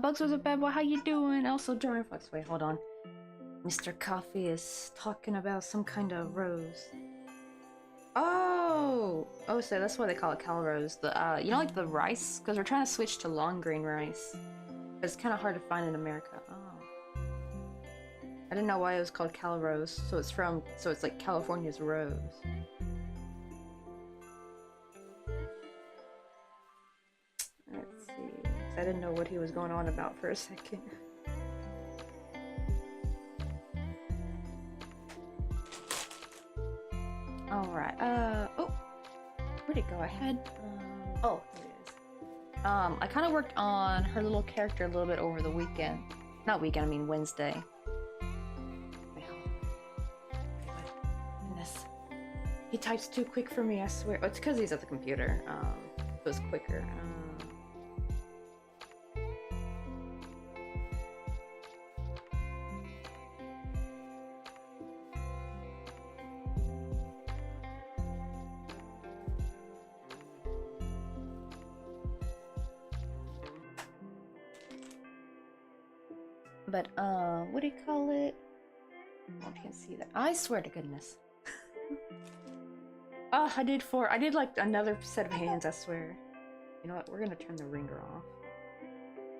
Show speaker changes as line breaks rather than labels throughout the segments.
Bugs was a bad boy. How you doing? Also, Drawing Fox. Wait, hold on. Mr. Coffee is talking about some kind of rose. Oh, so that's why they call it Cal Rose. The you know, like the rice, because we're trying to switch to long grain rice. It's kind of hard to find in America. Oh, I didn't know why it was called Cal Rose. So it's like California's rose. Let's see. I didn't know what he was going on about for a second. Alright, oh, where'd it go? I had, oh, here it is. I kind of worked on her little character a little bit over the weekend. Not weekend, I mean Wednesday. Wait, goodness. He types too quick for me, I swear. Oh, it's because he's at the computer. It was quicker. But, what do you call it? Oh, I can't see that. I swear to goodness. Oh, I did like another set of hands, I swear. You know what, we're gonna turn the ringer off.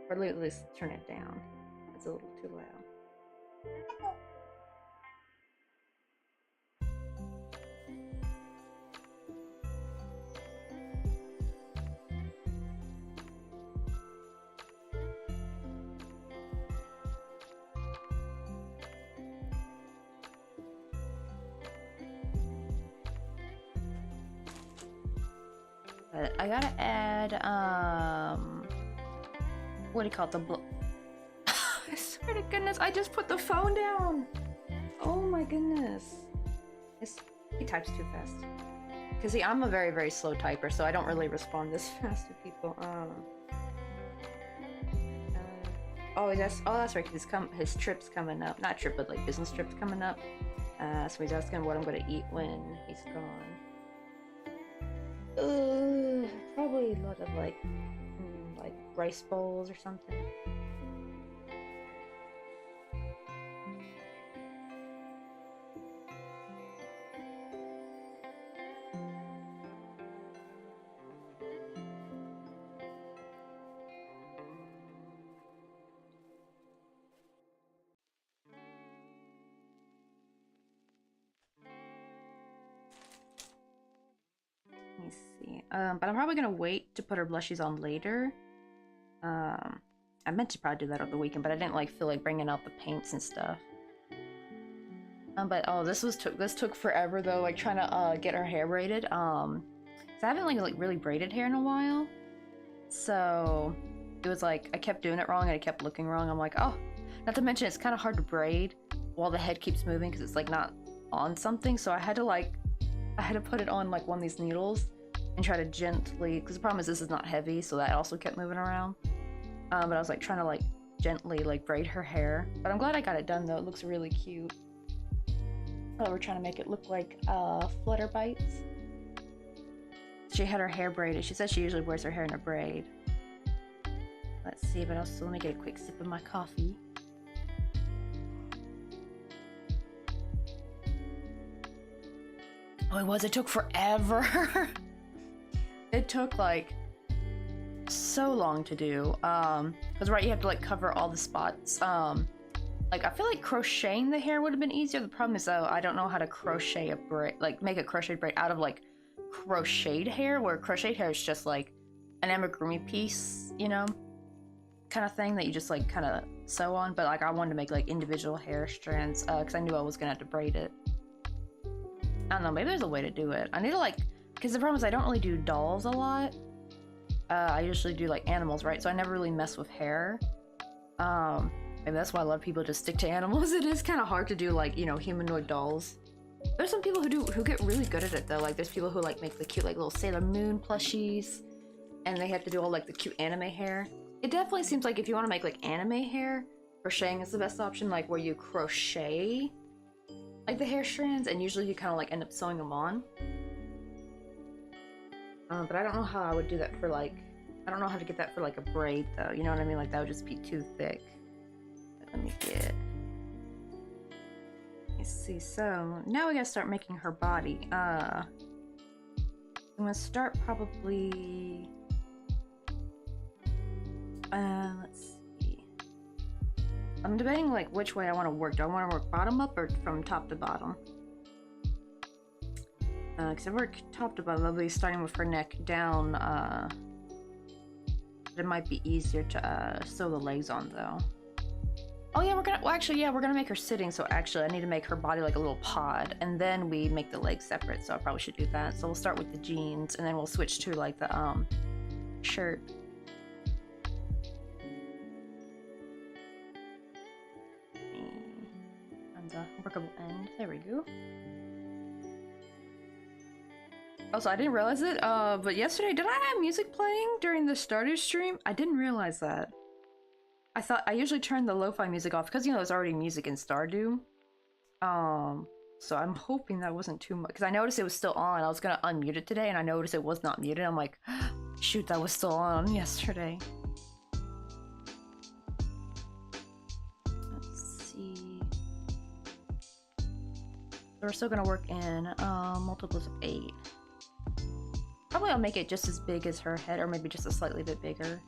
Or at least turn it down. It's a little too loud. But I gotta add, what do you call it? I swear to goodness, I just put the phone down. Oh my goodness. He types too fast. Cause see, I'm a very, very slow typer, so I don't really respond this fast to people. Oh, that's right. His trip's coming up. Not trip, but like business trip's coming up. So he's asking what I'm gonna eat when he's gone. Probably a lot of like rice bowls or something. Let me see. But I'm probably gonna wait to put her blushies on later. I meant to probably do that over the weekend, but I didn't like feel like bringing out the paints and stuff. But oh, this took forever though, like trying to get her hair braided. So I haven't like really braided hair in a while. So it was like I kept doing it wrong and it kept looking wrong. I'm like, oh, not to mention it's kind of hard to braid while the head keeps moving because it's like not on something. So I had to put it on like one of these needles and try to gently, because the problem is this is not heavy, so that also kept moving around. But I was like trying to like gently like braid her hair. But I'm glad I got it done though. It looks really cute. Oh, we're trying to make it look like Flutterbites. She had her hair braided. She said she usually wears her hair in a braid. Let's see, but also let me get a quick sip of my coffee. Oh, it took forever. It took like so long to do. Because right, you have to like cover all the spots. Like I feel like crocheting the hair would have been easier. The problem is though, I don't know how to crochet a braid, like make a crochet braid out of like crocheted hair, where crocheted hair is just like an amigurumi piece, you know, kind of thing that you just like kind of sew on. But like I wanted to make like individual hair strands because I knew I was gonna have to braid it. I don't know, maybe there's a way to do it. I need to like, because the problem is I don't really do dolls a lot. I usually do like animals, right? So I never really mess with hair. Maybe that's why a lot of people just stick to animals. It is kind of hard to do like, you know, humanoid dolls. There's some people who get really good at it though. Like there's people who like make the cute like little Sailor Moon plushies, and they have to do all like the cute anime hair. It definitely seems like if you want to make like anime hair, crocheting is the best option. Like where you crochet like the hair strands, and usually you kind of like end up sewing them on. But I don't know how I would do that for like, I don't know how to get that for like a braid though. You know what I mean? Like that would just be too thick. Let me get. Let's see. So now we gotta start making her body. I'm gonna start probably. Let's see. I'm debating like which way I want to work. Do I want to work bottom up or from top to bottom? Because if I work top to bottom, I'll be starting with her neck down. It might be easier to sew the legs on though. Oh yeah, we're gonna make her sitting, so actually I need to make her body like a little pod, and then we make the legs separate, so I probably should do that. So we'll start with the jeans, and then we'll switch to like the shirt. And the workable end, there we go. Also, I didn't realize it, but yesterday, did I have music playing during the Stardew stream? I didn't realize that. I usually turn the lo-fi music off because, you know, there's already music in Stardew. So I'm hoping that wasn't too much, because I noticed it was still on. I was gonna unmute it today, and I noticed it was not muted. I'm like, shoot, that was still on yesterday. Let's see. So we're still gonna work in multiples of 8. Probably I'll make it just as big as her head, or maybe just a slightly bit bigger.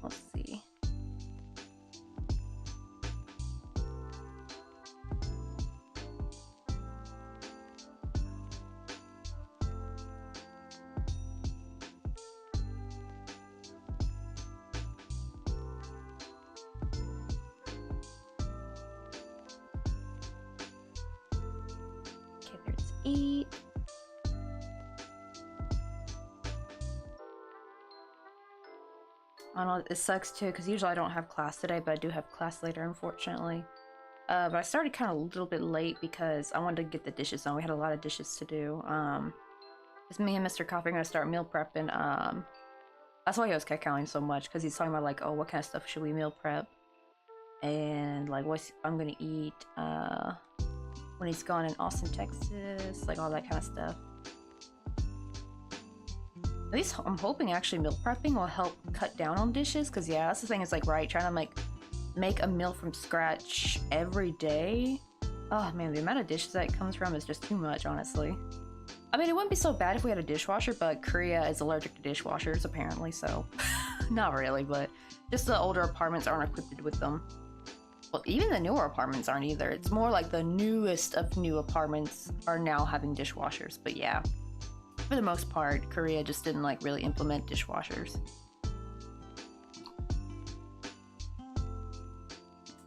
Let's see. Okay, there's 8. I know it sucks too, because usually I don't have class today, but I do have class later, unfortunately. But I started kind of a little bit late because I wanted to get the dishes done. We had a lot of dishes to do. It's me and Mr. Coffee are gonna start meal prepping. That's why he was cacaoing so much, because he's talking about like, oh, what kind of stuff should we meal prep, and like what I'm gonna eat when he's gone in Austin, Texas, like all that kind of stuff. At least I'm hoping actually meal prepping will help cut down on dishes, because yeah, that's the thing. It's like, right, trying to make a meal from scratch every day. Oh man, the amount of dishes that it comes from is just too much, honestly. I mean, it wouldn't be so bad if we had a dishwasher, but Korea is allergic to dishwashers apparently, so not really, but just the older apartments aren't equipped with them. Well, even the newer apartments aren't either. It's more like the newest of new apartments are now having dishwashers, but yeah. For the most part, Korea just didn't like really implement dishwashers.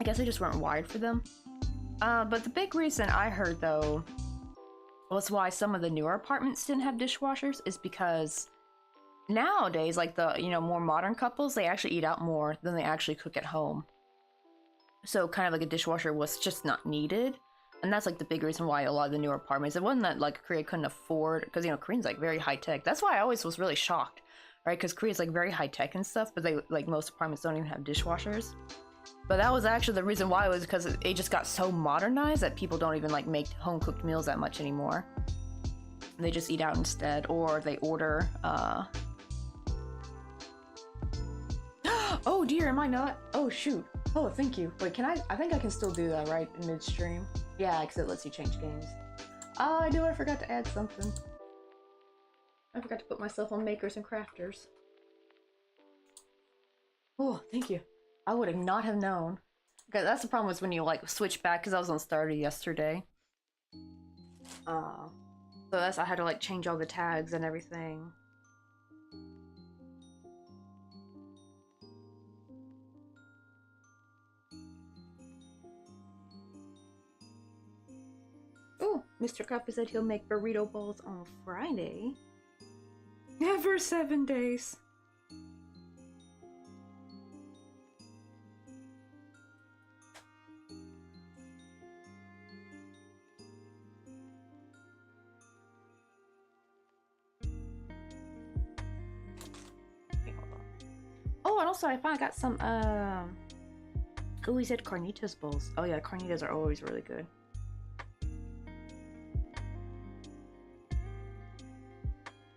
I guess they just weren't wired for them. But the big reason I heard though was why some of the newer apartments didn't have dishwashers is because nowadays, like the more modern couples, they actually eat out more than they actually cook at home. So kind of like a dishwasher was just not needed. And that's like the big reason why a lot of the newer apartments, it wasn't that like Korea couldn't afford, because Korean's like very high tech. That's why I always was really shocked, right? Because Korea's like very high tech and stuff, but they like most apartments don't even have dishwashers. But that was actually the reason why, was because it just got so modernized that people don't even like make home cooked meals that much anymore. They just eat out instead, or they order. Oh dear, am I not? Oh shoot. Oh, thank you. Wait, can I think I can still do that, right? In midstream? Yeah, because it lets you change games. Oh, I do. I forgot to add something. I forgot to put myself on Makers and Crafters. Oh, thank you. I would have not have known. Okay, that's the problem, was when you like switch back, because I was on Starter yesterday. So I had to like change all the tags and everything. Oh, Mr. Coffee said he'll make burrito bowls on Friday. Never 7 days. Oh, and also I finally got some, oh, he said carnitas bowls. Oh yeah, carnitas are always really good.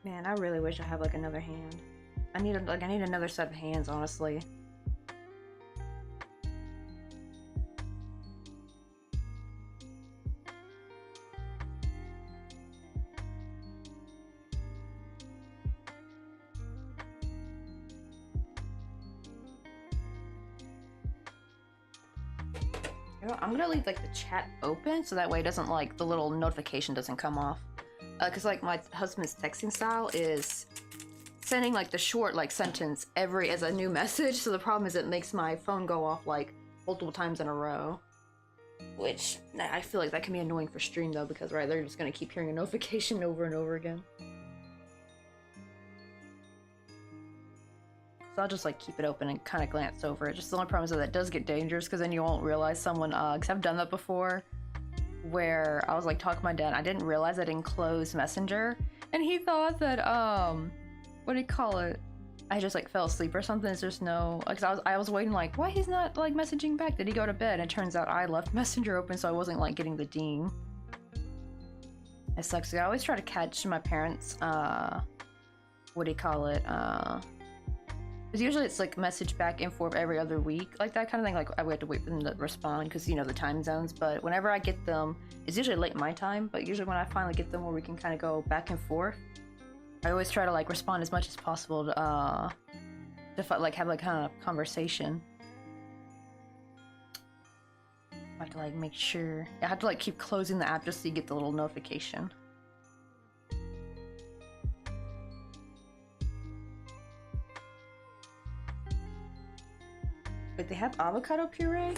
Man, I really wish I had like another hand. I need another set of hands, honestly. I'm gonna leave like the chat open so that way it doesn't like the little notification doesn't come off. Cause like my husband's texting style is sending like the short like sentence as a new message. So the problem is it makes my phone go off like multiple times in a row. Which I feel like that can be annoying for stream though, because right, they're just gonna keep hearing a notification over and over again. So I'll just like keep it open and kind of glance over it. Just the only problem is that does get dangerous, because then you won't realize someone, because I've done that before, where I was like talking to my dad, I didn't realize I didn't close Messenger, and he thought that, what do you call it? I just like fell asleep or something. It's just no, like, I was waiting like, why he's not like messaging back? Did he go to bed? And it turns out I left Messenger open, so I wasn't like getting the ding. It sucks. I always try to catch my parents, what do you call it? Because usually it's like message back and forth every other week, like that kind of thing. Like I would have to wait for them to respond because the time zones. But whenever I get them, it's usually late my time. But usually when I finally get them where we can kind of go back and forth, I always try to like respond as much as possible to like have like kind of conversation. I have to like make sure. I have to like keep closing the app just so you get the little notification. Wait, they have avocado puree?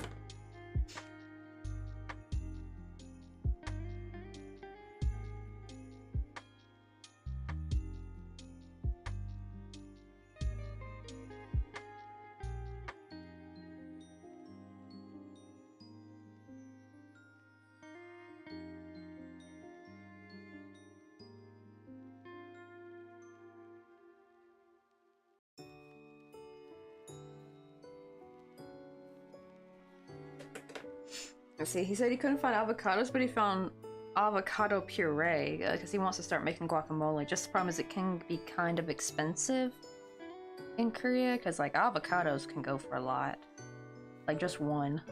Let's see, he said he couldn't find avocados, but he found avocado puree because he wants to start making guacamole. Just the problem is it can be kind of expensive in Korea because like avocados can go for a lot, like just one.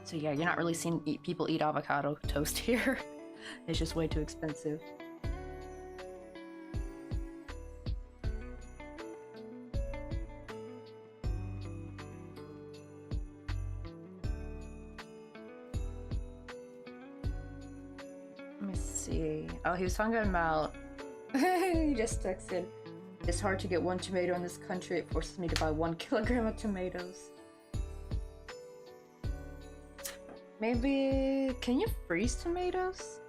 So yeah, you're not really seeing people eat avocado toast here. It's just way too expensive. Let me see. Oh, he was talking about... He just texted. It's hard to get one tomato in this country. It forces me to buy 1 kilogram of tomatoes. Maybe... Can you freeze tomatoes?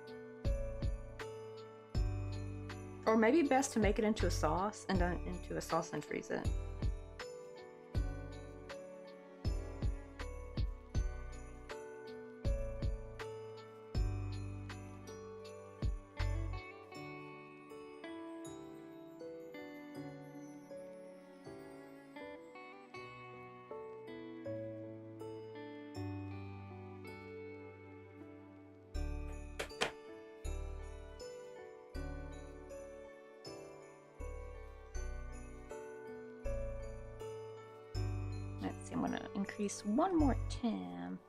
Or maybe best to make it into a sauce and then into a sauce and freeze it. Let's see, I'm gonna increase one more time.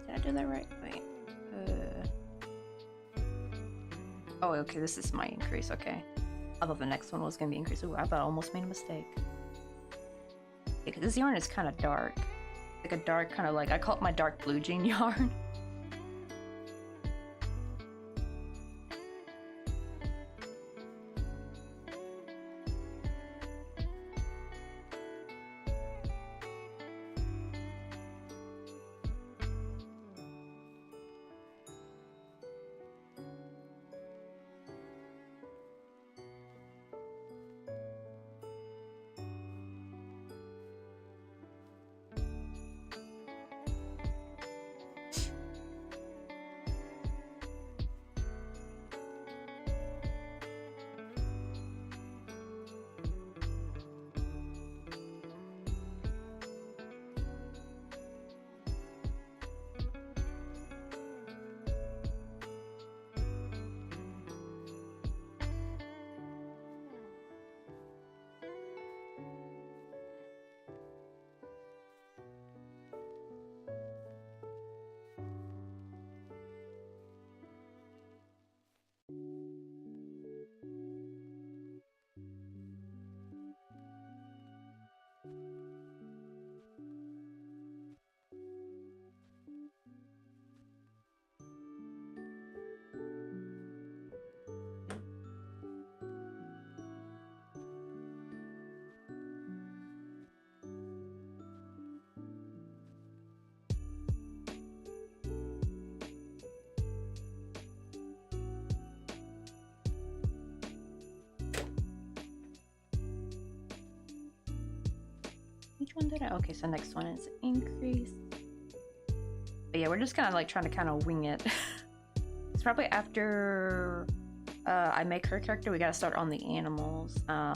Did I do that right? Wait. Oh, okay, this is my increase, okay. I thought the next one was gonna be increased. Ooh, I thought I almost made a mistake. Because this yarn is kind of dark. Like a dark kind of like, I call it my dark blue jean yarn. Which one did I? Okay, so next one is increase. But yeah, we're just kind of like trying to kind of wing it. It's probably after I make her character, we gotta start on the animals. I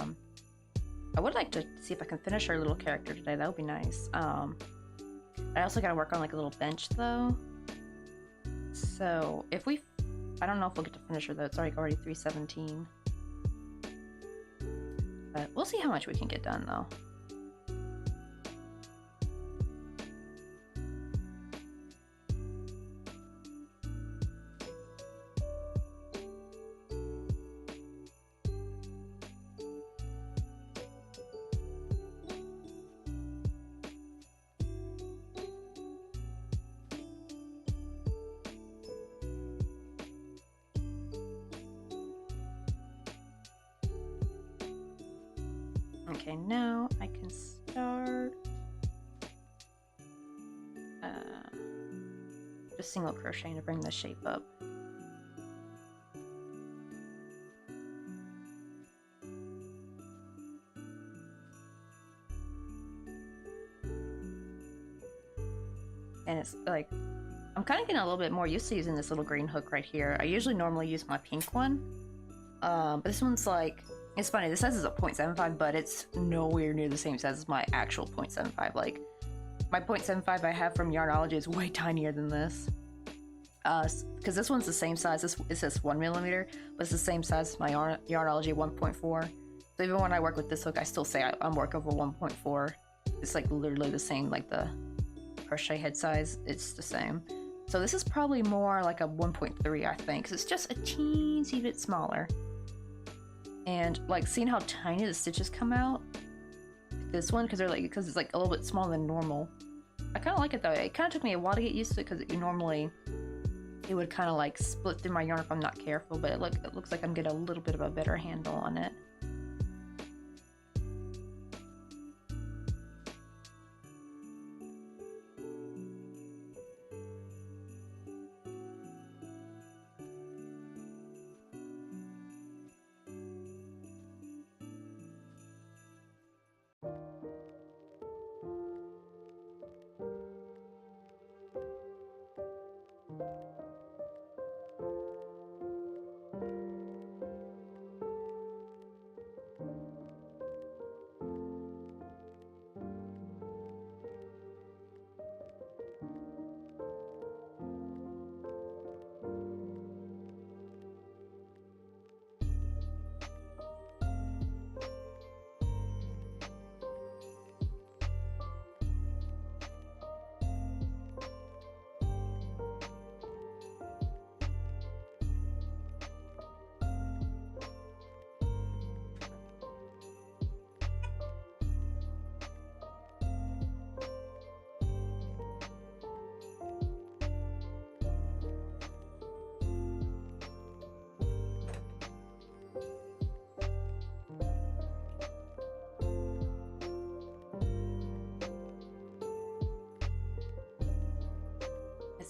would like to see if I can finish her little character today. That would be nice. I also gotta work on like a little bench though. So if we, I don't know if we'll get to finish her though. It's already 3:17. But we'll see how much we can get done though. Okay, now I can start just single crocheting to bring the shape up. And it's like, I'm kind of getting a little bit more used to using this little green hook right here. I usually normally use my pink one. But this one's like, it's funny, this size is a 0.75, but it's nowhere near the same size as my actual 0.75. Like, my 0.75 I have from Yarnology is way tinier than this. Because this one's the same size, it says 1mm, but it's the same size as my Yarnology 1.4. So even when I work with this hook, I still say I'm working over 1.4. It's like literally the same, like the crochet head size, it's the same. So this is probably more like a 1.3, I think, because it's just a teensy bit smaller. And like seeing how tiny the stitches come out, this one, because it's like a little bit smaller than normal. I kind of like it though. It kind of took me a while to get used to it because normally it would kind of like split through my yarn if I'm not careful. But it looks like I'm getting a little bit of a better handle on it.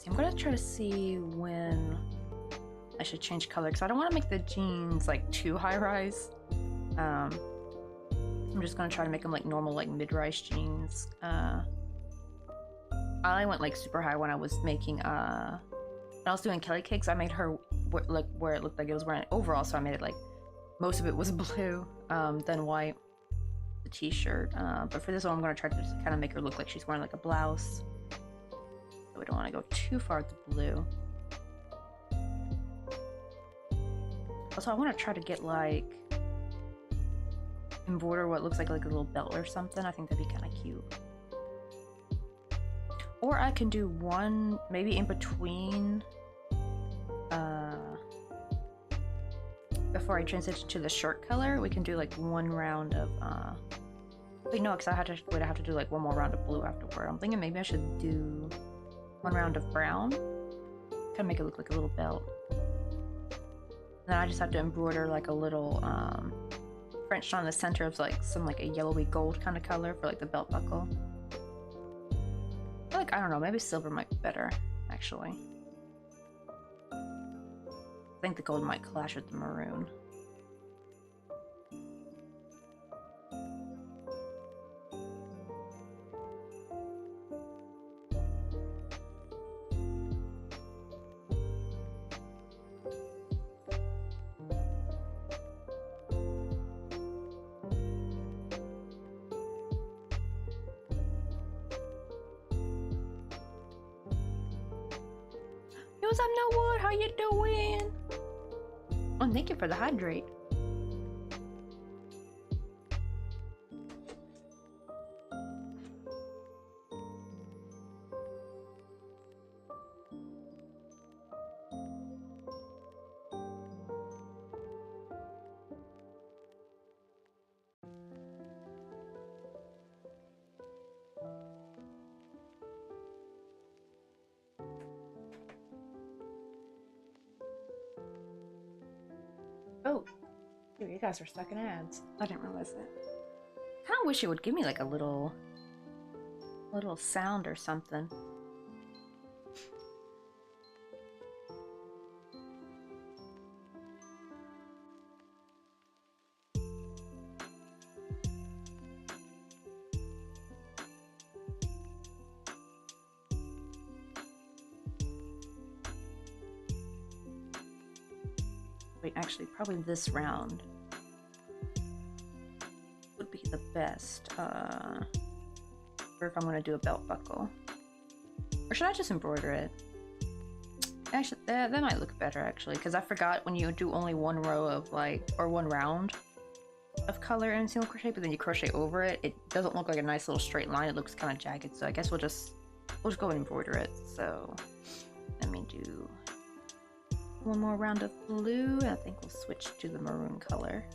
I'm gonna try to see when I should change color because I don't want to make the jeans like too high rise. I'm just gonna try to make them like normal, like mid-rise jeans. I went like super high when I was making when I was doing Kelly Cakes. I made her like where it looked like it was wearing overall, so I made it like most of it was blue, then white, the t-shirt. But for this one, I'm gonna try to just kind of make her look like she's wearing like a blouse. We don't want to go too far with the blue. Also, I want to try to get like embroider what looks like a little belt or something. I think that'd be kind of cute. Or I can do one maybe in between before I transition to the shirt color. We can do like one round of wait, no, because would have to do like one more round of blue afterward. I'm thinking maybe I should do one round of brown, kind of make it look like a little belt. And then I just have to embroider like a little French on the center of like some like a yellowy gold kind of color for like the belt buckle. I feel like, I don't know, maybe silver might be better actually. I think the gold might clash with the maroon. What's up, No Wood? How you doing? Oh, thank you for the hydrate. Oh, dude, you guys are stuck in ads. I didn't realize that. Kind of wish it would give me like a little sound or something. Wait, actually, probably this round would be the best. Or if I'm gonna do a belt buckle. Or should I just embroider it? Actually, that might look better, actually, because I forgot when you do only one row of, like, or one round of color in single crochet, but then you crochet over it, it doesn't look like a nice little straight line, it looks kind of jagged, so I guess we'll just go and embroider it. So, let me do one more round of blue, and I think we'll switch to the maroon color.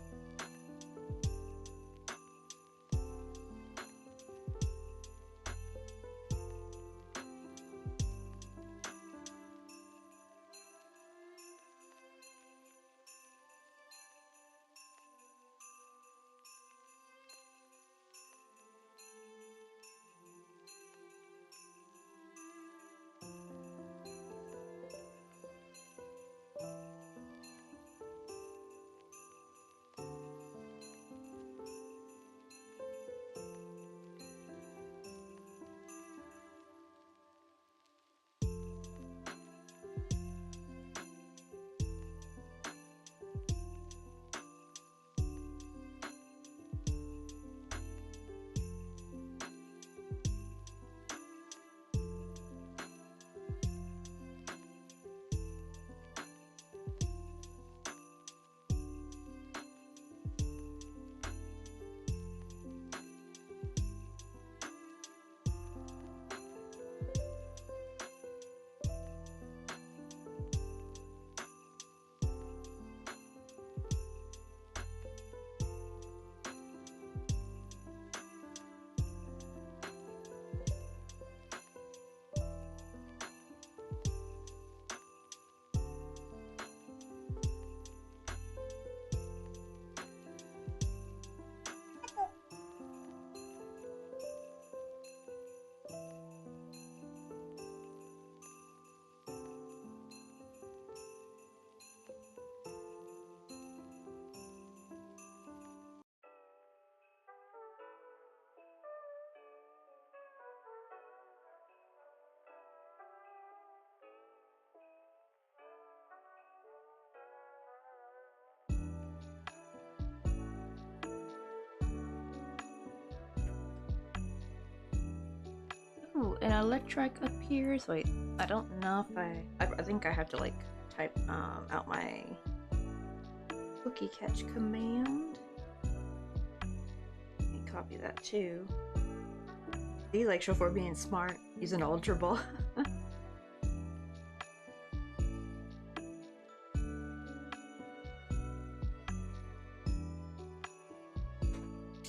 Ooh, an electric appears. Wait, I don't know if I think I have to like type out my cookie catch command. Let me copy that too. See, like show for being smart, using Ultra Ball.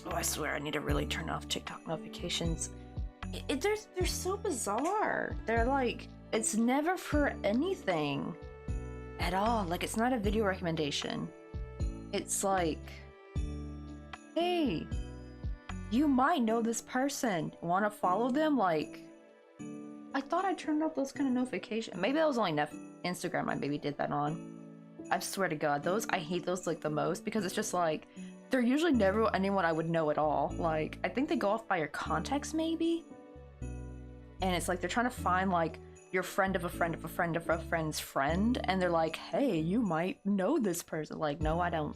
Oh, I swear I need to really turn off TikTok notifications. They're so bizarre. They're like, it's never for anything at all. Like, it's not a video recommendation. It's like, hey, you might know this person. Want to follow them? Like, I thought I turned off those kind of notifications. Maybe that was only Instagram I maybe did that on. I swear to God, I hate those like the most because it's just like, they're usually never anyone I would know at all. Like, I think they go off by your contacts maybe? And it's like they're trying to find like your friend of a friend of a friend of a friend's friend, and they're like, hey, you might know this person. Like, no, I don't.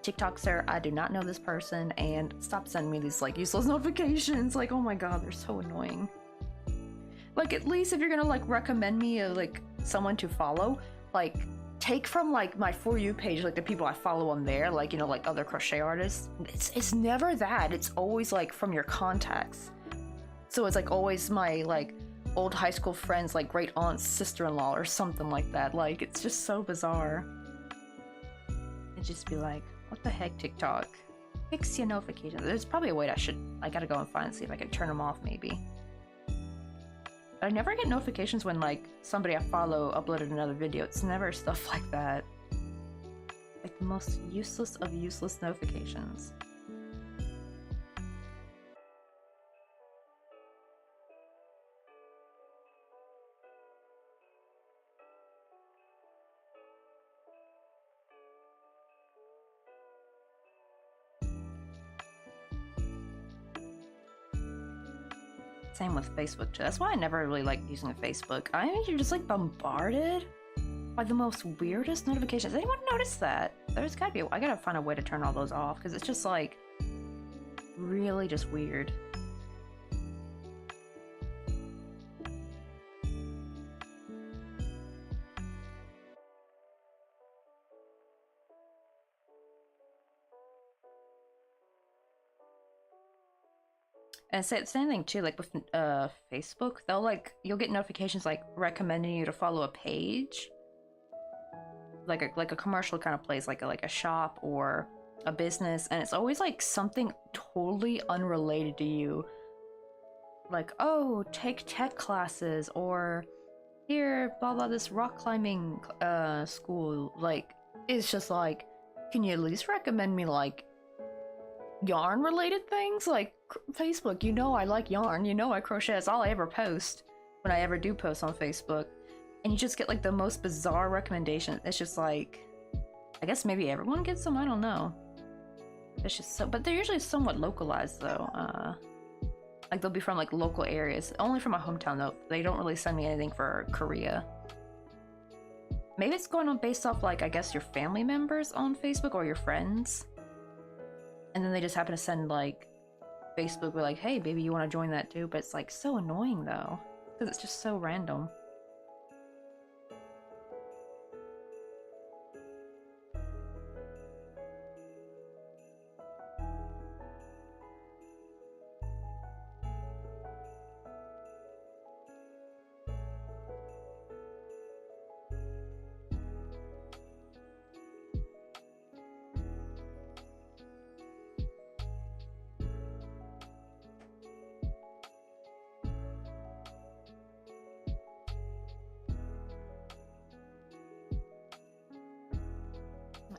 TikTok, sir, I do not know this person, and stop sending me these like useless notifications. Like, oh my God, they're so annoying. Like, at least if you're gonna like recommend me like someone to follow, like take from like my For You page, like the people I follow on there, like, you know, like other crochet artists. It's never that. It's always like from your contacts. So it's like always my like old high school friends, like great aunt's sister-in-law or something like that. Like, it's just so bizarre. It'd just be like, what the heck, TikTok? Fix your notifications. There's probably a way I gotta go and find and see if I can turn them off maybe. But I never get notifications when like somebody I follow uploaded another video. It's never stuff like that. Like the most useless of useless notifications. Same with Facebook too. That's why I never really like using Facebook. I think you're just like bombarded Are the most weirdest notifications. Anyone notice that? There's gotta be I gotta find a way to turn all those off because it's just like really just weird. And say the same thing too, like with Facebook, they'll like you'll get notifications like recommending you to follow a page, like a commercial kind of place, like a shop or a business, and it's always like something totally unrelated to you, like oh take tech classes or here blah blah this rock climbing school. Like it's just like, can you at least recommend me like yarn related things? Like Facebook, you know I like yarn, you know I crochet, it's all I ever post when I ever do post on Facebook, and you just get like the most bizarre recommendation. It's just like, I guess maybe everyone gets them, I don't know. It's just so, but they're usually somewhat localized though. Like they'll be from like local areas, only from my hometown though. They don't really send me anything for Korea. Maybe it's going on based off like I guess your family members on Facebook or your friends. And then they just happen to send like Facebook with like, hey baby, you want to join that too? But it's like so annoying though, because it's just so random.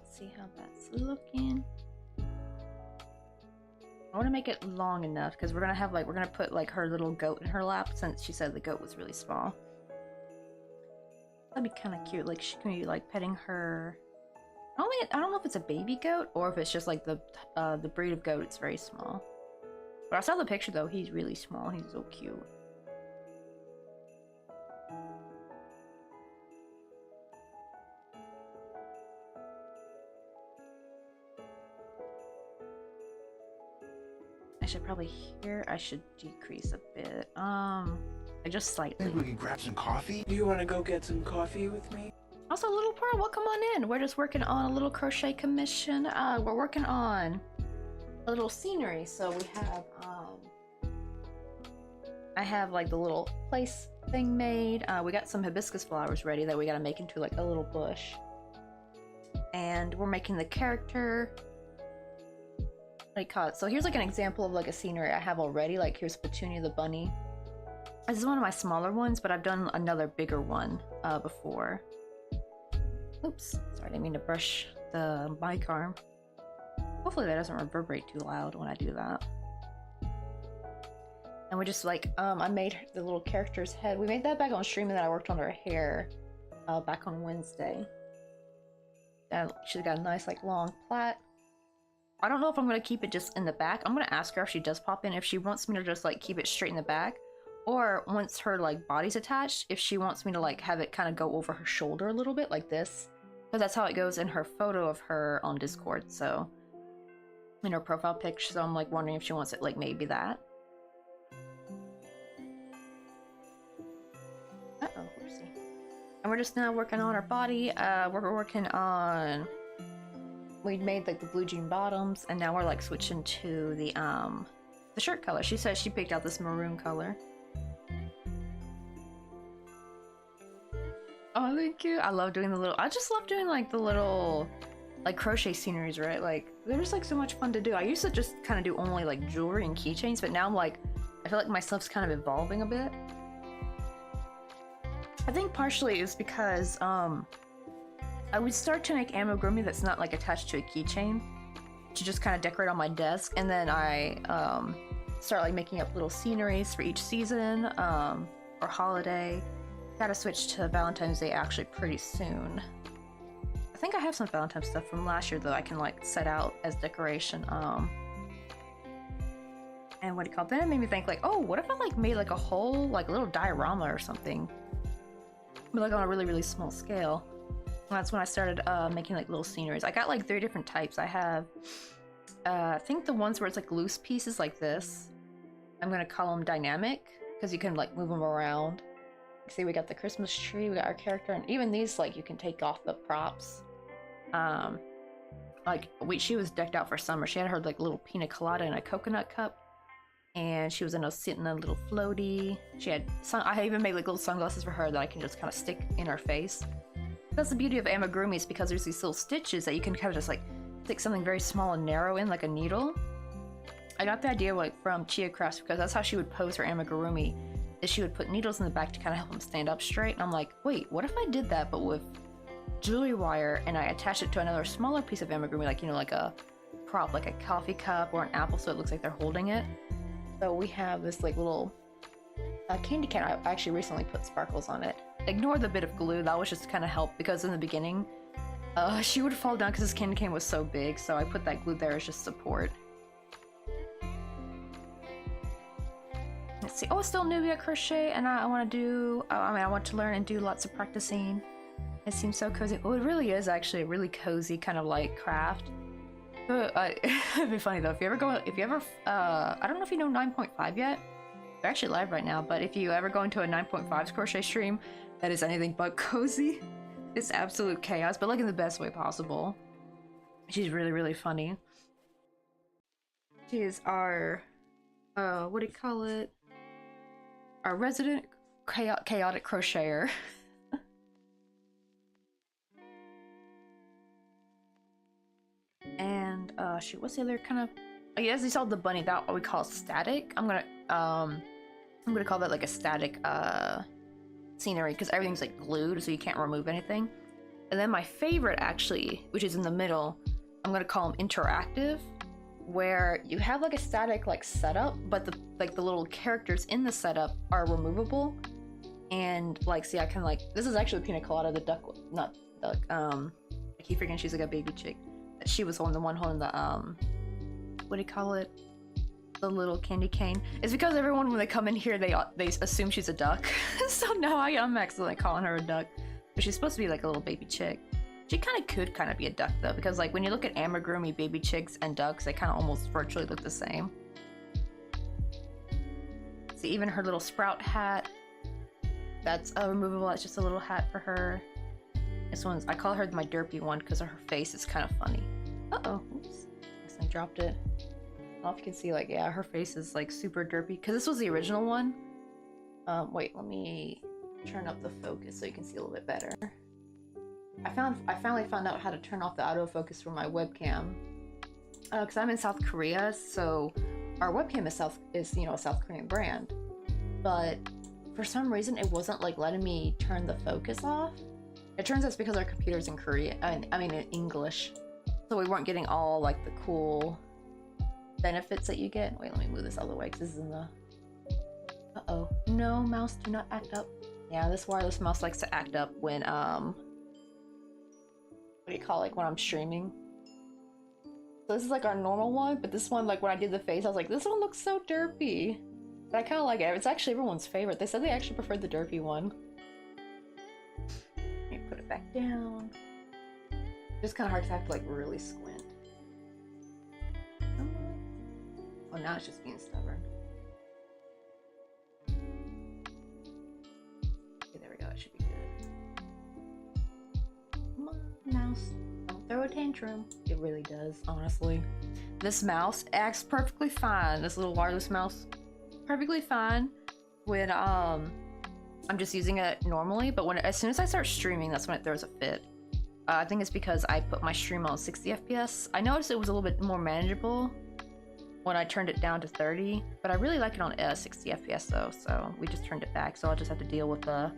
See how that's looking. I want to make it long enough because we're gonna put like her little goat in her lap, since she said the goat was really small. That'd be kind of cute. Like she can be like petting her. I don't know if it's a baby goat or if it's just like the breed of goat. It's very small. But I saw the picture though. He's really small. He's so cute. I should probably I should decrease a bit. Just slightly.
Maybe we can grab some coffee?
Do you want to go get some coffee with me?
Also, Little Pearl, welcome on in. We're just working on a little crochet commission. We're working on a little scenery. So we have, I have like the little place thing made. We got some hibiscus flowers ready that we gotta make into like a little bush. And we're making the character. So here's like an example of like a scenery I have already. Like here's Petunia the bunny. This is one of my smaller ones, but I've done another bigger one before. Oops, sorry, I didn't mean to brush the mic arm. Hopefully that doesn't reverberate too loud when I do that. And we just like, I made the little character's head. We made that back on stream, and then I worked on her hair back on Wednesday. And she's got a nice like long plait. I don't know if I'm going to keep it just in the back. I'm going to ask her if she does pop in, if she wants me to just like keep it straight in the back, or once her like body's attached, if she wants me to like have it kind of go over her shoulder a little bit like this, because that's how it goes in her photo of her on Discord. So in her profile picture, so I'm like wondering if she wants it like maybe that. Oopsie. And we're just now working on her body. We're working on, we made like the blue jean bottoms, and now we're like switching to the shirt color. She says she picked out this maroon color. Oh, thank you. I love doing I just love doing like the little like crochet sceneries, right? Like they're just like so much fun to do. I used to just kind of do only like jewelry and keychains, but now I'm like, I feel like my stuff's kind of evolving a bit. I think partially is because I would start to make amigurumi that's not like attached to a keychain to just kind of decorate on my desk, and then I start like making up little sceneries for each season or holiday. Gotta switch to Valentine's Day actually pretty soon. I think I have some Valentine's stuff from last year that I can like set out as decoration. And what do you call it? Then it made me think like, oh, what if I like made like a whole like little diorama or something, but like on a really, really small scale. That's when I started making like little sceneries. I got like 3 different types. I have, I think the ones where it's like loose pieces like this. I'm gonna call them dynamic because you can like move them around. See, we got the Christmas tree, we got our character, and even these like you can take off the props. Like she was decked out for summer. She had her like little pina colada in a coconut cup, and she was sitting in a little floaty. She had I even made like little sunglasses for her that I can just kind of stick in her face. That's the beauty of amigurumis, because there's these little stitches that you can kind of just like stick something very small and narrow in, like a needle. I got the idea like from Chia Crafts because that's how she would pose her amigurumi. Is she would put needles in the back to kind of help them stand up straight. And I'm like, wait, what if I did that but with jewelry wire and I attached it to another smaller piece of amigurumi, like, you know, like a prop, like a coffee cup or an apple, so it looks like they're holding it. So we have this like little candy cane. I actually recently put sparkles on it. Ignore the bit of glue, that was just to kind of help, because in the beginning she would fall down because this candy cane was so big, so I put that glue there as just support. Let's see. Oh, still newbie at crochet, and I want to do, I want to learn and do lots of practicing. It seems so cozy. Oh, it really is actually a really cozy kind of like craft. It'd be funny though, if you ever, I don't know if you know 9.5 yet. They're actually live right now, but if you ever go into a 9.5's crochet stream, that is anything but cozy. It's absolute chaos, but like in the best way possible. She's really, really funny. She is our, what do you call it? Our resident chaotic crocheter. And shoot, what's the other kind of? I guess you saw the bunny. That what we call static. I'm gonna call that like a static scenery, because everything's like glued, so you can't remove anything. And then my favorite, actually, which is in the middle, I'm gonna call them interactive, where you have like a static like setup, but the little characters in the setup are removable. And like, see, I can like, this is actually Pina Colada, the duck, not duck. I keep forgetting she's like a baby chick. She was the one holding the what do you call it? The little candy cane. It's because everyone, when they come in here, they assume she's a duck. So now I'm accidentally calling her a duck. But she's supposed to be like a little baby chick. She could kind of be a duck though, because like when you look at amigurumi baby chicks and ducks, they kind of almost virtually look the same. See, even her little sprout hat, that's removable. It's just a little hat for her. This one's, I call her my derpy one because her face is kind of funny. Uh-oh, oops. I dropped it. I don't know if you can see, like, yeah, her face is like super derpy because this was the original one. Wait, let me turn up the focus so you can see a little bit better. I finally found out how to turn off the autofocus for my webcam. Because I'm in South Korea, so our webcam is you know, a South Korean brand. But for some reason, it wasn't like letting me turn the focus off. It turns out it's because our computer's in Korean, I mean in English. So we weren't getting all like the cool benefits that you get. Wait, let me move this out of the way because this is in the... Uh-oh. No, mouse, do not act up. Yeah, this wireless mouse likes to act up when, what do you call it, like when I'm streaming. So this is like our normal one, but this one, like when I did the face, I was like, this one looks so derpy. But I kind of like it. It's actually everyone's favorite. They said they actually preferred the derpy one. Let me put it back down. It's kind of hard because I have to like really squint. Oh, now it's just being stubborn. Okay, there we go. It should be good. Come on, mouse. Don't throw a tantrum. It really does, honestly. This mouse acts perfectly fine. This little wireless mouse, perfectly fine when I'm just using it normally. But as soon as I start streaming, that's when it throws a fit. I think it's because I put my stream on 60 FPS. I noticed it was a little bit more manageable when I turned it down to 30, but I really like it on 60 FPS though, so we just turned it back, so I'll just have to deal with the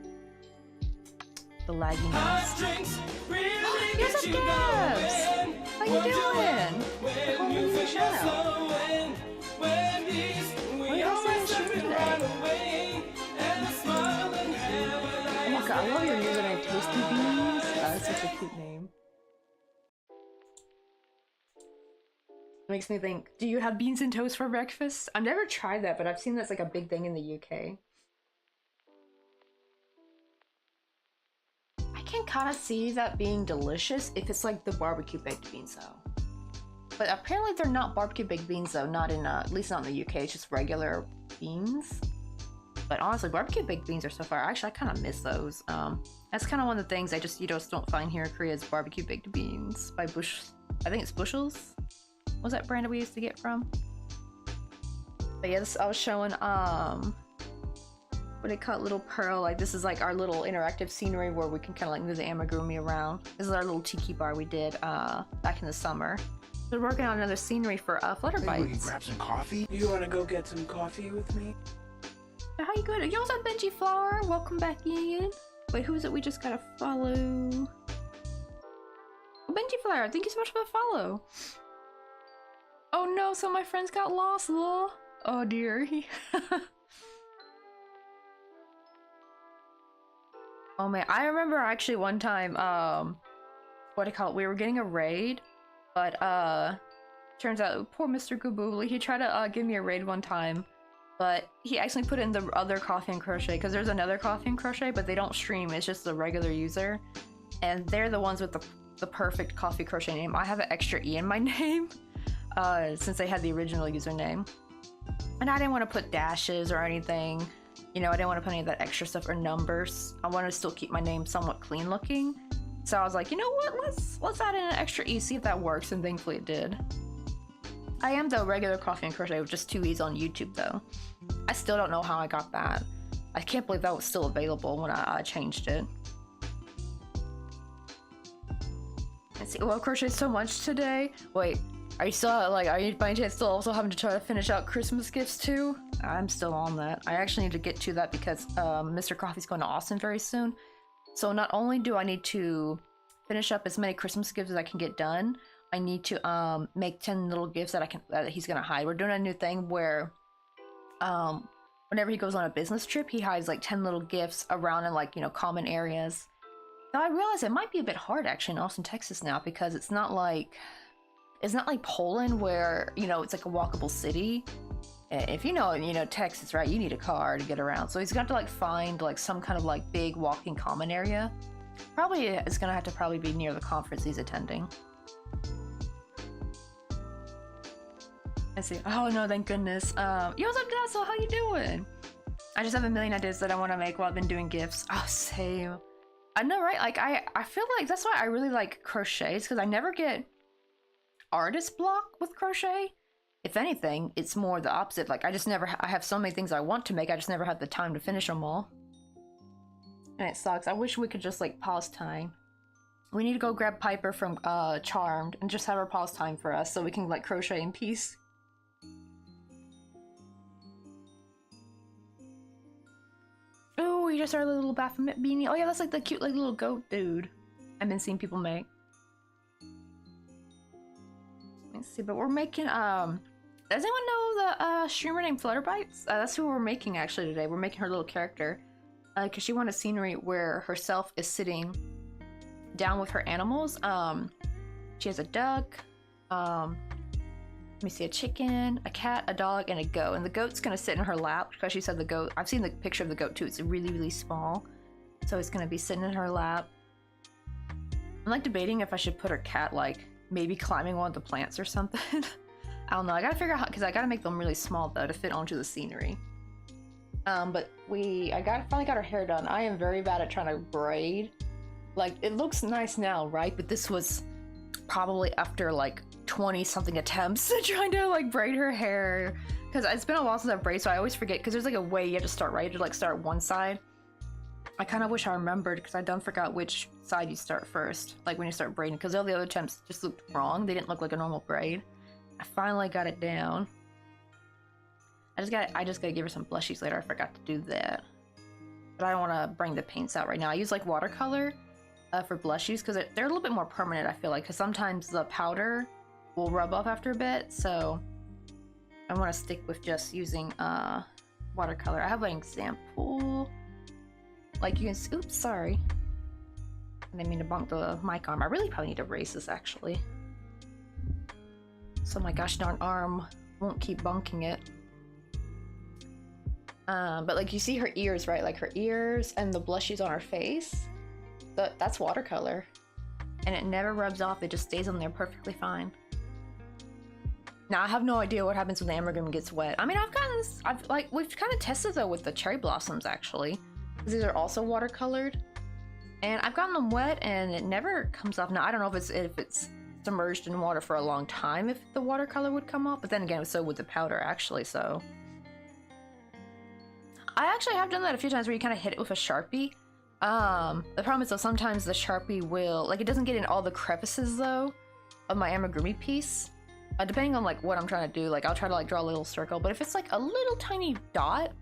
lagginess. Here's a Gabs! How you doing? The whole movie shout out. What are you guys doing stream today? Oh my god, I love your username, Toasty Beans. That's such a cute name. It makes me think, do you have beans and toast for breakfast? I've never tried that, but I've seen that's like a big thing in the UK. I can't kind of see that being delicious if it's like the barbecue baked beans though. But apparently they're not barbecue baked beans though, not in at least not in the UK. It's just regular beans. But honestly, barbecue baked beans are so far. Actually, I kind of miss those. That's kind of one of the things you just don't find here in Korea is barbecue baked beans by Bush. I think it's Bushels. What was that brand that we used to get from? But yeah, I was showing what they call it, Little Pearl. Like this is like our little interactive scenery where we can kind of like move the amigurumi around. This is our little tiki bar we did back in the summer. We're working on another scenery for Flutterbite.
Hey, we can grab some coffee? You wanna go get some coffee with me?
How you good? Yo, what's up, Benji Flower? Welcome back in. Wait, who is it we just gotta follow? Oh, Benji Flower, thank you so much for the follow. Oh no, so my friends got lost, lol. Oh dear. Oh man, I remember actually one time, what do you call it? We were getting a raid, but turns out poor Mr. Gaboobly, he tried to give me a raid one time. But he actually put in the other Coffee and Crochet, because there's another Coffee and Crochet, but they don't stream, it's just the regular user. And they're the ones with the perfect Coffee Crochet name. I have an extra E in my name, since they had the original username. And I didn't want to put dashes or anything. You know, I didn't want to put any of that extra stuff or numbers. I wanted to still keep my name somewhat clean looking. So I was like, you know what, let's add in an extra E, see if that works, and thankfully it did. I am the regular Coffee and Crochet with just 2 E's on YouTube though. I still don't know how I got that. I can't believe that was still available when I changed it. Let's see, well, crochet so much today. Wait, are you still like, are you by any chance still also having to try to finish out Christmas gifts too? I'm still on that. I actually need to get to that because Mr. Coffee's going to Austin very soon. So not only do I need to finish up as many Christmas gifts as I can get done, I need to make 10 little gifts that he's gonna hide. We're doing a new thing where whenever he goes on a business trip, he hides like 10 little gifts around in like, you know, common areas. Now I realize it might be a bit hard actually in Austin, Texas now, because it's not like Poland where, you know, it's like a walkable city. If you know Texas, right, you need a car to get around. So he's got to like find like some kind of like big walking common area. Probably it's gonna have to probably be near the conference he's attending. I see. Oh no, thank goodness. Yo, what's up, Dazzle? How you doing? I just have a million ideas that I want to make while I've been doing gifts. Oh, same. I know, right? Like I feel like that's why I really like crochets, because I never get artist block with crochet. If anything, it's more the opposite. Like I have so many things I want to make, I just never have the time to finish them all. And it sucks. I wish we could just like pause time. We need to go grab Piper from Charmed and just have her pause time for us so we can like crochet in peace. Oh, you just started a little Baphomet beanie. Oh yeah, that's like the cute like little goat dude I've been seeing people make. Let's see, but we're making does anyone know the streamer named Flutterbite? That's who we're making actually today. We're making her little character. Because she wanted a scenery where herself is sitting down with her animals. She has a duck, let me see, a chicken, a cat, a dog, and a goat. And the goat's gonna sit in her lap because she said the goat, I've seen the picture of the goat too, it's really, really small. So it's gonna be sitting in her lap. I'm like debating if I should put her cat like maybe climbing one of the plants or something. I don't know, I gotta figure out how, because I gotta make them really small though to fit onto the scenery. But I finally got her hair done. I am very bad at trying to braid. Like, it looks nice now, right? But this was probably after like 20 something attempts trying to like braid her hair. Because it's been a while since I've braided, so I always forget, because there's like a way you have to start, right? You have to like start one side. I kind of wish I remembered, because I done forgot which side you start first, like when you start braiding, because all the other attempts just looked wrong. They didn't look like a normal braid. I finally got it down. I just gotta give her some blushies later. I forgot to do that. But I don't want to bring the paints out right now. I use like watercolor for blushies because they're a little bit more permanent, I feel like, because sometimes the powder will rub off after a bit. So I want to stick with just using watercolor. I have an example. Like you can, oops, sorry. I didn't mean to bump the mic arm. I really probably need to erase this actually. So my gosh darn arm won't keep bunking it. But like you see her ears, right? Like her ears and the blushies on her face. that's watercolor. And it never rubs off, it just stays on there perfectly fine. Now, I have no idea what happens when the ambergris gets wet. I mean, we've kind of tested though with the cherry blossoms actually. These are also watercolored. And I've gotten them wet and it never comes off. Now, I don't know if it's submerged in water for a long time if the watercolor would come off, but then again, so would the powder actually, so. I actually have done that a few times where you kind of hit it with a Sharpie. The problem is though, sometimes the Sharpie will, like, it doesn't get in all the crevices though of my amigurumi piece. Depending on like what I'm trying to do, like I'll try to like draw a little circle, but if it's like a little tiny dot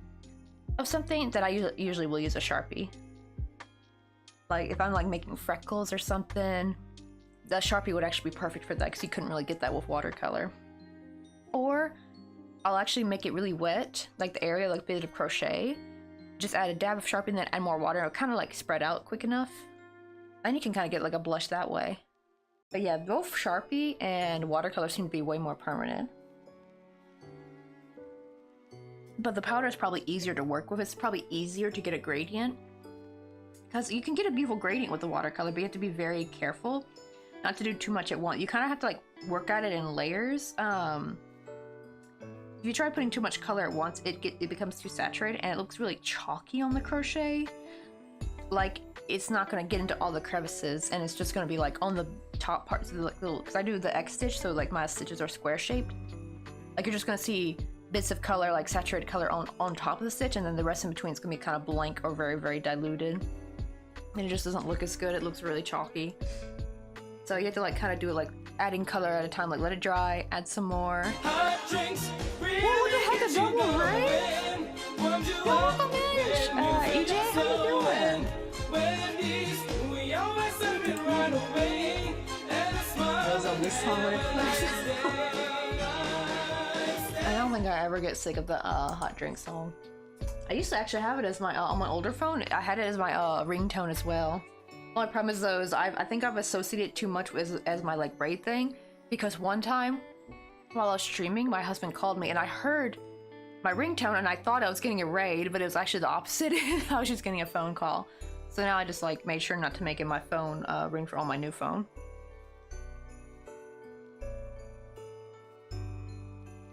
of something, then I usually will use a Sharpie. Like if I'm like making freckles or something, the Sharpie would actually be perfect for that because you couldn't really get that with watercolor. Or I'll actually make it really wet, like the area, like a bit of crochet. Just add a dab of Sharpie and then add more water. It'll kind of like spread out quick enough. And you can kind of get like a blush that way. But yeah, both Sharpie and watercolor seem to be way more permanent. But the powder is probably easier to work with. It's probably easier to get a gradient. Because you can get a beautiful gradient with the watercolor, but you have to be very careful not to do too much at once. You kind of have to like work at it in layers. If you try putting too much color at once, it becomes too saturated and it looks really chalky on the crochet. Like it's not going to get into all the crevices and it's just going to be like on the top parts of the like, little, because I do the X stitch, so like my stitches are square shaped. Like you're just going to see bits of color, like saturated color on top of the stitch, and then the rest in between is going to be kind of blank or very, very diluted. And it just doesn't look as good. It looks really chalky. So you have to like kind of do it like adding color at a time, like let it dry, add some more. Hot drinks, really. Whoa, what the heck, a double ring? Welcome in, EJ, how you doing? Goes on this song when it plays. I don't think I ever get sick of the hot drink song. I used to actually have it as my on my older phone. I had it as my ringtone as well. Only problem is though is I think I've associated it too much with as my like braid thing, because one time while I was streaming, my husband called me and I heard my ringtone and I thought I was getting a raid, but it was actually the opposite. I was just getting a phone call. So now I just like made sure not to make it my phone ring for on my new phone.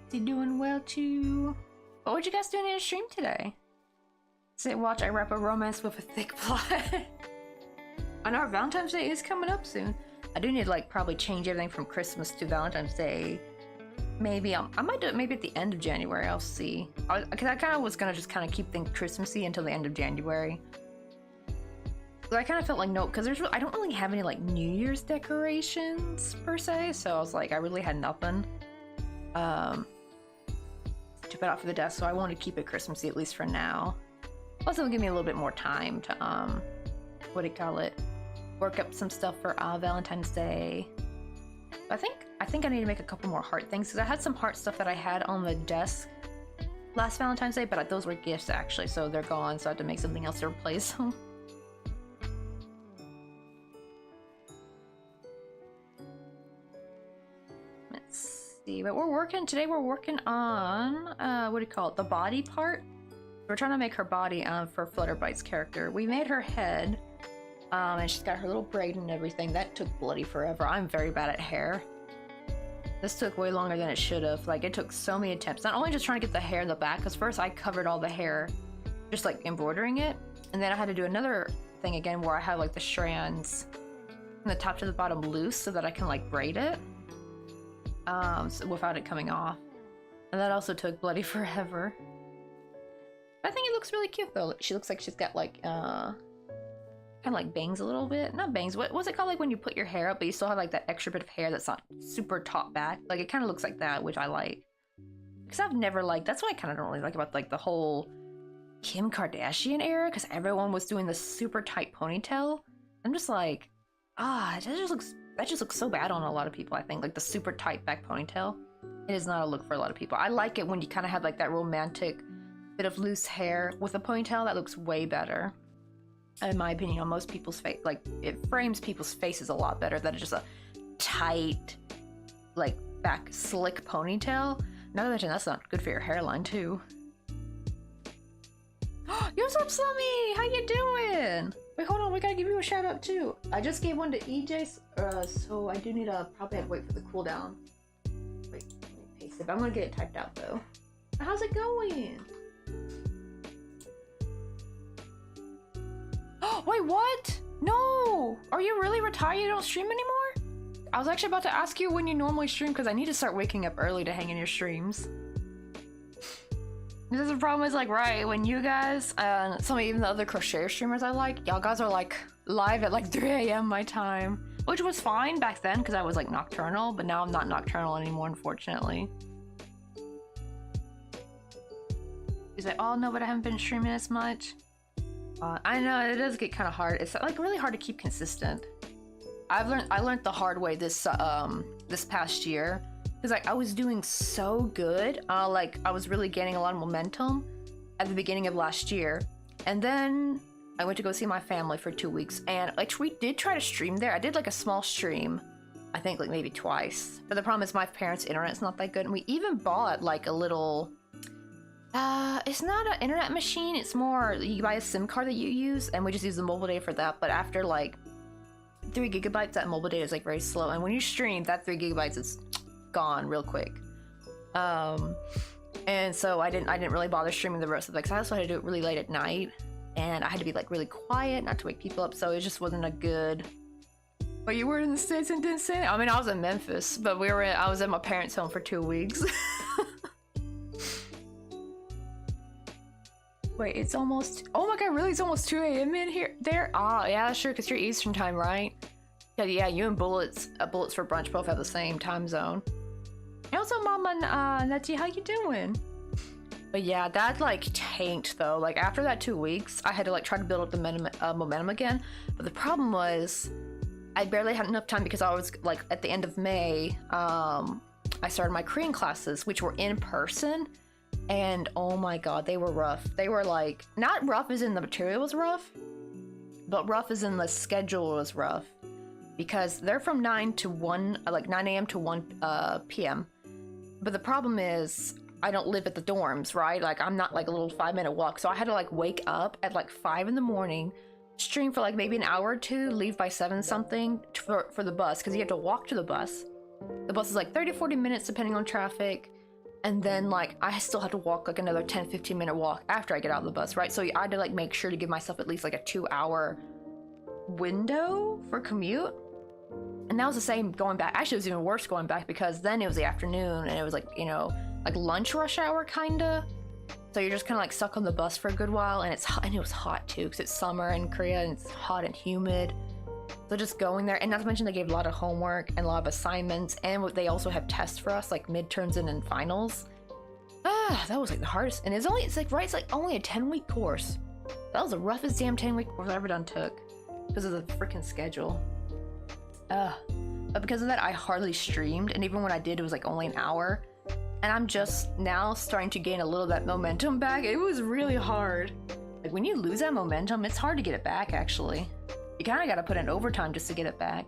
Is he doing well too? What would you guys do in your stream today? Sit, watch, I wrap a romance with a thick plot. I know our Valentine's Day is coming up soon. I do need to like probably change everything from Christmas to Valentine's Day. Maybe I might do it maybe at the end of January. I'll see. Because I kind of was gonna just kind of keep things Christmassy until the end of January. But I kind of felt like no, because I don't really have any like New Year's decorations per se. So I was like, I really had nothing to put out for the desk. So I wanted to keep it Christmassy at least for now. Plus, it'll give me a little bit more time to what do you call it? Work up some stuff for Valentine's Day. I think I need to make a couple more heart things because I had some heart stuff that I had on the desk last Valentine's Day, but those were gifts actually, so they're gone. So I had to make something else to replace them. Let's see, but we're working on what do you call it? The body part. We're trying to make her body for Flutterbite's character. We made her head. And she's got her little braid and everything. That took bloody forever. I'm very bad at hair. This took way longer than it should have. Like, it took so many attempts. Not only just trying to get the hair in the back, because first I covered all the hair, just like embroidering it. And then I had to do another thing again where I have like the strands from the top to the bottom loose so that I can like braid it so without it coming off. And that also took bloody forever. But I think it looks really cute though. She looks like she's got like kind of like bangs a little bit. Not bangs, what was it called, like when you put your hair up but you still have like that extra bit of hair that's not super top back? Like it kind of looks like that, which I like. Because I've never liked, that's what I kind of don't really like about like the whole Kim Kardashian era, because everyone was doing this super tight ponytail. I'm just like, that just looks so bad on a lot of people, I think. Like the super tight back ponytail. It is not a look for a lot of people. I like it when you kind of have like that romantic bit of loose hair with a ponytail. That looks way better. In my opinion, on most people's face, like it frames people's faces a lot better than just a tight, like back slick ponytail. Not to mention that's not good for your hairline too. What's up, Slummy? How you doing? Wait, hold on, we gotta give you a shout out too. I just gave one to EJ, so I do need to probably have to wait for the cooldown. Wait, let me paste it. I'm gonna get it typed out though. How's it going? Wait, what? No! Are you really retired? You don't stream anymore? I was actually about to ask you when you normally stream because I need to start waking up early to hang in your streams. This is the problem is like, right, when you guys, some even the other crochet streamers I like, y'all guys are like live at like 3 a.m. my time, which was fine back then because I was like nocturnal, but now I'm not nocturnal anymore, unfortunately. He's like, oh no, but I haven't been streaming as much. I know, it does get kind of hard. It's like really hard to keep consistent. I learned the hard way this this past year. Because like I was doing so good, like I was really gaining a lot of momentum at the beginning of last year, and then I went to go see my family for 2 weeks, and like we did try to stream there. I did like a small stream, I think like maybe twice, but the problem is my parents' internet's not that good, and we even bought like a little, it's not an internet machine, it's more you buy a SIM card that you use, and we just use the mobile data for that. But after like 3 gigabytes, that mobile data is like very slow, and when you stream, that 3 gigabytes is gone real quick. And so I didn't really bother streaming the rest of it because I also had to do it really late at night, and I had to be like really quiet not to wake people up, so it just wasn't a good. But you were in the States and didn't say that? I mean, I was in Memphis, but I was at my parents' home for 2 weeks. Wait, it's almost, oh my god, really? It's almost 2 a.m. in here there? Ah, yeah, sure, because you're Eastern time, right? Yeah, you and Bullets for brunch both have the same time zone. And also, Mama Nettie, how you doing? But yeah, that like tanked though. Like after that 2 weeks, I had to like try to build up the momentum again. But the problem was, I barely had enough time because I was like at the end of May, I started my Korean classes, which were in person, and oh my god, they were rough. They were like, not rough as in the material was rough, but rough as in the schedule was rough. Because they're from 9 to 1, like 9 a.m. to 1 p.m. But the problem is, I don't live at the dorms, right? Like, I'm not like a little 5-minute walk. So I had to like wake up at like 5 in the morning, stream for like maybe an hour or two, leave by 7 something for the bus, because you have to walk to the bus. The bus is like 30-40 minutes depending on traffic. And then like, I still have to walk like another 10-15 minute walk after I get out of the bus, right? So I had to like make sure to give myself at least like a 2-hour window for commute. And that was the same going back. Actually, it was even worse going back because then it was the afternoon and it was like, you know, like lunch rush hour kinda. So you're just kind of like stuck on the bus for a good while, and it's hot, and it was hot too because it's summer in Korea and it's hot and humid. So just going there, and not to mention they gave a lot of homework and a lot of assignments, and they also have tests for us like midterms and then finals. That was like the hardest, and it's like only a 10-week course. That was the roughest damn 10-week course I ever done took because of the freaking schedule. But because of that, I hardly streamed, and even when I did, it was like only an hour. And I'm just now starting to gain a little of that momentum back. It was really hard. Like when you lose that momentum, it's hard to get it back, actually. You kind of got to put in overtime just to get it back.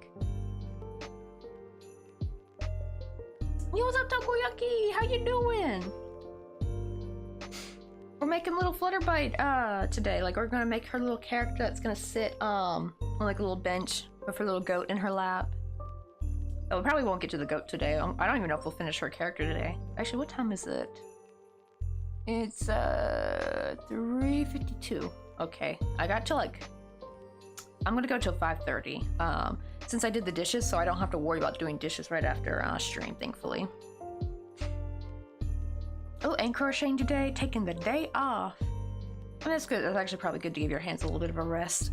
Yo, what's up, Takoyaki? How you doing? We're making little Flutterbite today. Like we're gonna make her little character that's gonna sit on like a little bench with her little goat in her lap. Oh, we probably won't get to the goat today. I don't even know if we'll finish her character today. Actually, what time is it? It's 3:52. Okay, I got to like, I'm gonna go till 5:30. Since I did the dishes, so I don't have to worry about doing dishes right after stream, thankfully. Oh, and crocheting today, taking the day off. And that's good. That's actually probably good to give your hands a little bit of a rest.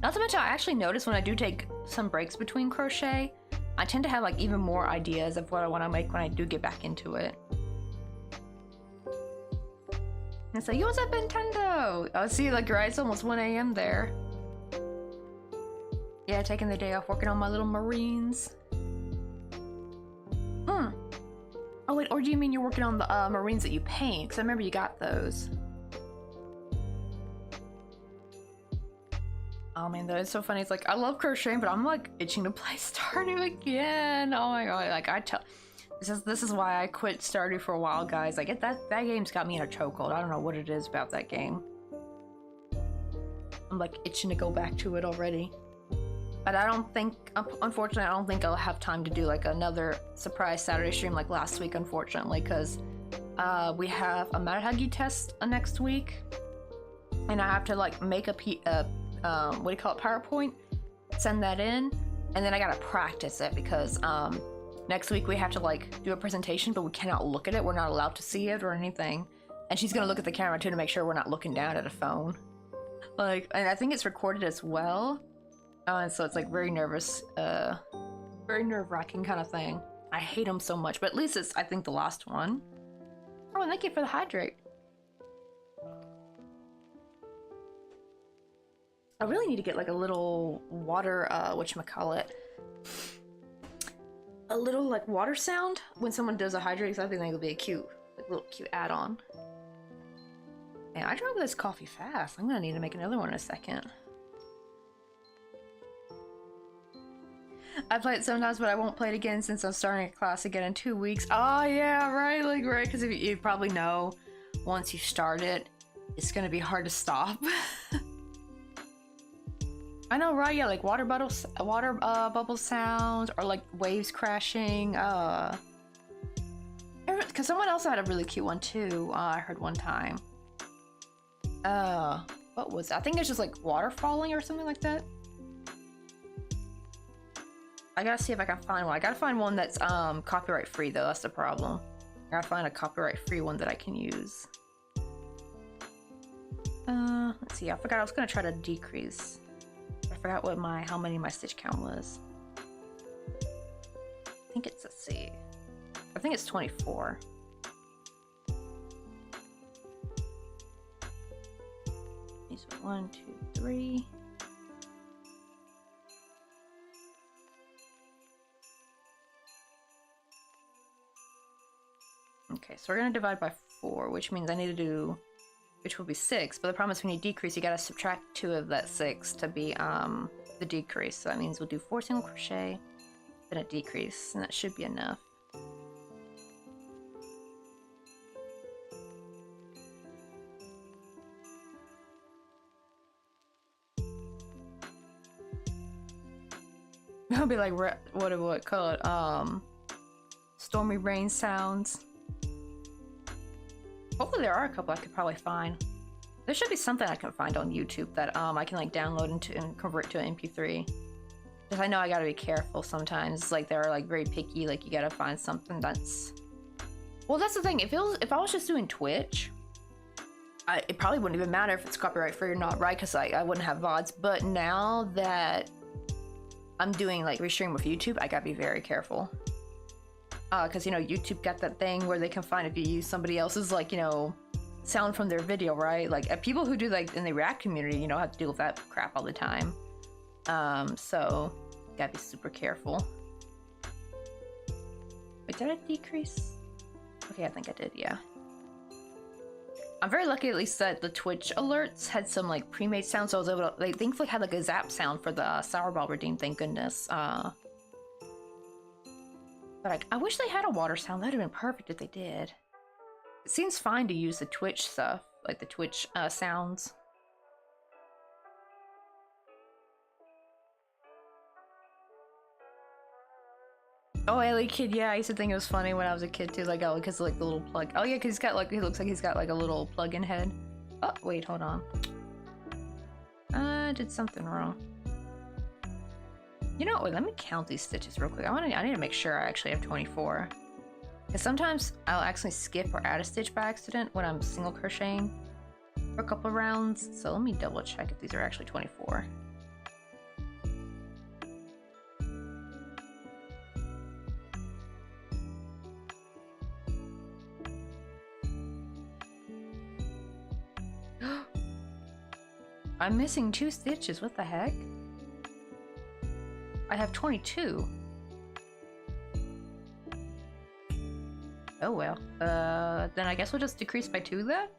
Not to mention, I actually notice when I do take some breaks between crochet, I tend to have like even more ideas of what I want to make when I do get back into it. And so, yo, what's up, Nintendo? Oh, see, like, right, it's almost 1 a.m. there. Yeah, taking the day off, working on my little Marines. Oh, wait, or do you mean you're working on the Marines that you paint? Because I remember you got those. Oh man, that is so funny. It's like, I love crocheting, but I'm like itching to play Stardew again. Oh my god, like this is why I quit Stardew for a while, guys. Like that game's got me in a chokehold. I don't know what it is about that game. I'm like itching to go back to it already. But I don't think, unfortunately, I don't think I'll have time to do like another surprise Saturday stream like last week, unfortunately, because we have a Mad Huggy test next week, and I have to like make a what do you call it, PowerPoint, send that in, and then I gotta practice it because next week we have to like do a presentation, but we cannot look at it. We're not allowed to see it or anything. And she's gonna look at the camera too to make sure we're not looking down at a phone. Like, and I think it's recorded as well. And so it's like very nervous, very nerve-wracking kind of thing. I hate them so much, but at least it's, I think, the last one. Oh, and thank you for the hydrate. I really need to get like a little water, whatchamacallit, a little like water sound when someone does a hydrate, because I think it'll be a cute, like, little cute add-on. Man, I drank this coffee fast. I'm gonna need to make another one in a second. I play it sometimes, but I won't play it again since I'm starting a class again in 2 weeks. Oh yeah, right, like, right, because you probably know once you start it, it's gonna be hard to stop. I know, right? Yeah, like water bubble sounds, or like waves crashing. Because someone else had a really cute one too. I heard one time. What was that? I think it's just like water falling or something like that. I gotta see if I can find one. I gotta find one that's copyright free though. That's the problem. I gotta find a copyright free one that I can use. Let's see. I forgot. I was gonna try to decrease. I forgot what how many my stitch count was. I think it's, let's see. I think it's 24. These are 1, 2, 3. Okay, so we're gonna divide by 4, which means I need to do, which will be 6, but the problem is when you decrease, you gotta subtract 2 of that 6 to be the decrease. So that means we'll do 4 single crochet, then a decrease, and that should be enough. It'll be like, what do I call it? Stormy rain sounds. Hopefully there are a couple I could probably find. There should be something I can find on YouTube that I can like download and convert to an MP3. Because I know I gotta be careful sometimes. Like they're like very picky. Like you gotta find something that's. Well, that's the thing. If I was just doing Twitch, it probably wouldn't even matter if it's copyright free or not, right? Because I wouldn't have VODs. But now that I'm doing like restream with YouTube, I gotta be very careful. Because, you know, YouTube got that thing where they can find if you use somebody else's, like, you know, sound from their video, right? Like, people who do, like, in the React community, you know, have to deal with that crap all the time. So, gotta be super careful. Wait, did I decrease? Okay, I think I did, yeah. I'm very lucky at least that the Twitch alerts had some, like, pre-made sounds, so I was able to, they thankfully had, like, a zap sound for the Sour Ball Redeem, thank goodness. But I wish they had a water sound. That'd have been perfect if they did. It seems fine to use the Twitch stuff, like the Twitch sounds. Oh, Ellie Kid, yeah, I used to think it was funny when I was a kid too, like, oh, because like the little plug. Oh yeah, because he's got like, he looks like he's got like a little plug-in head. Oh, wait, hold on. I did something wrong. You know, wait, let me count these stitches real quick. I need to make sure I actually have 24. Because sometimes I'll actually skip or add a stitch by accident when I'm single crocheting for a couple of rounds. So let me double check if these are actually 24. I'm missing 2 stitches, what the heck? I have 22. Oh well. Then I guess we'll just decrease by 2 then?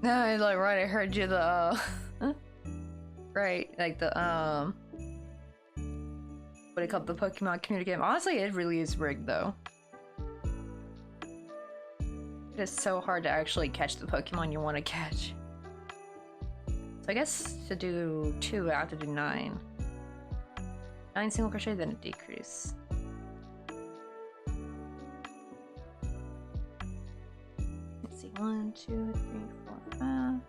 No, like, right, I heard you the, right? Like the what do you call it? The Pokemon community game. Honestly, it really is rigged though. It is so hard to actually catch the Pokemon you want to catch. So I guess to do 2, I have to do 9. 9 single crochet, then a decrease. Let's see, 1, 2, 3, 4, 5.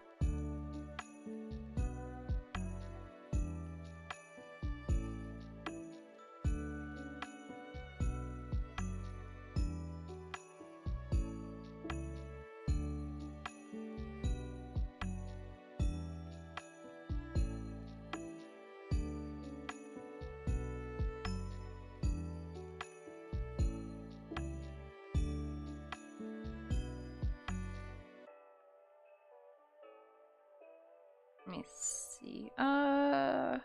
Let me see. I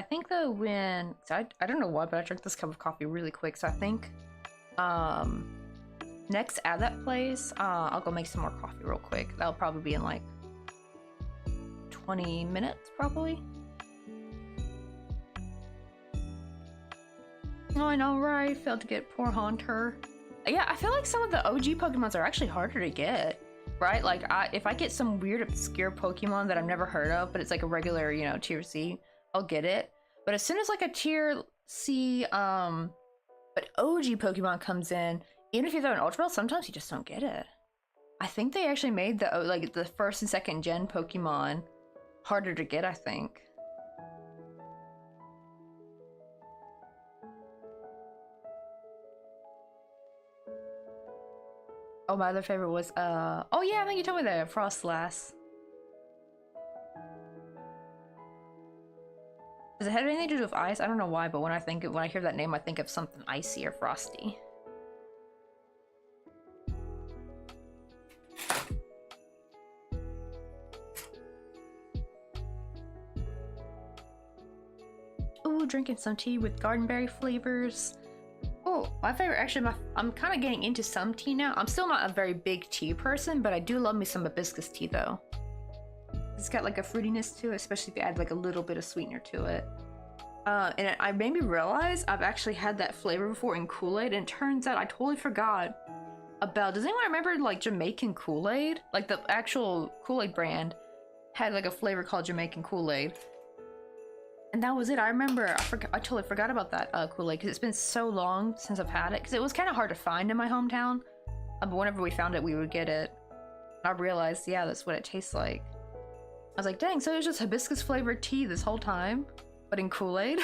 think though when so I don't know why, but I drank this cup of coffee really quick. So I think next at that place, I'll go make some more coffee real quick. That'll probably be in like 20 minutes, probably. Oh, I know, right? Failed to get poor Haunter. Yeah, I feel like some of the OG Pokemons are actually harder to get. Right? Like, if I get some weird, obscure Pokemon that I've never heard of, but it's like a regular, you know, tier C, I'll get it. But as soon as like a tier C, but OG Pokemon comes in, even if you throw an Ultra Ball, sometimes you just don't get it. I think they actually made the, like, the first and second gen Pokemon harder to get, I think. Oh, my other favorite was, oh yeah, I think you told me that, Frostlass. Does it have anything to do with ice? I don't know why, but when I hear that name, I think of something icy or frosty. Ooh, drinking some tea with gardenberry flavors. Oh, my favorite, actually, I'm kind of getting into some tea now. I'm still not a very big tea person, but I do love me some hibiscus tea, though. It's got like a fruitiness to it, especially if you add like a little bit of sweetener to it. And I made me realize I've actually had that flavor before in Kool-Aid, and it turns out I totally forgot about, does anyone remember like Jamaican Kool-Aid? Like the actual Kool-Aid brand had like a flavor called Jamaican Kool-Aid. And that was it. I remember, I totally forgot about that Kool-Aid because it's been so long since I've had it. Because it was kind of hard to find in my hometown. But whenever we found it, we would get it. And I realized, yeah, that's what it tastes like. I was like, dang, so it was just hibiscus flavored tea this whole time? But in Kool-Aid?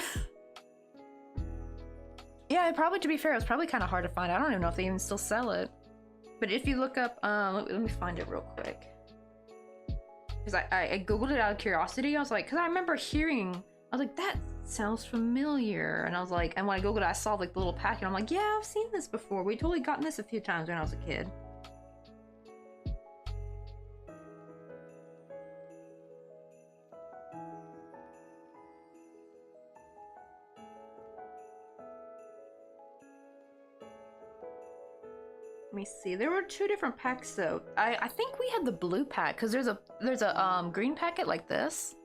Yeah, probably, to be fair, it was probably kind of hard to find. I don't even know if they even still sell it. But if you look up, let me find it real quick. Because I googled it out of curiosity. I was like, because I remember hearing, I was like, that sounds familiar. And I was like, and when I googled it, I saw like the little packet. I'm like, yeah, I've seen this before. We totally gotten this a few times when I was a kid. Let me see. There were 2 different packs though. I think we had the blue pack because there's a green packet like this.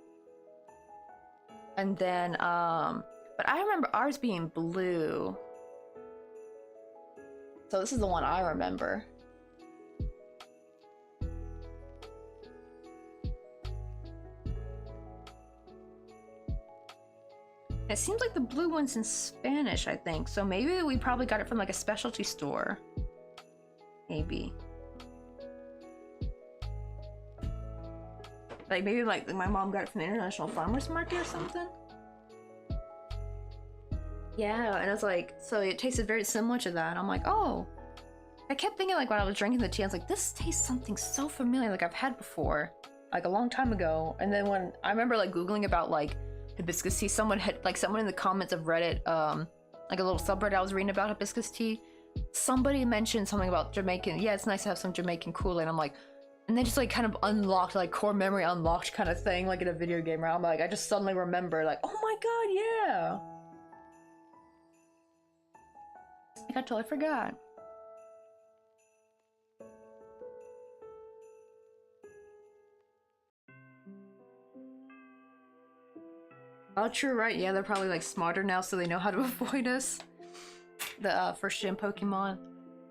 And then but I remember ours being blue. So this is the one I remember. It seems like the blue one's in Spanish, I think. So maybe we probably got it from like a specialty store. Maybe. Like maybe like my mom got it from the International Farmers Market or something. Yeah, and I was like, so it tasted very similar to that. I'm like, oh. I kept thinking like when I was drinking the tea, I was like, this tastes something so familiar, like I've had before, like a long time ago. And then when I remember like Googling about like hibiscus tea, someone in the comments of Reddit, like a little subreddit I was reading about hibiscus tea, somebody mentioned something about Jamaican. Yeah, it's nice to have some Jamaican Kool-Aid. I'm like, and then just like kind of unlocked, like core memory unlocked kind of thing, like in a video game, right? I'm like, I just suddenly remember, like, oh my god, yeah. Like I totally forgot. Oh, true, right? Yeah, they're probably like smarter now, so they know how to avoid us. The first gen Pokemon.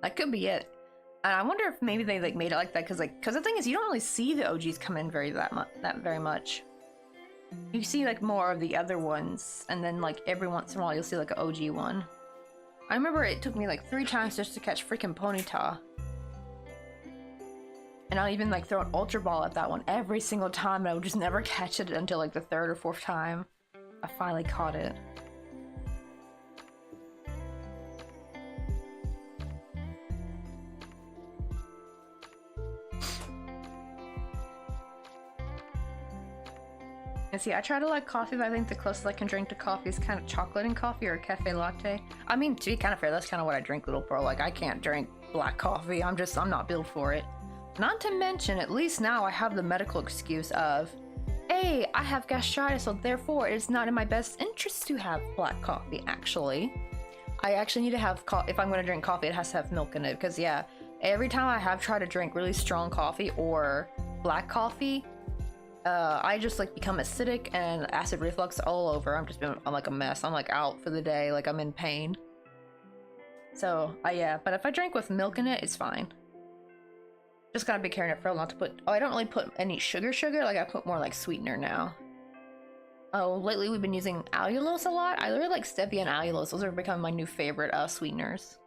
That could be it. And I wonder if maybe they like made it like that because the thing is, you don't really see the OGs come in very much. You see like more of the other ones, and then like every once in a while you'll see like an OG one. I remember it took me like 3 times just to catch freaking Ponyta. And I'll even like throw an Ultra Ball at that one every single time, and I would just never catch it until like the 3rd or 4th time I finally caught it. And see, I try to like coffee, but I think the closest I can drink to coffee is kind of chocolate and coffee or a cafe latte. I mean, to be kind of fair, that's kind of what I drink, little bro. Like, I can't drink black coffee. I'm not built for it. Not to mention, at least now I have the medical excuse of, hey, I have gastritis, so therefore it's not in my best interest to have black coffee, actually. I actually need to have if I'm going to drink coffee, it has to have milk in it, because yeah, every time I have tried to drink really strong coffee or black coffee, I just like become acidic and acid reflux all over. I'm like a mess. I'm like out for the day, like I'm in pain. So, yeah, but if I drink with milk in it, it's fine. Just gotta be careful not to put, I don't really put any sugar, like I put more like sweetener now. Oh, lately we've been using allulose a lot. I really like stevia and allulose. Those are becoming my new favorite sweeteners.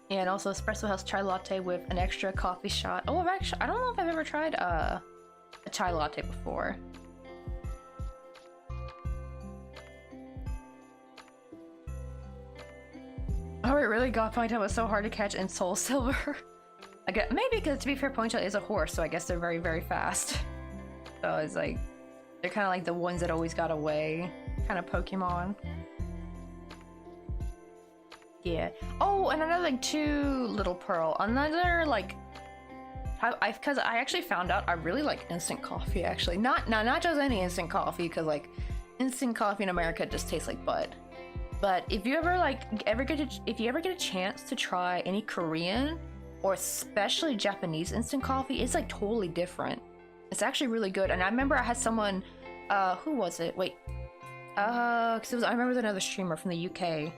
Yeah, and also Espresso House chai latte with an extra coffee shot. Oh, I don't know if I've ever tried a chai latte before. Oh, it really got Ponyta was so hard to catch in Soul Silver. I guess maybe because, to be fair, Ponyta is a horse, so I guess they're very, very fast. So it's like they're kind of like the ones that always got away kind of Pokemon. Yeah. Oh, and another thing too, Little Pearl. Another like, because I actually found out I really like instant coffee. Actually, not just any instant coffee, because like instant coffee in America just tastes like butt. But if you ever get a chance to try any Korean or especially Japanese instant coffee, it's like totally different. It's actually really good. And I remember I had someone, who was it? Wait, I remember it was another streamer from the UK.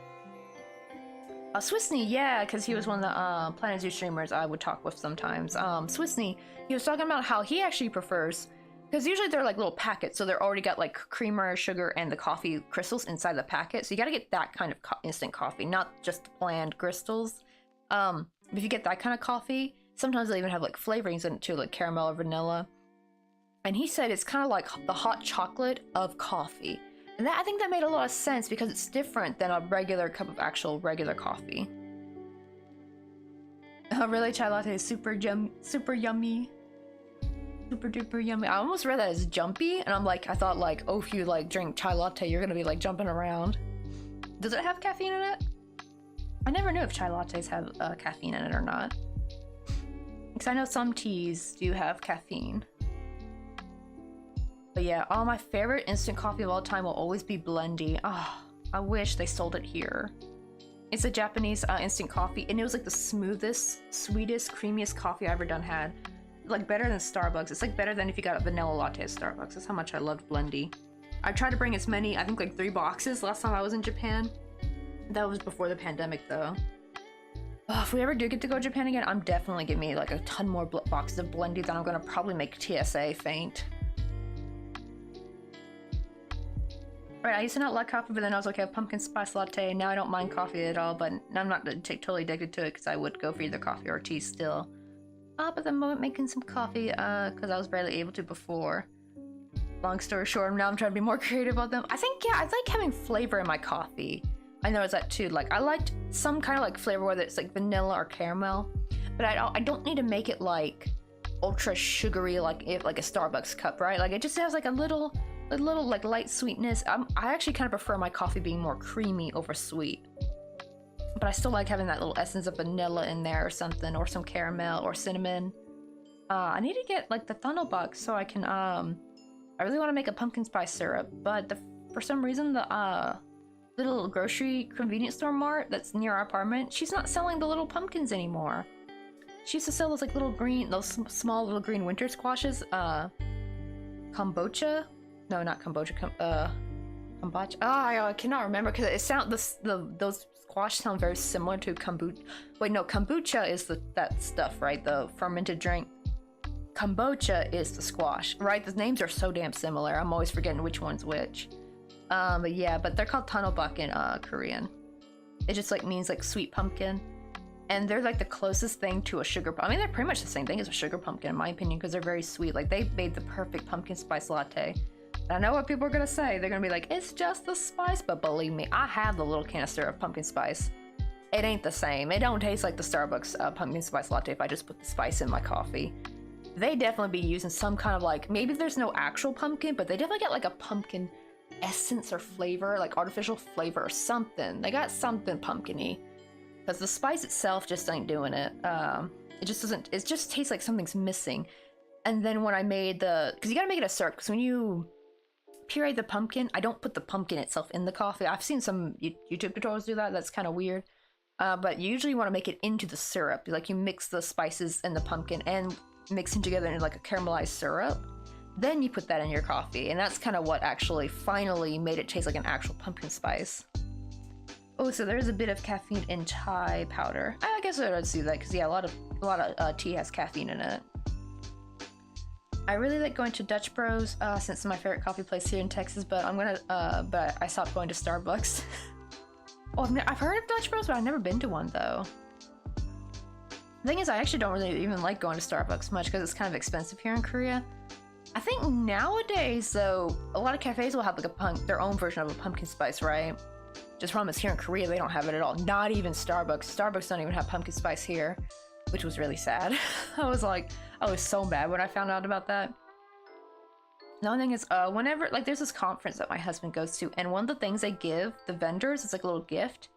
Swissney, yeah, because he was one of the Planet Zoo streamers I would talk with sometimes. Swissney, he was talking about how he actually prefers, because usually they're like little packets, so they're already got like creamer, sugar, and the coffee crystals inside the packet. So you gotta get that kind of instant coffee, not just the bland crystals. If you get that kind of coffee, sometimes they even have like flavorings in it too, like caramel or vanilla. And he said it's kind of like the hot chocolate of coffee. And I think that made a lot of sense because it's different than a regular cup of actual regular coffee. Really, chai latte is super yummy. Super duper yummy. I almost read that as jumpy, and I thought like, oh, if you like drink chai latte, you're gonna be like jumping around. Does it have caffeine in it? I never knew if chai lattes have caffeine in it or not. Because I know some teas do have caffeine. But yeah, my favorite instant coffee of all time will always be Blendy. Oh, I wish they sold it here. It's a Japanese instant coffee, and it was like the smoothest, sweetest, creamiest coffee I ever had. Like better than Starbucks. It's like better than if you got a vanilla latte at Starbucks. That's how much I loved Blendy. I tried to bring as many, I think like 3 boxes last time I was in Japan. That was before the pandemic though. Oh, if we ever do get to go to Japan again, I'm definitely gonna me like a ton more boxes of Blendy that I'm gonna probably make TSA faint. Right, I used to not like coffee, but then I was like, I have pumpkin spice latte. Now I don't mind coffee at all, but I'm not totally addicted to it because I would go for either coffee or tea still. But at the moment making some coffee because I was barely able to before. Long story short, now I'm trying to be more creative about them. I think, yeah, I like having flavor in my coffee. I noticed that too. Like, I liked some kind of like flavor, whether it's like vanilla or caramel, but I don't need to make it like ultra sugary like a Starbucks cup, right? Like it just has like a little like light sweetness. I actually kind of prefer my coffee being more creamy over sweet, but I still like having that little essence of vanilla in there or something, or some caramel or cinnamon. I need to get like the funnel box so I can I really want to make a pumpkin spice syrup, but for some reason the little grocery convenience store mart that's near our apartment, she's not selling the little pumpkins anymore. She used to sell those like little green, those small little green winter squashes. Kombucha? No, not kombucha. Kombucha. I cannot remember because it those squash sound very similar to kombucha. Wait, no, kombucha is that stuff, right? The fermented drink. Kombucha is the squash, right? The names are so damn similar. I'm always forgetting which one's which. But yeah, but they're called tanobak in Korean. It just like means like sweet pumpkin. And they're like the closest thing to a sugar. I mean, they're pretty much the same thing as a sugar pumpkin, in my opinion, because they're very sweet. Like, they made the perfect pumpkin spice latte. And I know what people are gonna say. They're gonna be like, it's just the spice. But believe me, I have the little canister of pumpkin spice. It ain't the same. It don't taste like the Starbucks pumpkin spice latte if I just put the spice in my coffee. They definitely be using some kind of like, maybe there's no actual pumpkin, but they definitely get like a pumpkin essence or flavor, like artificial flavor or something. They got something pumpkin-y. Because the spice itself just ain't doing it. It just doesn't, it just tastes like something's missing. And then when I made because you gotta make it a syrup, because when you puree the pumpkin, I don't put the pumpkin itself in the coffee. I've seen some YouTube tutorials do that, that's kind of weird. But you usually want to make it into the syrup. Like you mix the spices and the pumpkin and mix them together in like a caramelized syrup. Then you put that in your coffee. And that's kind of what actually finally made it taste like an actual pumpkin spice. Oh, so there's a bit of caffeine in chai powder. I guess I would see that because yeah, a lot of tea has caffeine in it. I really like going to Dutch Bros since it's my favorite coffee place here in Texas. But but I stopped going to Starbucks. Oh, I've heard of Dutch Bros, but I've never been to one though. The thing is, I actually don't really even like going to Starbucks much because it's kind of expensive here in Korea. I think nowadays though, a lot of cafes will have like their own version of a pumpkin spice, right? Just problem is here in Korea, they don't have it at all. Not even Starbucks. Starbucks don't even have pumpkin spice here, which was really sad. I was so mad when I found out about that. The only thing is, whenever, like, there's this conference that my husband goes to, and one of the things they give the vendors, it's like a little gift,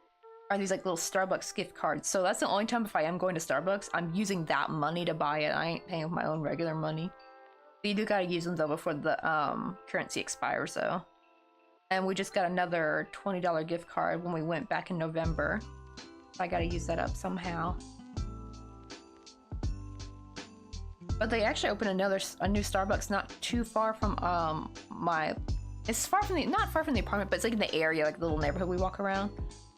are these like little Starbucks gift cards. So that's the only time if I am going to Starbucks, I'm using that money to buy it. I ain't paying with my own regular money. But you do gotta use them though before the currency expires though. And we just got another $20 gift card when we went back in November. I gotta use that up somehow. But they actually opened a new Starbucks not too far from it's not far from the apartment, but it's like in the area, like the little neighborhood we walk around.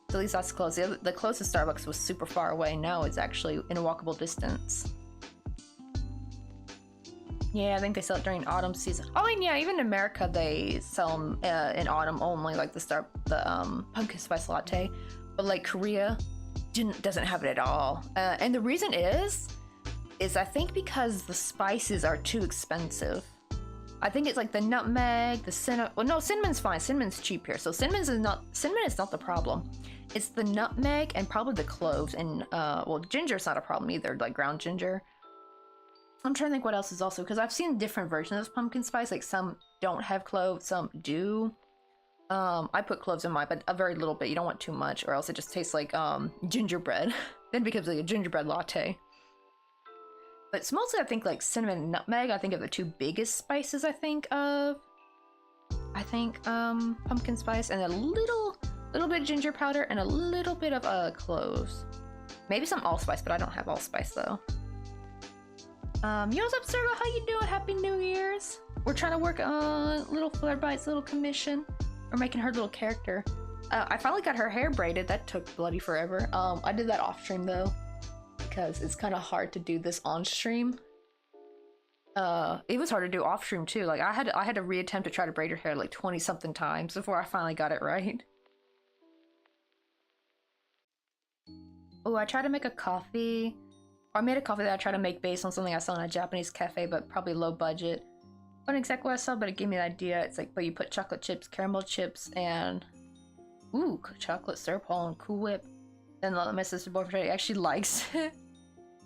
So at least that's close. The closest Starbucks was super far away. Now it's actually in a walkable distance. Yeah, I think they sell it during autumn season. Oh, and yeah, even in America they sell them in autumn only, like the pumpkin spice latte. But like Korea doesn't have it at all. And the reason is I think because the spices are too expensive. I think it's like the nutmeg, the cinnamon. Well, no, cinnamon's fine. Cinnamon's cheap here, so cinnamon is not the problem. It's the nutmeg and probably the cloves and well, ginger's not a problem either, like ground ginger. I'm trying to think what else is also, because I've seen different versions of pumpkin spice. Like some don't have cloves, some do. I put cloves in mine, but a very little bit. You don't want too much, or else it just tastes like gingerbread. Then it becomes like a gingerbread latte. But it's mostly, I think, like cinnamon and nutmeg. I think are the two biggest spices I think of. Pumpkin spice and a little bit of ginger powder and a little bit of cloves. Maybe some allspice, but I don't have allspice though. Yo, what's up, Servo? How you doing? Happy New Year's. We're trying to work on little Flutterbite's little commission. We're making her little character. I finally got her hair braided. That took bloody forever. I did that off stream though, because it's kind of hard to do this on stream. It was hard to do off stream too. Like I had to reattempt to try to braid her hair like 20 something times before I finally got it right. Oh, I tried to make a coffee. Or I made a coffee that I tried to make based on something I saw in a Japanese cafe, but probably low budget. Wasn't exactly what I saw, but it gave me an idea. It's like, but you put chocolate chips, caramel chips, and ooh, chocolate syrup all in Cool Whip. Then my sister boyfriend actually likes it,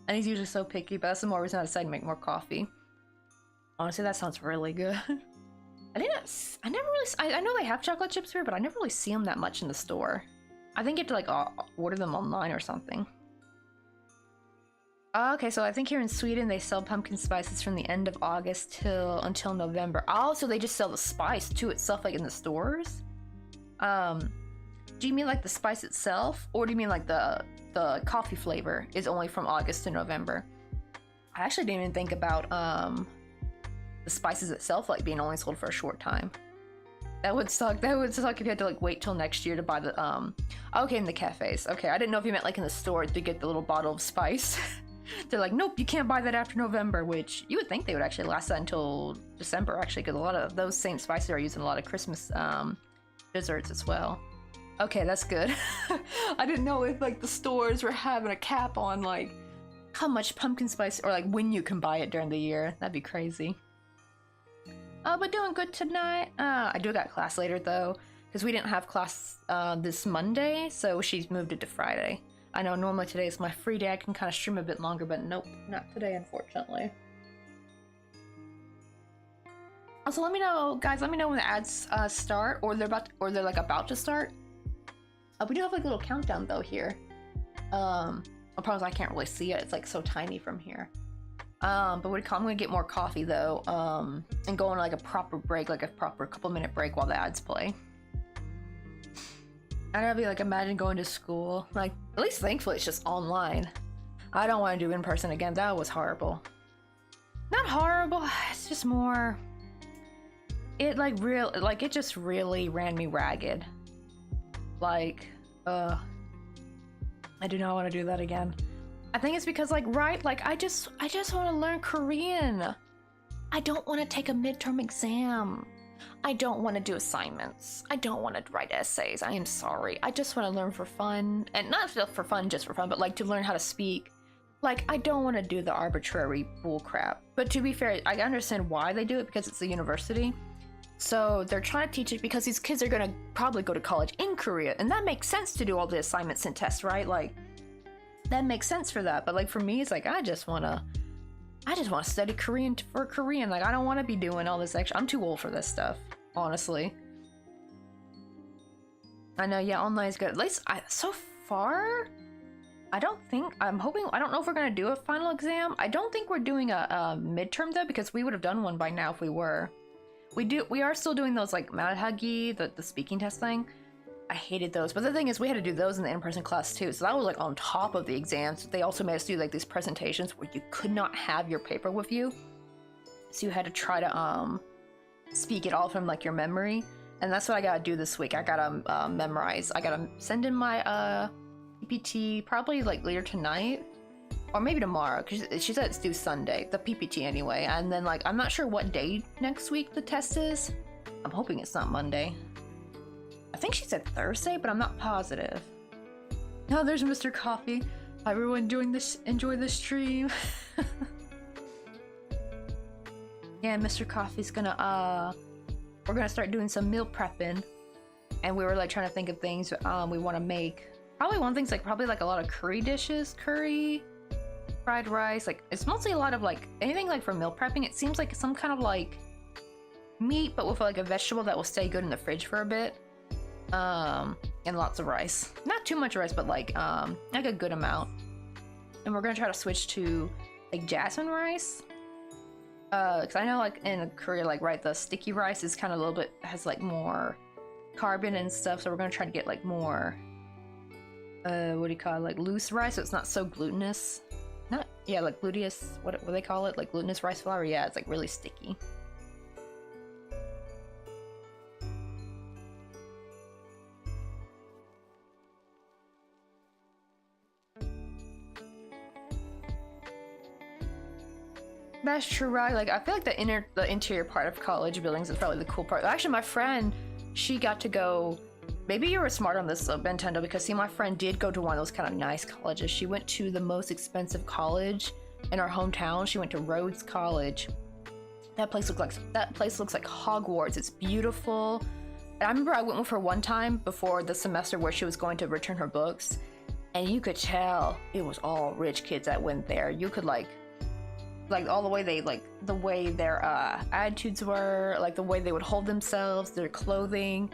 and he's usually so picky. But that's the more reason I decided to make more coffee. Honestly, that sounds really good. I know they have chocolate chips here, but I never really see them that much in the store. I think you have to like order them online or something. Okay, so I think here in Sweden they sell pumpkin spices from the end of August until November. Oh, so they just sell the spice to itself like in the stores? Do you mean like the spice itself? Or do you mean like the the coffee flavor is only from August to November. I actually didn't even think about the spices itself like being only sold for a short time. That would suck. That would suck if you had to like wait till next year to buy the okay, in the cafes. Okay, I didn't know if you meant like in the store to get the little bottle of spice. They're like, nope, you can't buy that after November, which you would think they would actually last that until December, actually, because a lot of those same spices are used in a lot of Christmas desserts as well. Okay, that's good. I didn't know if like the stores were having a cap on like how much pumpkin spice or like when you can buy it during the year. That'd be crazy. But doing good tonight. I do got class later though, because we didn't have class this Monday, so she's moved it to Friday. I know normally today is my free day. I can kind of stream a bit longer, but nope, not today, unfortunately. Also, let me know, guys. Let me know when the ads start, or they're about to start. We do have like a little countdown though here. The problem is I can't really see it. It's like so tiny from here. But I'm gonna get more coffee though, and go on like a proper break, like a proper couple-minute break while the ads play. I'd be like, imagine going to school. Like, at least thankfully it's just online. I don't want to do in person again. That was horrible. Not horrible. It's just more. It it just really ran me ragged. Like, I do not want to do that again. I think it's because like, right? Like, I just want to learn Korean. I don't want to take a midterm exam. I don't want to do assignments. I don't want to write essays. I am sorry. I just want to learn for fun. And not for fun, just for fun, but like to learn how to speak. Like, I don't want to do the arbitrary bullcrap. But to be fair, I understand why they do it, because it's a university. So they're trying to teach it because these kids are going to probably go to college in Korea. And that makes sense to do all the assignments and tests, right? Like, that makes sense for that. But like for me, it's like, I just want to study Korean for Korean. Like, I don't want to be doing all this extra. I'm too old for this stuff, honestly. I know, yeah, online is good. At least so far, I'm hoping, I don't know if we're going to do a final exam. I don't think we're doing a midterm though, because we would have done one by now if we were. We are still doing those like Malhagi, the speaking test thing. I hated those, but the thing is we had to do those in the in-person class too, so that was like on top of the exams. They also made us do like these presentations where you could not have your paper with you, so you had to try to speak it all from like your memory, and that's what I gotta do this week. I gotta memorize. I gotta send in my PPT probably like later tonight or maybe tomorrow, because she said it's due Sunday, the PPT anyway, and then like I'm not sure what day next week the test is. I'm hoping it's not Monday. I think she said Thursday, but I'm not positive. Oh, there's Mr. Coffee. Everyone enjoy the stream. Yeah, Mr. Coffee's gonna we're gonna start doing some meal prepping, and we were like trying to think of things we want to make. Probably one thing's like probably like a lot of curry dishes, curry, fried rice. Like it's mostly a lot of like anything like for meal prepping. It seems like some kind of like meat, but with like a vegetable that will stay good in the fridge for a bit. And lots of rice. Not too much rice, but like a good amount. And we're gonna try to switch to like jasmine rice. Cause I know like in Korea, like right, the sticky rice is kind of a little bit, has like more carbon and stuff. So we're gonna try to get like more, what do you call it? Like loose rice, so it's not so glutinous. Like gluteus, what do they call it? Like glutinous rice flour. Yeah, it's like really sticky. That's true, right? Like, I feel like the interior part of college buildings is probably the cool part. Actually, my friend, she got to go. Maybe you were smart on this, Nintendo, because see, my friend did go to one of those kind of nice colleges. She went to the most expensive college in our hometown. She went to Rhodes College. That place looks like Hogwarts. It's beautiful. And I remember I went with her one time before the semester where she was going to return her books, and you could tell it was all rich kids that went there. You could like all the way the way their attitudes were, like the way they would hold themselves, their clothing,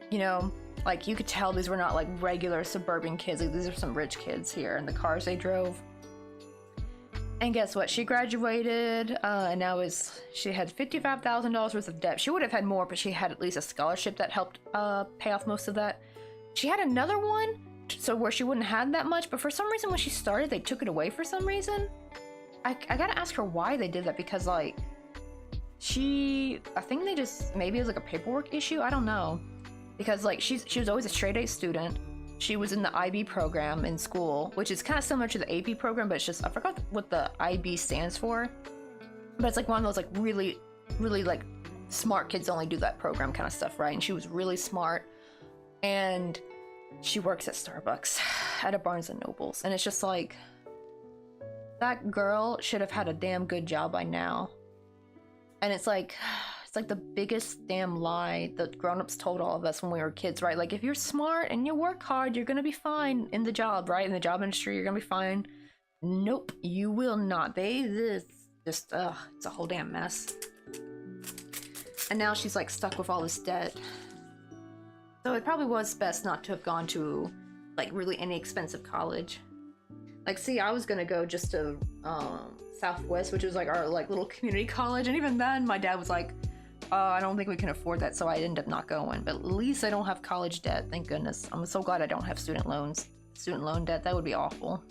you know, like you could tell these were not like regular suburban kids. Like these are some rich kids here, and the cars they drove. And guess what? She graduated, and now she had $55,000 worth of debt. She would have had more, but she had at least a scholarship that helped pay off most of that. She had another one so where she wouldn't have that much, but for some reason when she started, they took it away for some reason. I gotta ask her why they did that, because like I think they just, maybe it was like a paperwork issue, I don't know. Because like she was always a straight A student. She was in the IB program in school, which is kind of similar to the AP program, but it's just, I forgot what the IB stands for. But it's like one of those like really, really like smart kids only do that program kind of stuff, right? And she was really smart. And she works at Starbucks, at a Barnes and Nobles. And it's just like, that girl should have had a damn good job by now. And it's like the biggest damn lie that grown-ups told all of us when we were kids, right? Like, if you're smart and you work hard, you're gonna be fine in the job, right? In the job industry, you're gonna be fine. Nope, you will not. It's a whole damn mess. And now she's like stuck with all this debt. So it probably was best not to have gone to like really any expensive college. Like, see, I was gonna go just to Southwest, which was like our like little community college, and even then my dad was like, I don't think we can afford that, so I ended up not going. But at least I don't have college debt, thank goodness. I'm so glad I don't have student loan debt. That would be awful.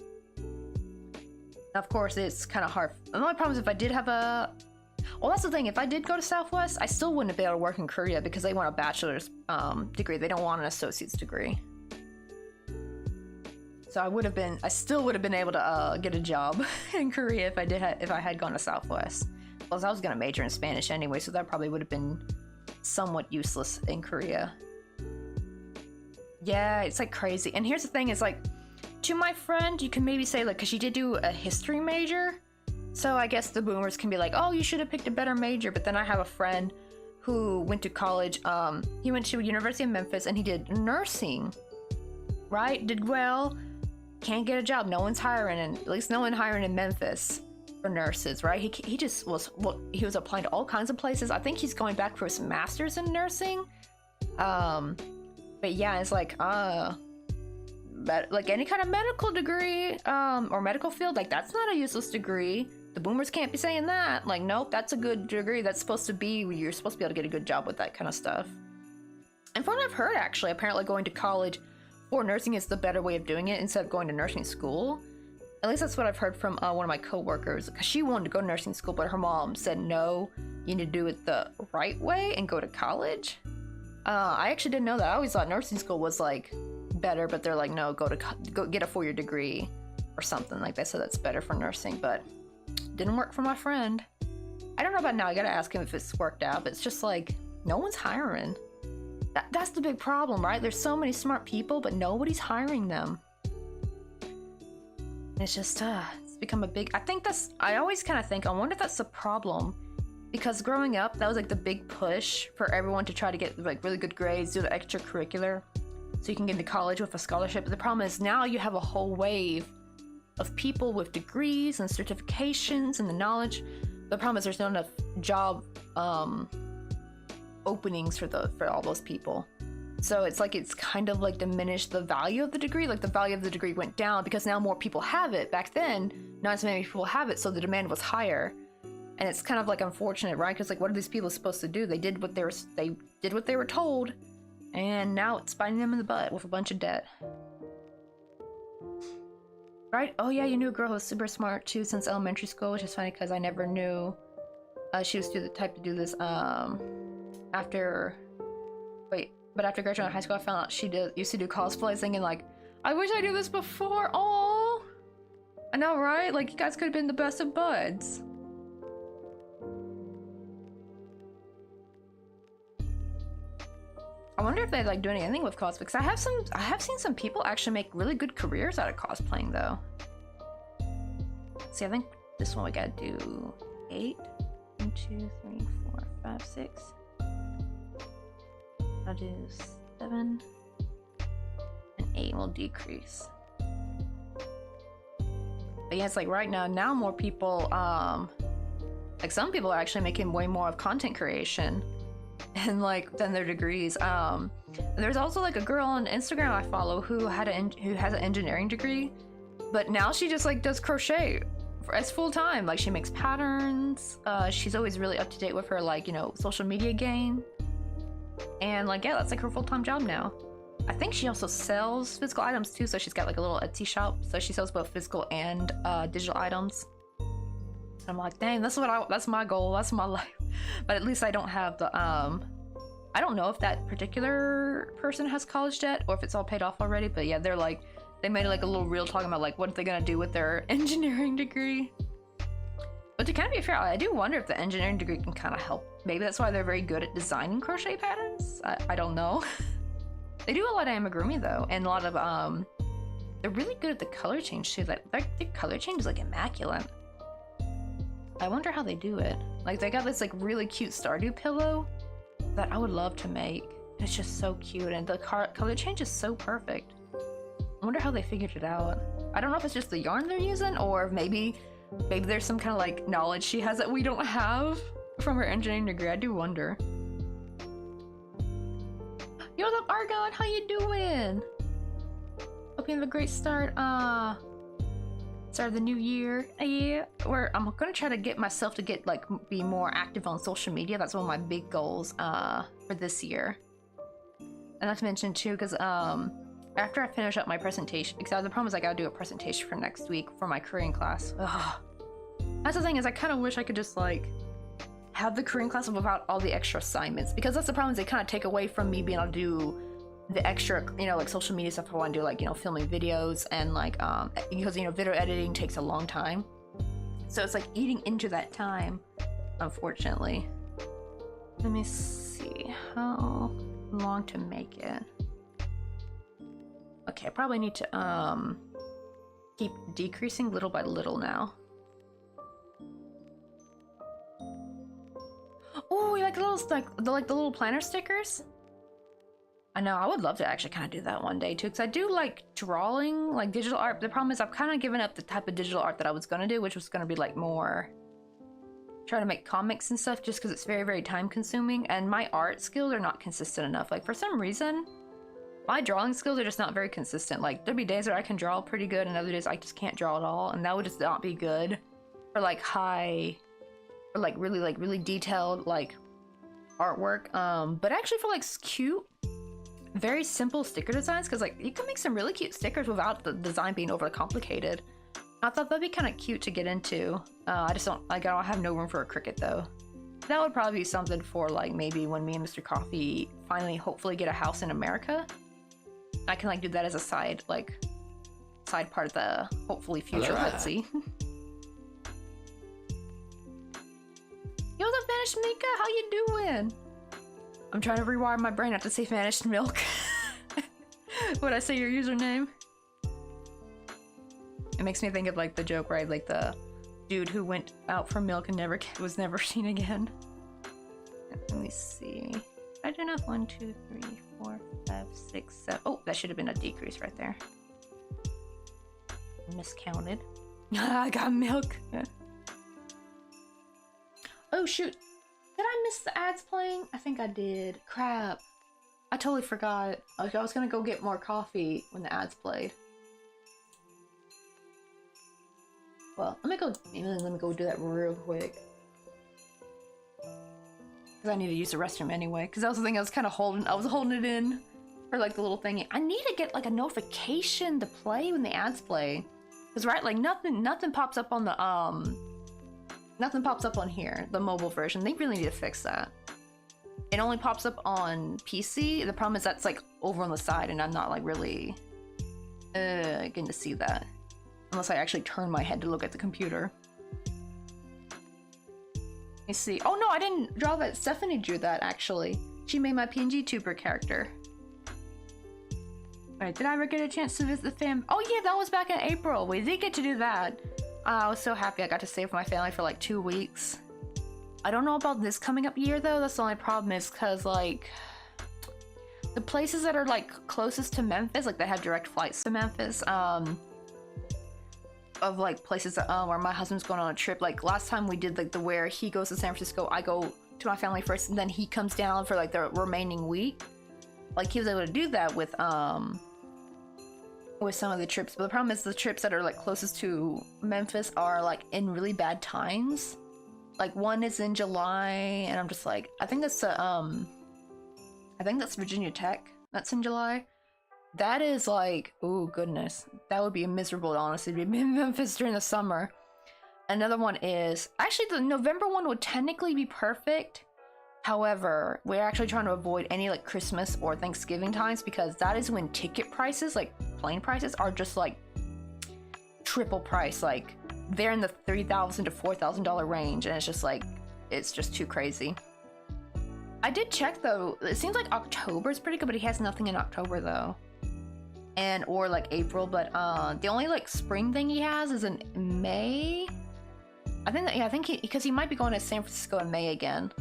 Now, of course, it's kind of hard. The only problem is if I did have well, that's the thing, if I did go to Southwest, I still wouldn't be able to work in Korea because they want a bachelor's degree. They don't want an associate's degree. So I still would have been able to get a job in Korea if I had gone to Southwest. Plus, I was gonna major in Spanish anyway, so that probably would have been somewhat useless in Korea. Yeah, it's like crazy. And here's the thing, is like, to my friend, you can maybe say like, cause she did do a history major, so I guess the boomers can be like, oh, you should have picked a better major. But then I have a friend who went to college. He went to University of Memphis and he did nursing. Right? Did well. Can't get a job. No one's hiring, and at least no one hiring in Memphis for nurses, right? He just was, well, he was applying to all kinds of places. I think he's going back for his master's in nursing. But yeah, it's like, like any kind of medical degree, or medical field, like that's not a useless degree. The boomers can't be saying that. Like, nope, that's a good degree. That's supposed to be, you're supposed to be able to get a good job with that kind of stuff. And from what I've heard, actually, apparently going to college for nursing is the better way of doing it instead of going to nursing school. At least that's what I've heard from one of my coworkers, because she wanted to go to nursing school, but her mom said, no, you need to do it the right way and go to college. I actually didn't know that. I always thought nursing school was like better, but they're like, no, go get a 4-year degree or something like that. So that's better for nursing, but didn't work for my friend. I don't know about now. I gotta ask him if it's worked out, but it's just like, no one's hiring. That's the big problem, right? There's so many smart people, but nobody's hiring them. It's just, it's become a big, I always kind of think, I wonder if that's the problem. Because growing up, that was like the big push for everyone to try to get like really good grades, do the extracurricular, so you can get into college with a scholarship. But the problem is now you have a whole wave of people with degrees and certifications and the knowledge. The problem is there's not enough job openings for all those people. So it's like, it's kind of like diminished the value of the degree. Like the value of the degree went down because now more people have it. Back then, not as many people have it, so the demand was higher. And it's kind of like unfortunate, right? Because like, what are these people supposed to do? They did what they were told, and now it's biting them in the butt with a bunch of debt. Right? Oh yeah, you knew a girl who was super smart too since elementary school, which is funny because I never knew she was the type to do this. After graduating high school, I found out she used to do cosplay, thinking like, I wish I knew this before. Oh, I know, right? Like, you guys could have been the best of buds. I wonder if they like doing anything with cosplay, because I have seen some people actually make really good careers out of cosplaying though. See, I think this one we gotta do 8. 1, 2, 3, 4, 5, 6. I'll do 7 and 8 will decrease. But yeah, it's like right now more people, like some people are actually making way more of content creation and like than their degrees. There's also like a girl on Instagram I follow who has an engineering degree, but now she just like does crochet as full time. Like she makes patterns. She's always really up to date with her, like, you know, social media game. And like, yeah, that's like her full-time job now. I think she also sells physical items too, so she's got like a little Etsy shop. So she sells both physical and digital items. And I'm like, dang, that's my goal, that's my life. But at least I don't have the I don't know if that particular person has college debt or if it's all paid off already, but yeah, they made like a little reel talking about like what they're gonna do with their engineering degree. But to kind of be fair, I do wonder if the engineering degree can kind of help. Maybe that's why they're very good at designing crochet patterns. I don't know. They do a lot of amigurumi though, and a lot of they're really good at the color change too. Like their color change is like immaculate. I wonder how they do it. Like they got this like really cute Stardew pillow that I would love to make. It's just so cute, and the color change is so perfect. I wonder how they figured it out. I don't know if it's just the yarn they're using, or maybe there's some kind of like knowledge she has that we don't have from her engineering degree. I do wonder. Yo, what's up, Argon? How you doing? Hope you have a great start. Start of the new year. Yeah, I'm gonna try to get myself to be more active on social media. That's one of my big goals for this year. And not to mention too, because after I finish up my presentation, because the problem is I gotta do a presentation for next week for my Korean class. Ugh. That's the thing, is I kind of wish I could just like have the Korean class without all the extra assignments, because that's the problem, is they kind of take away from me being able to do the extra, like social media stuff I want to do, like, filming videos and like, because, video editing takes a long time. So it's like eating into that time, unfortunately. Let me see how long to make it. Okay, I probably need to keep decreasing little by little now. Oh, you like the little planner stickers? I know, I would love to actually kind of do that one day too, because I do like drawing, like digital art. The problem is I've kind of given up the type of digital art that I was going to do, which was going to be like more try to make comics and stuff, just because it's very, very time consuming, and my art skills are not consistent enough. Like for some reason, my drawing skills are just not very consistent. Like there'd be days where I can draw pretty good and other days I just can't draw at all, and that would just not be good for like really detailed like artwork. But actually for like cute, very simple sticker designs, because like you can make some really cute stickers without the design being overly complicated. I thought that'd be kind of cute to get into. I don't have no room for a Cricut though. That would probably be something for like maybe when me and Mr. Coffee finally hopefully get a house in America. I can like do that as a side part of the hopefully future Etsy. Yo, what's up, Vanished Mika? How you doing? I'm trying to rewire my brain not to say Vanished Milk. Would I say your username? It makes me think of like the joke, right? Like the dude who went out for milk and was never seen again. Let me see. I do enough. 1, 2, 3, 4, 5, 6, 7. Oh, that should have been a decrease right there. Miscounted. I got milk. Oh shoot. Did I miss the ads playing? I think I did. Crap. I totally forgot. I was gonna go get more coffee when the ads played. Well, let me go do that real quick. Because I need to use the restroom anyway. Because that was the thing I was kind of holding it in for like the little thingy. I need to get like a notification to play when the ads play. Because right, like nothing pops up on the nothing pops up on here, the mobile version. They really need to fix that. It only pops up on PC. The problem is that's like over on the side, and I'm not like really getting to see that. Unless I actually turn my head to look at the computer. Let me see. Oh no, I didn't draw that. Stephanie drew that actually. She made my PNG Tuber character. Alright, did I ever get a chance to visit the fam? Oh yeah, that was back in April. We did get to do that. I was so happy I got to stay with my family for like 2 weeks. I don't know about this coming up year though. That's the only problem, is because like the places that are like closest to Memphis, like that have direct flights to Memphis, of like places that, where my husband's going on a trip. Like last time we did like where he goes to San Francisco, I go to my family first, and then he comes down for like the remaining week. Like he was able to do that with some of the trips, but the problem is the trips that are like closest to Memphis are like in really bad times. Like one is in July, and I'm just like, I think that's Virginia Tech that's in July. That is like, oh goodness, that would be miserable, honestly, to be in Memphis during the summer. Another one is actually the November one would technically be perfect. However, we're actually trying to avoid any like Christmas or Thanksgiving times because that is when ticket prices, like plane prices, are just like triple price. Like they're in the $3,000 to $4,000 range, and it's just like it's just too crazy. I did check though. It seems like October is pretty good, but he has nothing in October though, and or like April. But the only like spring thing he has is in May. I think that, yeah, I think because he might be going to San Francisco in May again.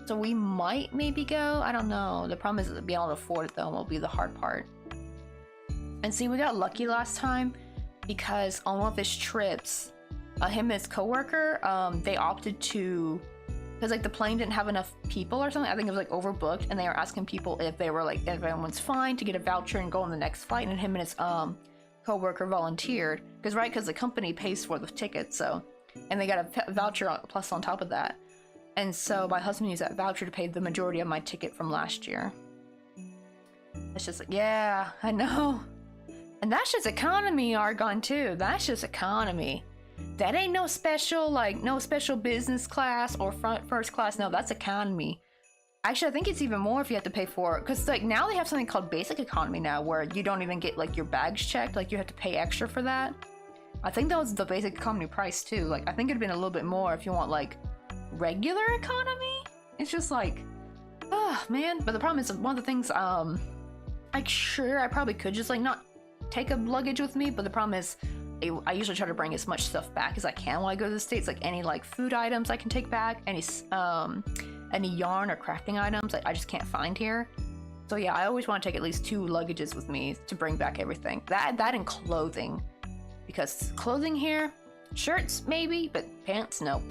So we might maybe go. I don't know. The problem is being able to afford it though will be the hard part. And see, we got lucky last time because on one of his trips, him and his coworker, they opted to, because like the plane didn't have enough people or something. I think it was like overbooked, and they were asking people if they were like if everyone's fine to get a voucher and go on the next flight. And him and his coworker volunteered because the company pays for the ticket, so and they got a voucher plus on top of that. And so my husband used that voucher to pay the majority of my ticket from last year. It's just like, yeah, I know. And that's just economy, Argon, too. That's just economy. That ain't no special, like, no special business class or first class. No, that's economy. Actually, I think it's even more if you have to pay for it. Because, like, now they have something called basic economy now where you don't even get, like, your bags checked. Like, you have to pay extra for that. I think that was the basic economy price, too. Like, I think it'd been a little bit more if you want, like, regular economy. It's just like, oh man. But the problem is one of the things like sure I probably could just like not take a luggage with me, but the problem is I usually try to bring as much stuff back as I can when I go to the States, like any like food items I can take back, any yarn or crafting items I just can't find here. So yeah, I always want to take at least 2 luggages with me to bring back everything, that and clothing, because clothing here, shirts maybe, but pants, nope.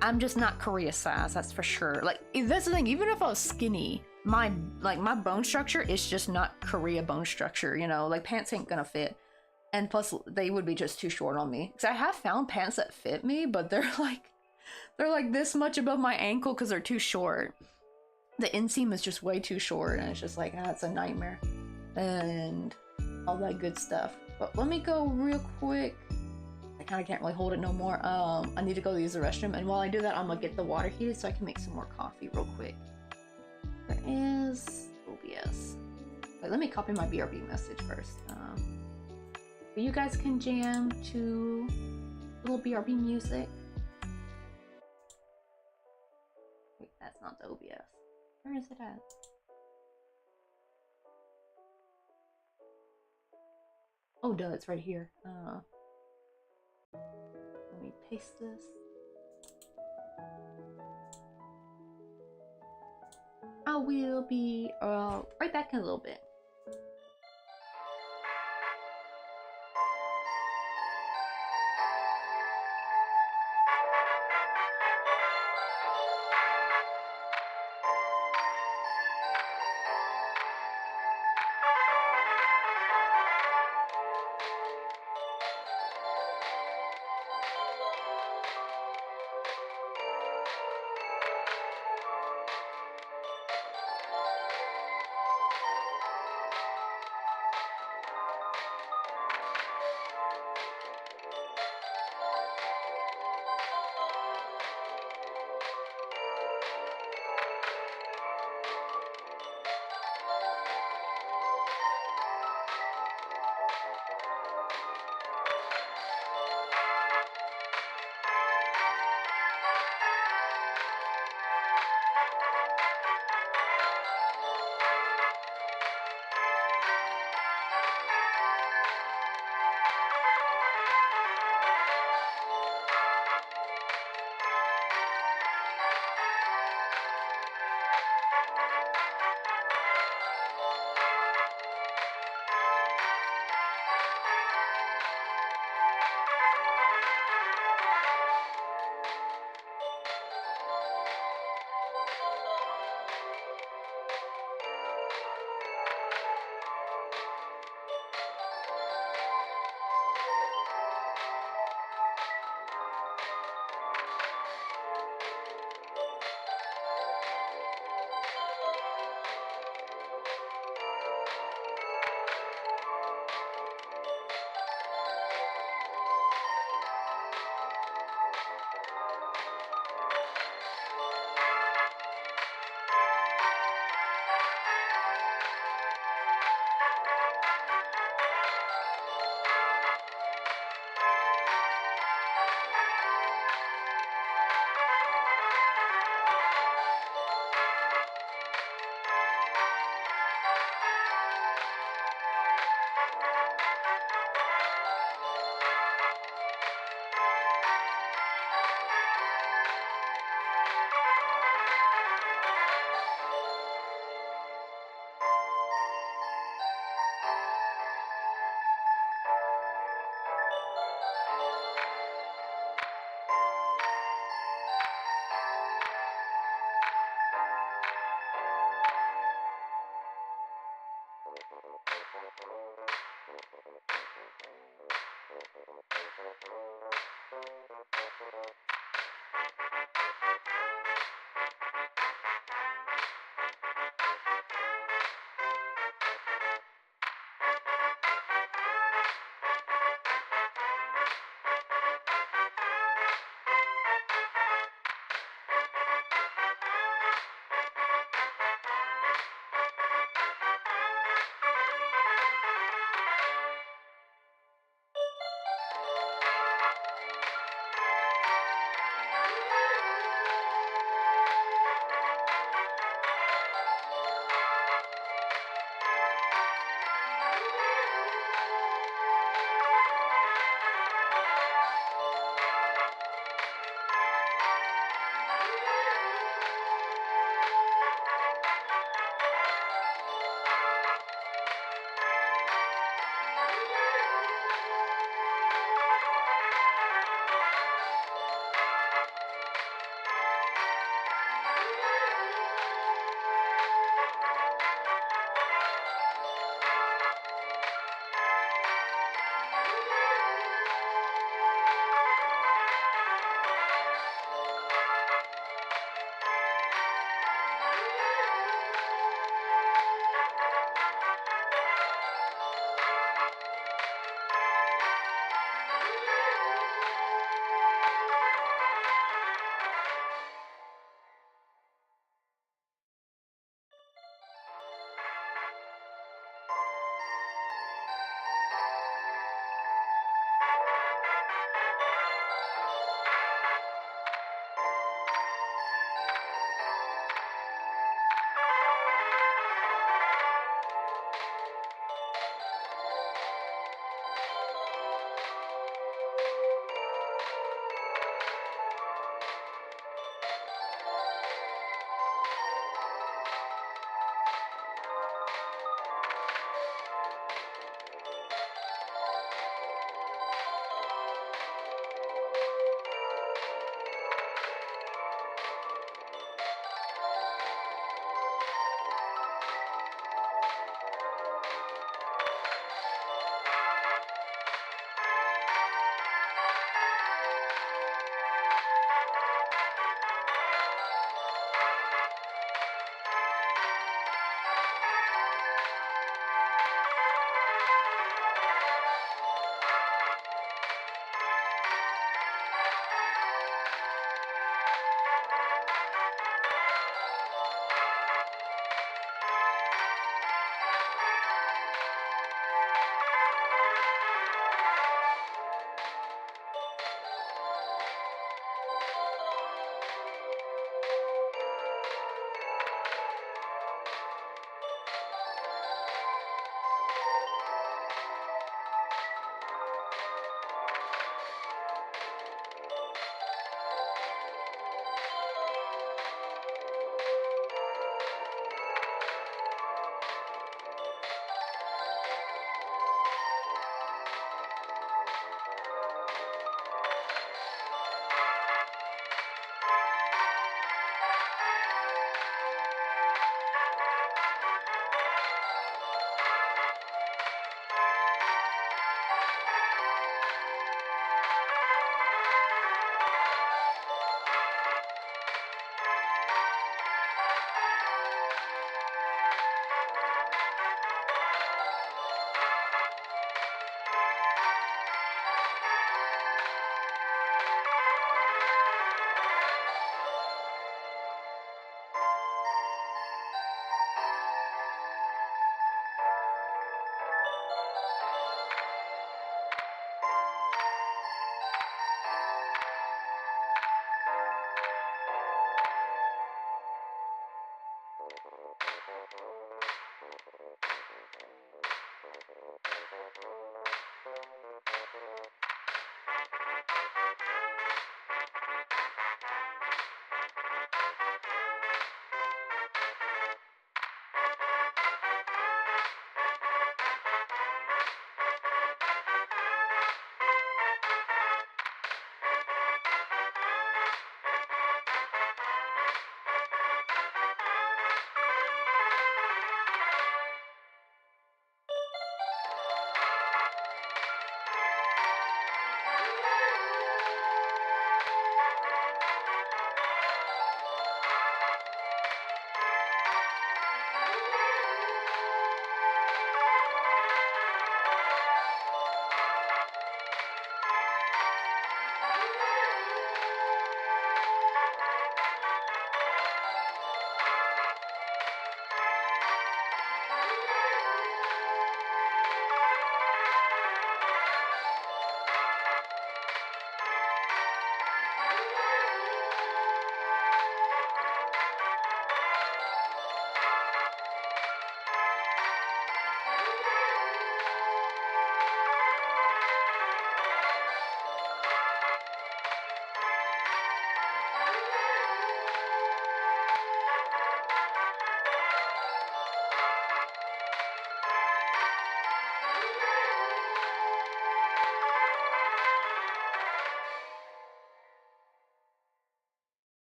I'm just not Korea size, that's for sure. Like, that's the thing, even if I was skinny, my bone structure is just not Korea bone structure, you know? Like, pants ain't gonna fit. And plus, they would be just too short on me. Because I have found pants that fit me, but they're like this much above my ankle because they're too short. The inseam is just way too short, and it's just like, it's a nightmare. And all that good stuff. But let me go real quick. I kind of can't really hold it no more. I need to go use the restroom, and while I do that, I'm gonna get the water heated so I can make some more coffee real quick. There is OBS. Wait, let me copy my BRB message first. But you guys can jam to a little BRB music. Wait, that's not the OBS. Where is it at? Oh, duh, it's right here. Let me paste this. I will be right back in a little bit.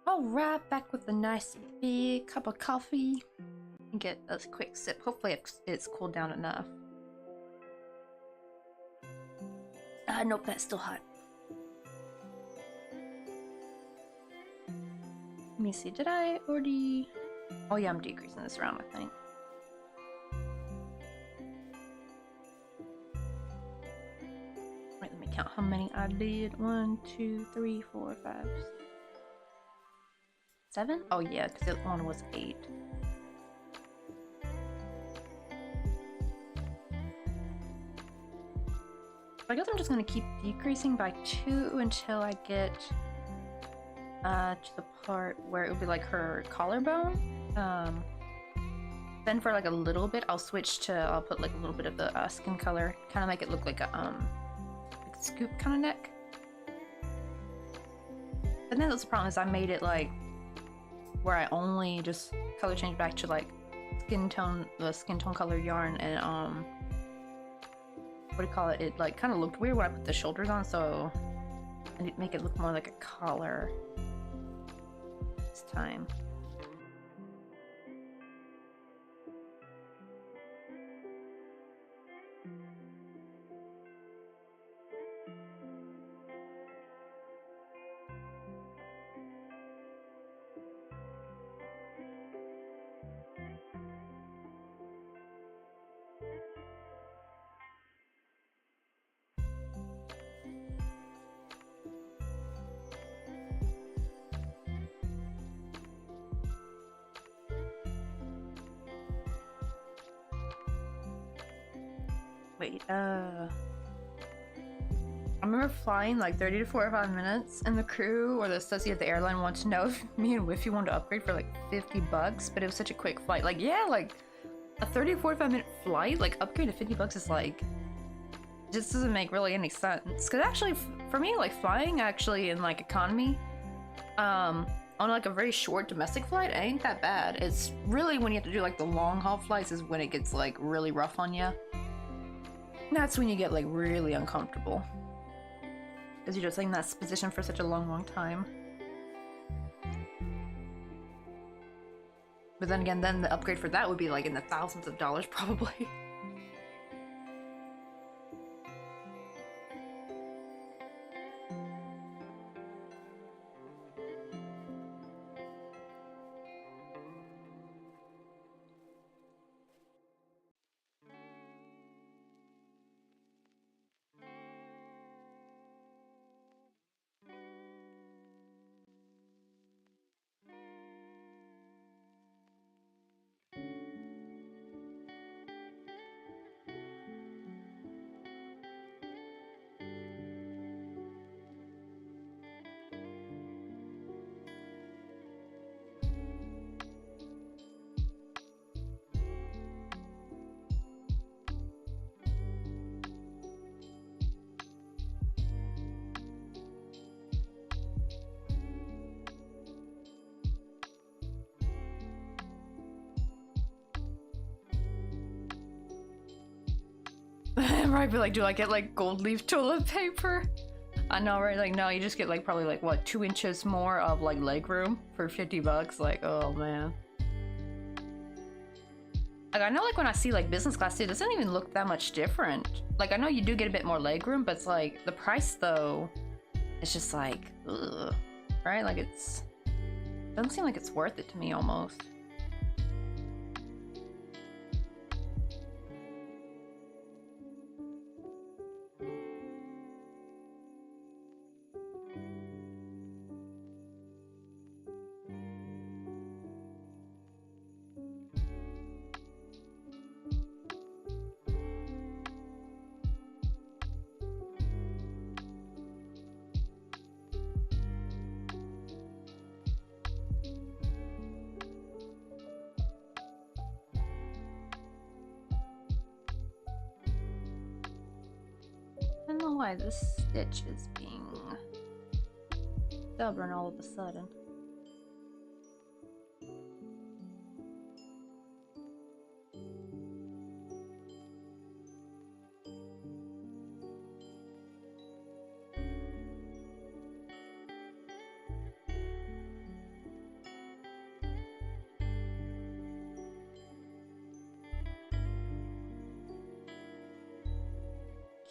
Alright, back with a nice big cup of coffee. And get a quick sip. Hopefully it's cooled down enough. Nope, that's still hot. Let me see, did I already... Oh yeah, I'm decreasing this around, I think. Wait, let me count how many I did. 1, 2, 3, 4, 5, 7? Oh yeah, because the other one was 8. I guess I'm just going to keep decreasing by 2 until I get to the part where it would be like her collarbone. Then for like a little bit, I'll put like a little bit of the skin color, kind of make it look like a like scoop kind of neck. But then that's the problem is I made it like where I only just color change back to like the skin tone color yarn, and what do you call it? It like kind of looked weird when I put the shoulders on, so I need to make it look more like a collar this time. Wait, I remember flying like 30 to 45 minutes, and the crew or the associate at the airline wanted to know if me and Wiffy wanted to upgrade for like $50, but it was such a quick flight. Like, yeah, like a 30 to 45 minute flight, like upgrade to $50 is like, just doesn't make really any sense. Cause actually, for me, like flying actually in like economy, on like a very short domestic flight, ain't that bad. It's really when you have to do like the long haul flights is when it gets like really rough on you. That's when you get like really uncomfortable, because you're just in that position for such a long time. But then again, then the upgrade for that would be like in the thousands of dollars probably. Right, but like, do I get like gold leaf toilet paper? I know, right? Like, no, you just get like probably like what, 2 inches more of like leg room for $50. Like, oh man. Like, I know, like when I see like business class, it doesn't even look that much different. Like, I know you do get a bit more leg room, but it's like the price though, it's just like, ugh, right? Like, it's doesn't seem like it's worth it to me almost. I don't know why this stitch is being stubborn all of a sudden.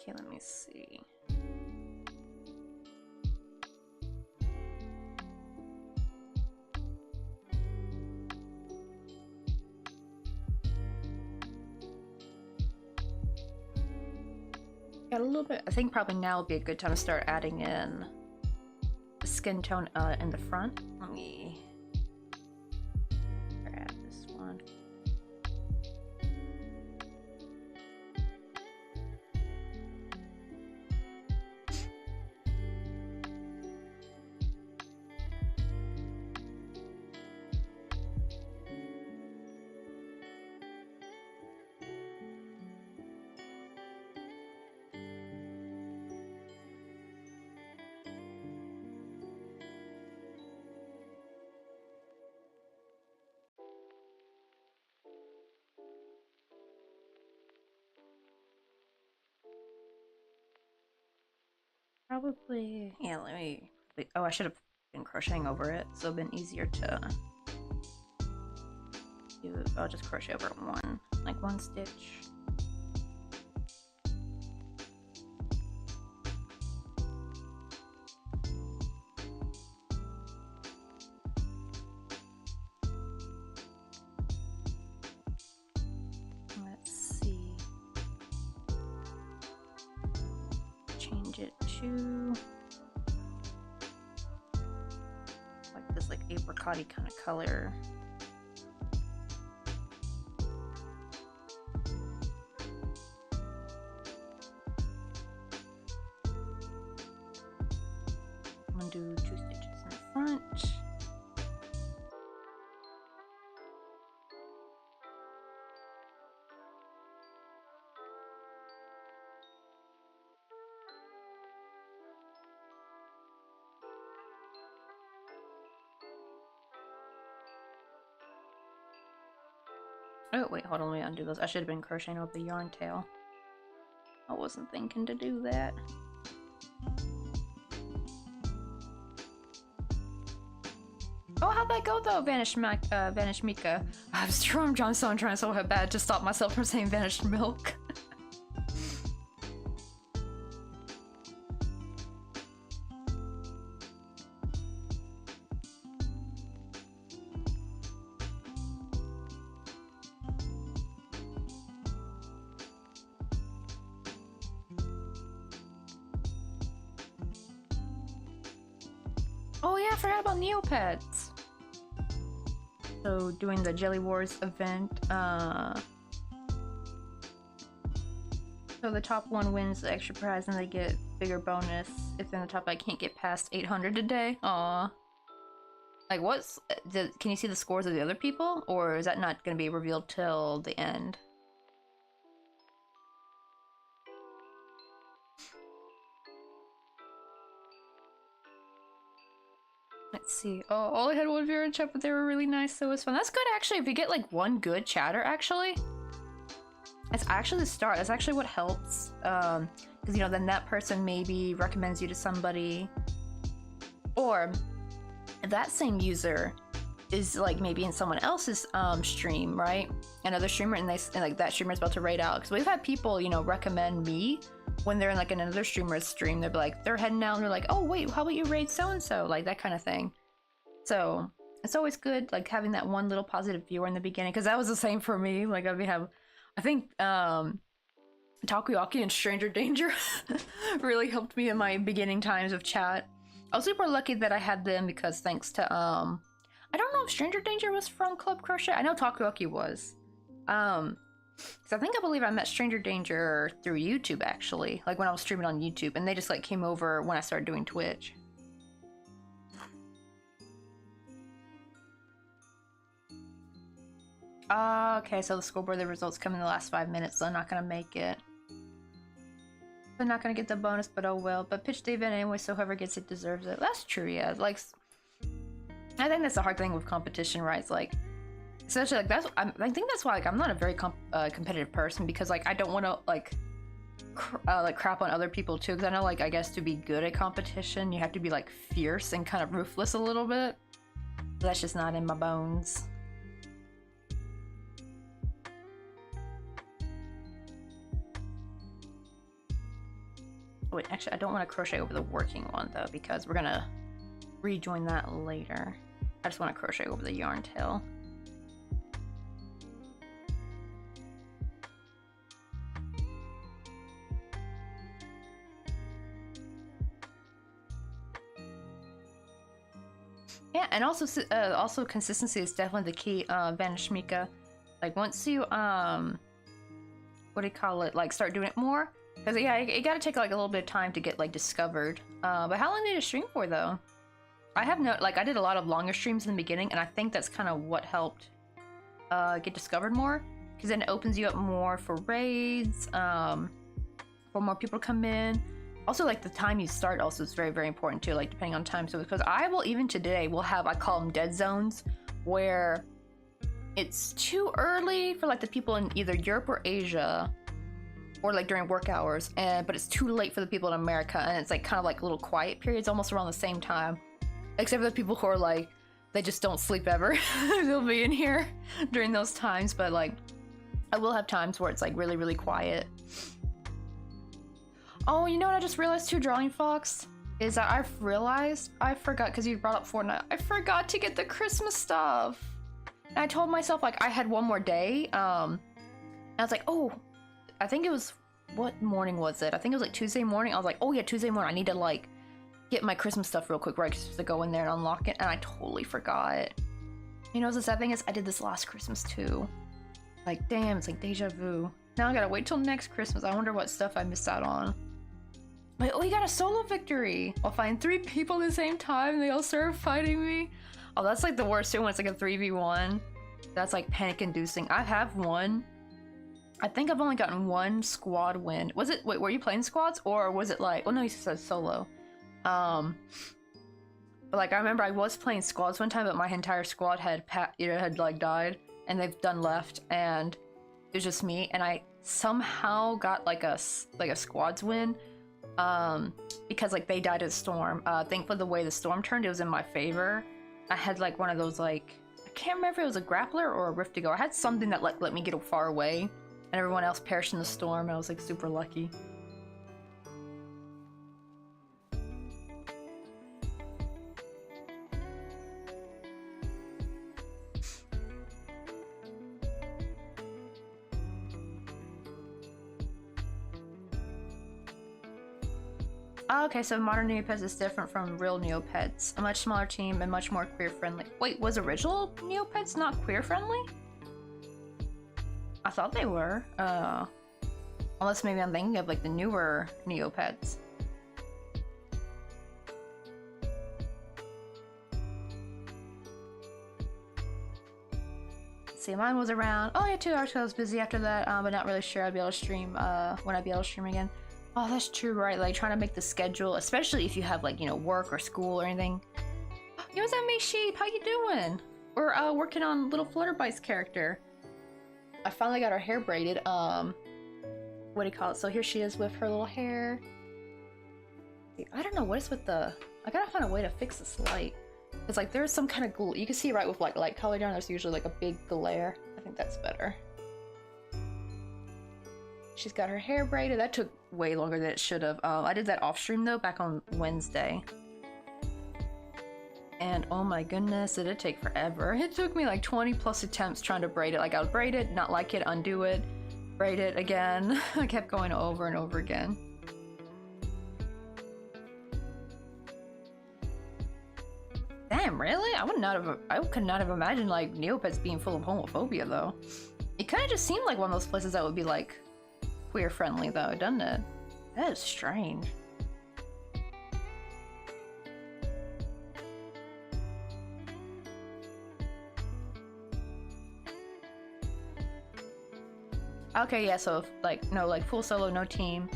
Okay, let me see. Got a little bit. I think probably now would be a good time to start adding in the skin tone in the front. Let me grab this one. probably... Yeah, let me... Oh, I should have been crocheting over it, so it'd been easier to do... I'll just crochet over one, like one stitch. Let's see. Change it to like this like apricot-y kind of color. I'm gonna do 2 stitches in the front. Oh wait, hold on, let me undo those. I should have been crocheting over the yarn tail. I wasn't thinking to do that. Oh, how'd that go though, Vanished Mika? I was trying so bad to stop myself from saying Vanished Milk. Oh yeah, I forgot about Neopets. So doing the Jelly Wars event, so the top one wins the extra prize and they get bigger bonus if in the top I can't get past 800 a day. Aw. Like can you see the scores of the other people, or is that not going to be revealed till the end? Let's see. Oh, all I had one viewer in chat, but they were really nice, so it was fun. That's good, actually. If you get, like, one good chatter, actually, that's actually the start. That's actually what helps. Because, you know, then that person maybe recommends you to somebody. Or, if that same user is, like, maybe in someone else's stream, right? Another streamer, and like, that streamer's about to raid out. Because we've had people, you know, recommend me when they're in like another streamer's stream. They'll be like, they're heading out and they're like, oh wait, how about you raid so-and-so, like that kind of thing. So it's always good like having that one little positive viewer in the beginning, because that was the same for me. Like I think Takoyaki and Stranger Danger really helped me in my beginning times of chat. I was super lucky that I had them, because thanks to I don't know if Stranger Danger was from Club Crochet. I know Takoyaki was. Because I believe I met Stranger Danger through YouTube, actually. Like when I was streaming on YouTube, and they just like came over when I started doing Twitch. Okay, so the scoreboard, the results come in the last 5 minutes, so I'm not gonna make it. They're not gonna get the bonus, but oh well. But pitch the event anyway, so whoever gets it deserves it. That's true, yeah. Like, I think that's the hard thing with competition, right? It's like, especially like I think that's why like I'm not a very competitive person, because like I don't want to like crap on other people too, because I know like I guess to be good at competition you have to be like fierce and kind of ruthless a little bit. That's just not in my bones. Wait, actually I don't want to crochet over the working one though, because we're gonna rejoin that later. I just want to crochet over the yarn tail. Yeah, and also consistency is definitely the key, Vanished Mika. Like once you what do you call it? Like start doing it more, because yeah, it gotta take like a little bit of time to get like discovered. But how long did you stream for though? I have no I did a lot of longer streams in the beginning, and I think that's kind of what helped get discovered more, because then it opens you up more for raids, for more people to come in. Also, like the time you start also is very, very important too, like depending on time. So because I will, even today, will have, I call them dead zones, where it's too early for like the people in either Europe or Asia, or like during work hours, and but it's too late for the people in America, and it's like kind of like little quiet periods almost around the same time. Except for the people who are like, they just don't sleep ever. They'll be in here during those times, but like, I will have times where it's like really, really quiet. Oh, you know what I just realized too, Drawing Fox? Is that I forgot, because you brought up Fortnite, I forgot to get the Christmas stuff. And I told myself like I had one more day, and I was like, oh, I think it was, what morning was it? I think it was like Tuesday morning. I was like, oh yeah, Tuesday morning, I need to like get my Christmas stuff real quick, right? Just to go in there and unlock it, and I totally forgot. You know, the sad thing is, I did this last Christmas too. Like, damn, it's like deja vu. Now I gotta wait till next Christmas. I wonder what stuff I missed out on. Wait, oh, you got a solo victory! I'll find 3 people at the same time, and they all start fighting me. Oh, that's like the worst too, when it's like a 3v1. That's like panic-inducing. I have one. I think I've only gotten 1 squad win. Was it, wait, were you playing squads? Or was it like, oh no, you said solo. But like, I remember I was playing squads one time, but my entire squad had like died, and they've done left, and it was just me, and I somehow got like a squads win, because like they died in a storm. Thankfully the way the storm turned, it was in my favor. I had like one of those, like, I can't remember if it was a grappler or a rift to go. I had something that let me get far away, and everyone else perished in the storm, and I was like super lucky. Oh, okay, so modern Neopets is different from real Neopets. A much smaller team and much more queer-friendly. Wait, was original Neopets not queer-friendly? I thought they were. Unless maybe I'm thinking of like the newer Neopets. See, mine was around, oh yeah, 2 hours ago. I was busy after that, but not really sure I'd be able to stream, when I'd be able to stream again. Oh, that's true, right? Like, trying to make the schedule, especially if you have, like, you know, work or school or anything. Yo, what's up, May Sheep? How you doing? We're, working on little Flutterbite's character. I finally got her hair braided, what do you call it? So here she is with her little hair. I don't know what is with the... I gotta find a way to fix this light. It's like, there's some kind of... You can see right with, like, light color down, there's usually, like, a big glare. I think that's better. She's got her hair braided. That took way longer than it should have. I did that off stream though, back on Wednesday. And oh my goodness, did it take forever. It took me like 20 plus attempts trying to braid it. Like, I would braid it, not like it, undo it, braid it again. I kept going over and over again. Damn, really? I could not have imagined like Neopets being full of homophobia though. It kind of just seemed like one of those places that would be like queer friendly though, doesn't it? That is strange. Okay, yeah, so like, no, like full solo, no team.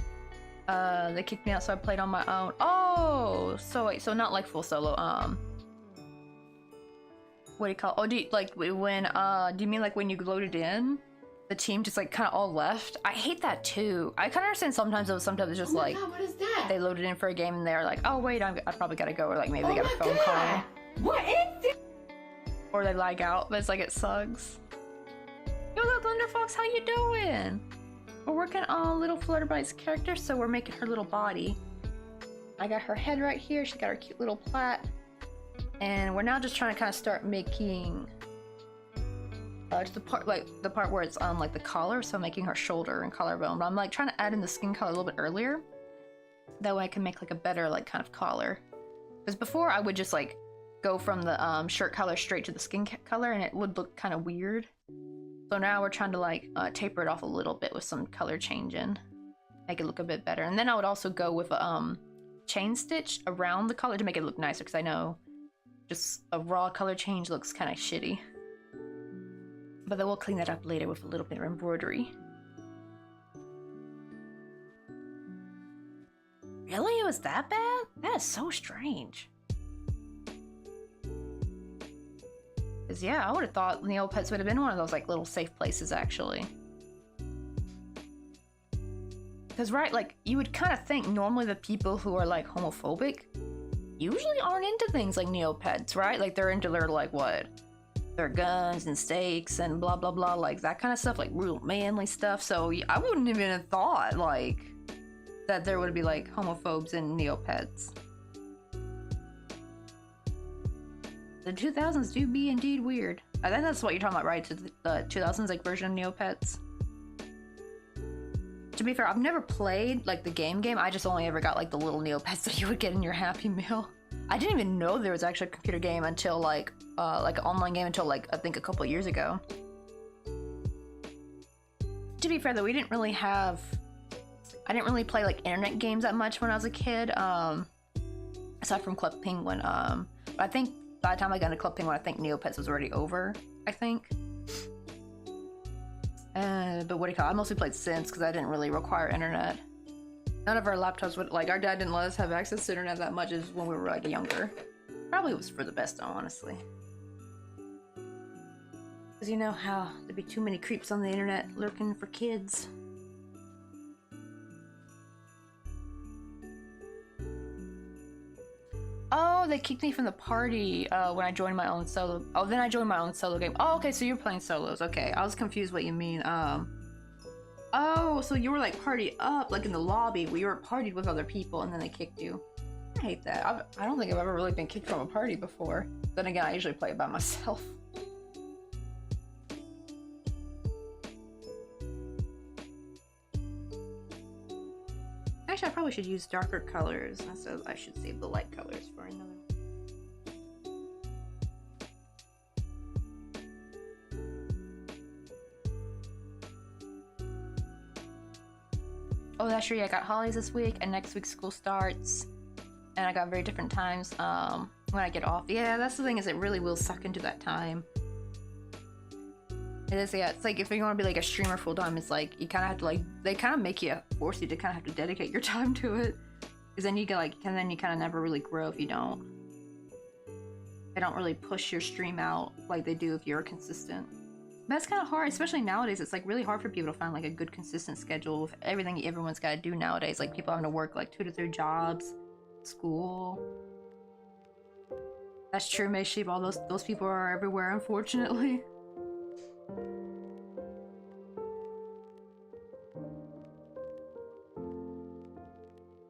They kicked me out, so I played on my own. Oh, so wait, so not like full solo, what do you call it? Oh, do you, like, when, do you mean like when you loaded in? The team just like kind of all left. I hate that too. I kind of understand sometimes though. Sometimes it's just like,
God, what is that?
They loaded in for a game and they're like, oh wait, I probably gotta go, or like maybe they got a phone call.
What is it?
Or they lag out, but it's like it sucks. Yo, little Thunder Fox, how you doing? We're working on little Flutterbite's character, so we're making her little body. I got her head right here. She got her cute little plait, and we're now just trying to kind of start making. To the part where it's on like the collar, so making her shoulder and collarbone. But I'm like trying to add in the skin color a little bit earlier. That way I can make like a better like kind of collar. Because before I would just like go from the shirt color straight to the skin color, and it would look kind of weird. So now we're trying to like taper it off a little bit with some color change in, make it look a bit better. And then I would also go with a chain stitch around the collar to make it look nicer, because I know just a raw color change looks kind of shitty. But then we'll clean that up later with a little bit of embroidery. Really? It was that bad? That is so strange. Because yeah, I would have thought Neopets would have been one of those like little safe places actually. Because, right, like, you would kind of think normally the people who are, like, homophobic usually aren't into things like Neopets, right? Like, they're into their, like, what? Their guns and steaks and blah, blah, blah, like, that kind of stuff, like, real manly stuff. So, I wouldn't even have thought, like, that there would be, like, homophobes in Neopets. The 2000s do be indeed weird. I think that's what you're talking about, right? To the 2000s, like, version of Neopets. To be fair, I've never played, like, the game. I just only ever got, like, the little Neopets that you would get in your Happy Meal. I didn't even know there was actually a computer game until, like an online game until, like, I think a couple years ago. To be fair, though, I didn't really play, like, internet games that much when I was a kid, aside from Club Penguin, but I think by the time I got into Club Penguin, I think Neopets was already over, I think. But what do you call it? I mostly played Sims because I didn't really require internet. None of our laptops would, like, our dad didn't let us have access to internet that much as when we were, like, younger. Probably was for the best, though, honestly. Because you know how there'd be too many creeps on the internet lurking for kids. Oh, they kicked me from the party when I joined my own solo. Oh, then I joined my own solo game. Oh, okay, so you're playing solos. Okay, I was confused what you mean. Oh, so you were like party up, like in the lobby. We were partied with other people, and then they kicked you. I hate that. I don't think I've ever really been kicked from a party before. Then again, I usually play it by myself. Actually, I probably should use darker colors, so I should save the light colors for another. Oh, that's true. Yeah, I got holidays this week, and next week school starts, and I got very different times when I get off. Yeah, that's the thing, is it really will suck into that time. It is, yeah. It's like if you want to be like a streamer full time, it's like you kind of have to, like, they kind of make you, force you to kind of have to dedicate your time to it, because then you get like, and then you kind of never really grow if you don't. They don't really push your stream out like they do if you're consistent. But it's kind of hard, especially nowadays. It's like really hard for people to find like a good consistent schedule with everything everyone's got to do nowadays. Like people having to work like 2 to 3 jobs, school. That's true, Maysheep. All those people are everywhere, unfortunately.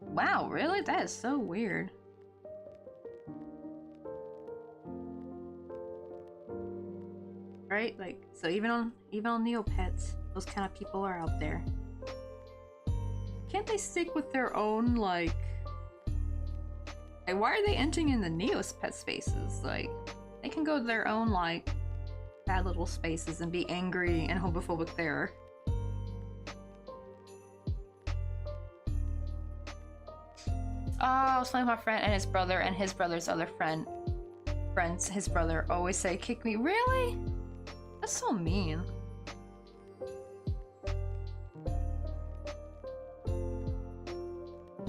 Wow, really? That is so weird. Right? Like, so even on Neopets, those kind of people are out there. Can't they stick with their own, like why are they entering in the Neopet spaces? Like, they can go to their own, like, bad little spaces and be angry and homophobic there. Oh, I was playing with my friend and his brother and his brother's other friends, his brother always say, kick me. Really? That's so mean.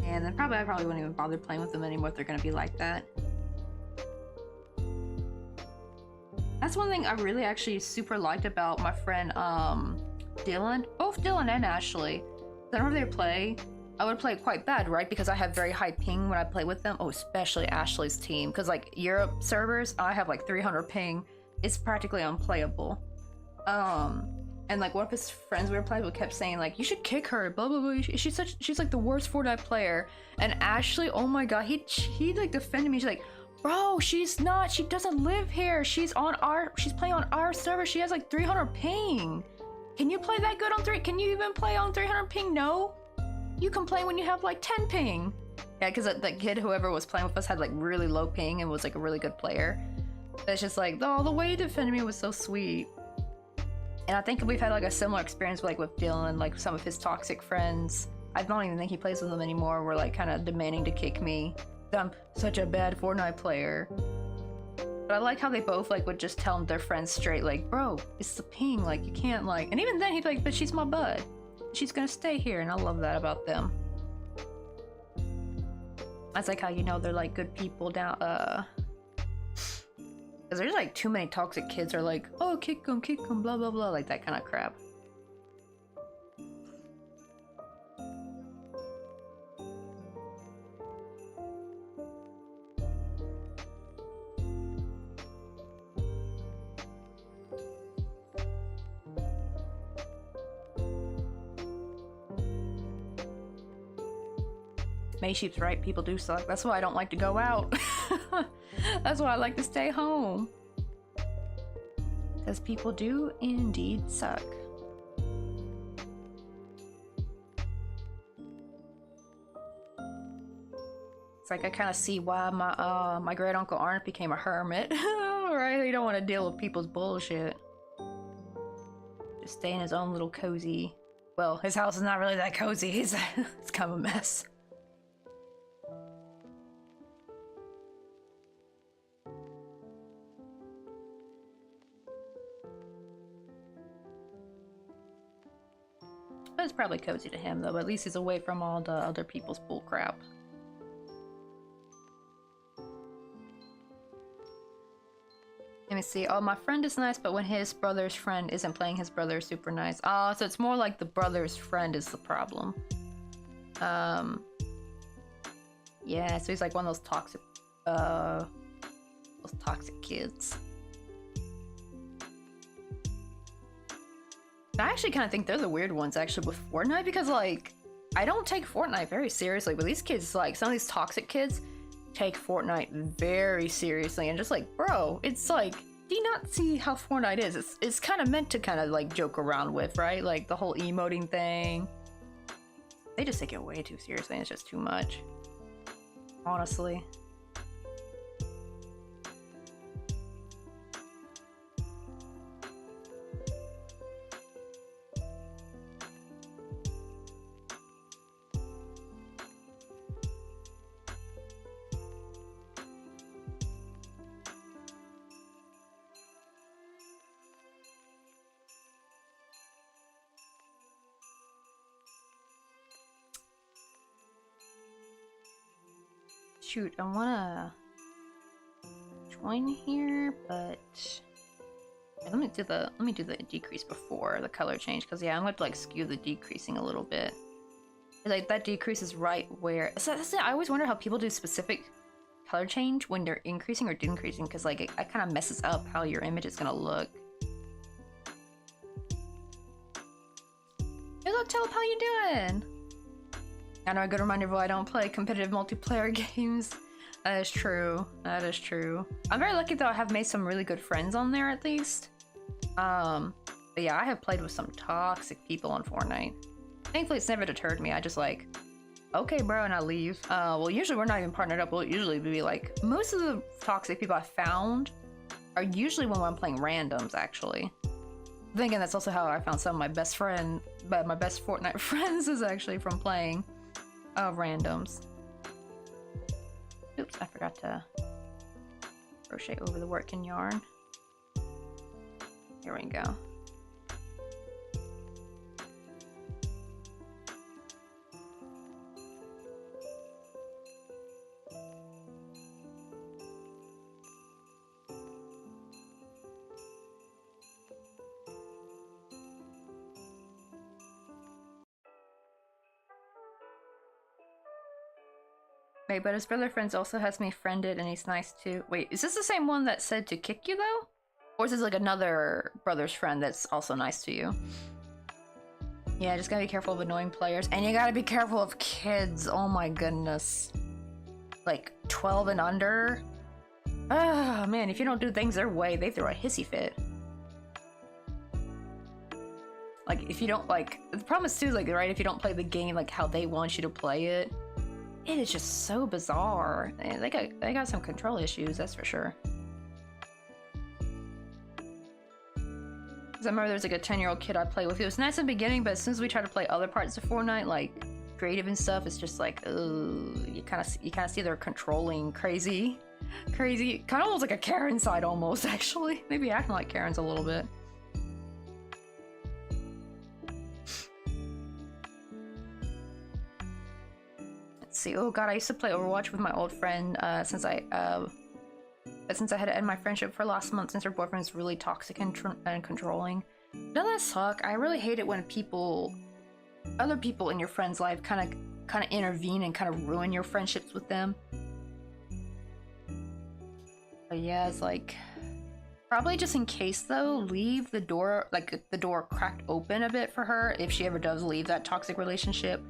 And then I probably wouldn't even bother playing with them anymore if they're gonna be like that. That's one thing I really actually super liked about my friend Dylan. Both Dylan and Ashley. Whenever they play, I would play quite bad, right? Because I have very high ping when I play with them. Oh, especially Ashley's team. Because, like, Europe servers, I have, like, 300 ping. It's practically unplayable. And, like, one of his friends we were playing with kept saying, like, you should kick her, blah, blah, blah. She's, like, the worst Fortnite player. And Ashley, oh my god, he like, defended me. She's like, bro, she's not. She doesn't live here. She's playing on our server. She has, like, 300 ping. Can you play that good on Can you even play on 300 ping? No? You complain when you have like 10 ping. Yeah, because that kid, whoever was playing with us, had like really low ping and was like a really good player. But it's just like, oh, the way he defended me was so sweet. And I think we've had like a similar experience like with Dylan, like some of his toxic friends. I don't even think he plays with them anymore. We're like kind of demanding to kick me. I'm such a bad Fortnite player. But I like how they both like would just tell their friends straight, like, bro, it's the ping, like you can't like. And even then he'd be like, but she's my bud. She's gonna stay here, and I love that about them. That's like how you know they're like good people down, because there's like too many toxic kids are like, oh, kick them, blah blah blah, like that kind of crap. Maysheep's right, people do suck. That's why I don't like to go out. That's why I like to stay home. Because people do indeed suck. It's like I kind of see why my great uncle Arndt became a hermit, right? He don't want to deal with people's bullshit. Just stay in his own little cozy. Well, his house is not really that cozy. It's kind of a mess. But it's probably cozy to him, though. At least he's away from all the other people's bullcrap. Let me see. Oh, my friend is nice, but when his brother's friend isn't playing, his brother is super nice. Oh, so it's more like the brother's friend is the problem. Yeah, so he's like one of those toxic kids. I actually kind of think they're the weird ones, actually, with Fortnite, because, like, I don't take Fortnite very seriously, but these kids, like, some of these toxic kids take Fortnite very seriously, and just like, bro, it's like, do you not see how Fortnite is? It's kind of meant to kind of, like, joke around with, right? Like, the whole emoting thing. They just take it way too seriously, and it's just too much. Honestly. Shoot, I wanna join here, but let me do the decrease before the color change, because yeah, I'm going to like skew the decreasing a little bit. Like that decrease is right where. So that's it. I always wonder how people do specific color change when they're increasing or decreasing, because like it kind of messes up how your image is gonna look. Hey, look, Telep, how you doing? I know, a good reminder of why I don't play competitive multiplayer games. That is true. That is true. I'm very lucky though, I have made some really good friends on there at least. But yeah, I have played with some toxic people on Fortnite. Thankfully, it's never deterred me. I just like, okay, bro, and I leave. Well, usually we're not even partnered up. We'll usually be like, most of the toxic people I found are usually when I'm playing randoms, actually. I'm thinking that's also how I found some of my best friend, but my best Fortnite friends is actually from playing randoms. Oops, I forgot to crochet over the working yarn. Here we go. Wait, but his brother friends also has me friended and he's nice too. Wait, is this the same one that said to kick you though? Or is this like another brother's friend that's also nice to you? Yeah, just gotta be careful of annoying players. And you gotta be careful of kids. Oh my goodness. Like 12 and under? Ah, man, if you don't do things their way, they throw a hissy fit. Like, if you don't, like, the problem is too, like, right, if you don't play the game like how they want you to play it, it is just so bizarre. They got some control issues, that's for sure. Because I remember there was like a 10-year-old kid I played with. It was nice in the beginning, but as soon as we tried to play other parts of Fortnite, like creative and stuff, it's just like, ugh, you kind of see they're controlling crazy, kind of almost like a Karen side almost, actually. Maybe acting like Karens a little bit. See, oh god, I used to play Overwatch with my old friend since I had to end my friendship for last month since her boyfriend is really toxic and controlling. Doesn't that suck? I really hate it when other people in your friend's life kind of intervene and kind of ruin your friendships with them. But yeah, it's like, probably just in case though, leave the door, like the door cracked open a bit for her if she ever does leave that toxic relationship.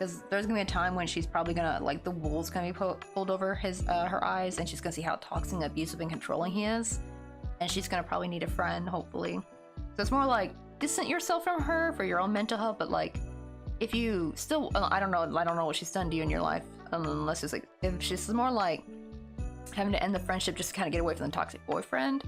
Because there's gonna be a time when she's probably gonna, like, the wool's gonna be pulled over her eyes, and she's gonna see how toxic, abusive, and controlling he is. And she's gonna probably need a friend, hopefully. So it's more like, distance yourself from her for your own mental health, but like, if you still, I don't know what she's done to you in your life, unless it's like, if she's more like having to end the friendship just to kind of get away from the toxic boyfriend,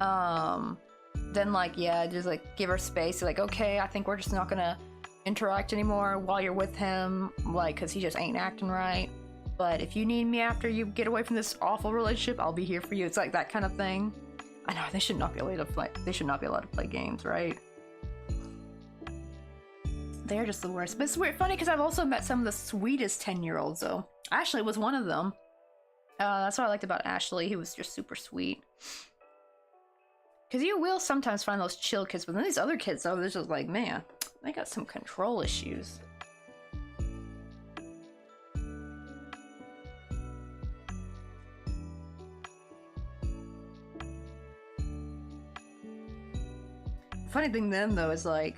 then like, yeah, just like give her space. Like, okay, I think we're just not gonna interact anymore while you're with him, like, because he just ain't acting right. But if you need me after you get away from this awful relationship, I'll be here for you. It's like that kind of thing. I know they should not be allowed to play. They should not be allowed to play games, right? They're just the worst. But it's weird, funny, because I've also met some of the sweetest 10-year-olds. Though Ashley was one of them. That's what I liked about Ashley. He was just super sweet. Because you will sometimes find those chill kids, but then these other kids, though, they're just like, man, they got some control issues. Funny thing then, though, is like,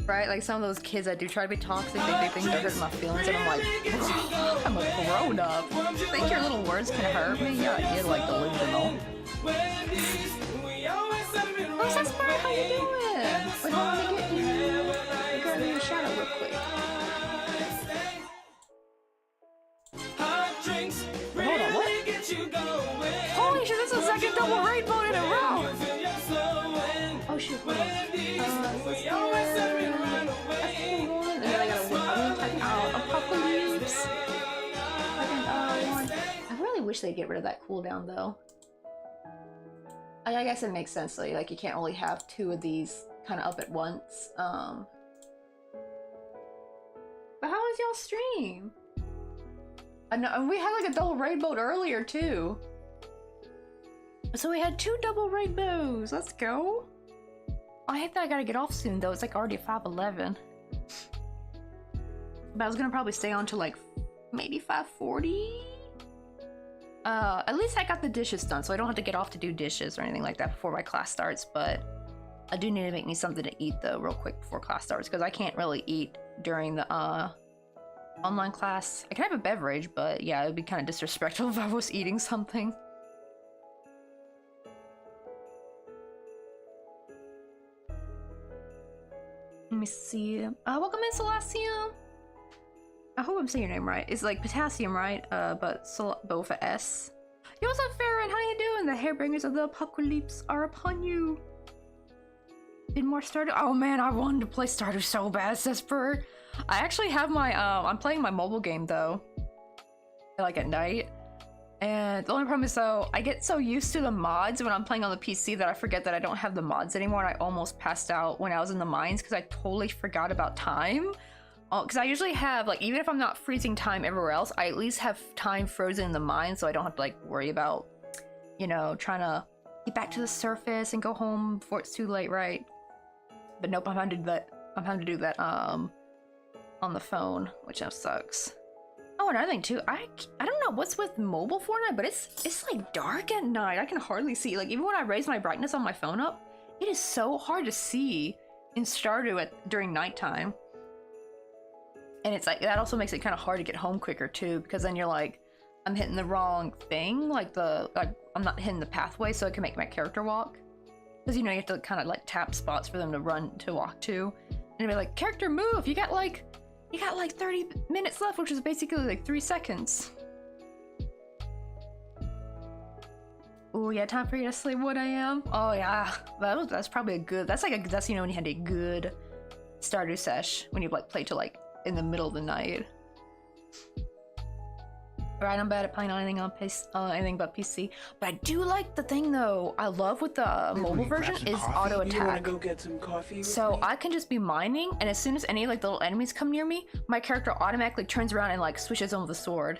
right, like some of those kids that do try to be toxic, they think they're hurting my feelings, and I'm like, I'm a grown up. Think your little words can hurt me? Yeah, you're like delusional. Oh, Sasper, how you doing? Wait, hold on, let me get you a shadow real quick. Hold on, what? Holy shit, this is the second double rainbow in a row! Oh shoot, hold on. And then I gotta check out Apocalypse. I really wish they'd get rid of that cooldown though. I guess it makes sense though, like you can't only have two of these kind of up at once. But how was y'all stream? I know, and we had like a double rainbow earlier too. So we had 2 double rainbows. Let's go. I hate that I gotta get off soon though. It's like already 5:11. But I was gonna probably stay on to like maybe 5:40. At least I got the dishes done, so I don't have to get off to do dishes or anything like that before my class starts. But I do need to make me something to eat though, real quick before class starts, because I can't really eat during the online class. I can have a beverage, but yeah, it would be kind of disrespectful if I was eating something. Let me see. Welcome in, Celestium. I hope I'm saying your name right. It's like potassium, right? But with a S. Yo, what's up, Farron? How you doing? The hairbringers of the apocalypse are upon you. Did more Stardew? Oh man, I wanted to play Stardew so bad, Sesper. I actually have my, I'm playing my mobile game though. Like at night. And the only problem is though, I get so used to the mods when I'm playing on the PC that I forget that I don't have the mods anymore, and I almost passed out when I was in the mines because I totally forgot about time. Because I usually have, like, even if I'm not freezing time everywhere else, I at least have time frozen in the mines, so I don't have to, like, worry about, you know, trying to get back to the surface and go home before it's too late, right? But nope, I'm having to do that. I'm having to do that, on the phone, which sucks. Oh, another thing too, I don't know what's with mobile Fortnite, but it's like dark at night. I can hardly see. Like, even when I raise my brightness on my phone up, it is so hard to see in Stardew during nighttime. And it's like, that also makes it kind of hard to get home quicker too, because then you're like, I'm hitting the wrong thing, like I'm not hitting the pathway so it can make my character walk. Because, you know, you have to kind of like tap spots for them to walk to. And it'd be like, character move, you got like 30 minutes left, which is basically like 3 seconds. Oh yeah, time for you to sleep, 1 AM. Oh yeah, that's probably a good, that's you know, when you had a good Stardew sesh, when you like play to like in the middle of the night. Right, I'm bad at playing on anything on anything but PC. But I do like the thing though, I love with the mobile version is auto attack.
You wanna go get some coffee with
so
me?
I can just be mining, and as soon as any like the little enemies come near me, my character automatically turns around and like swishes them with a sword.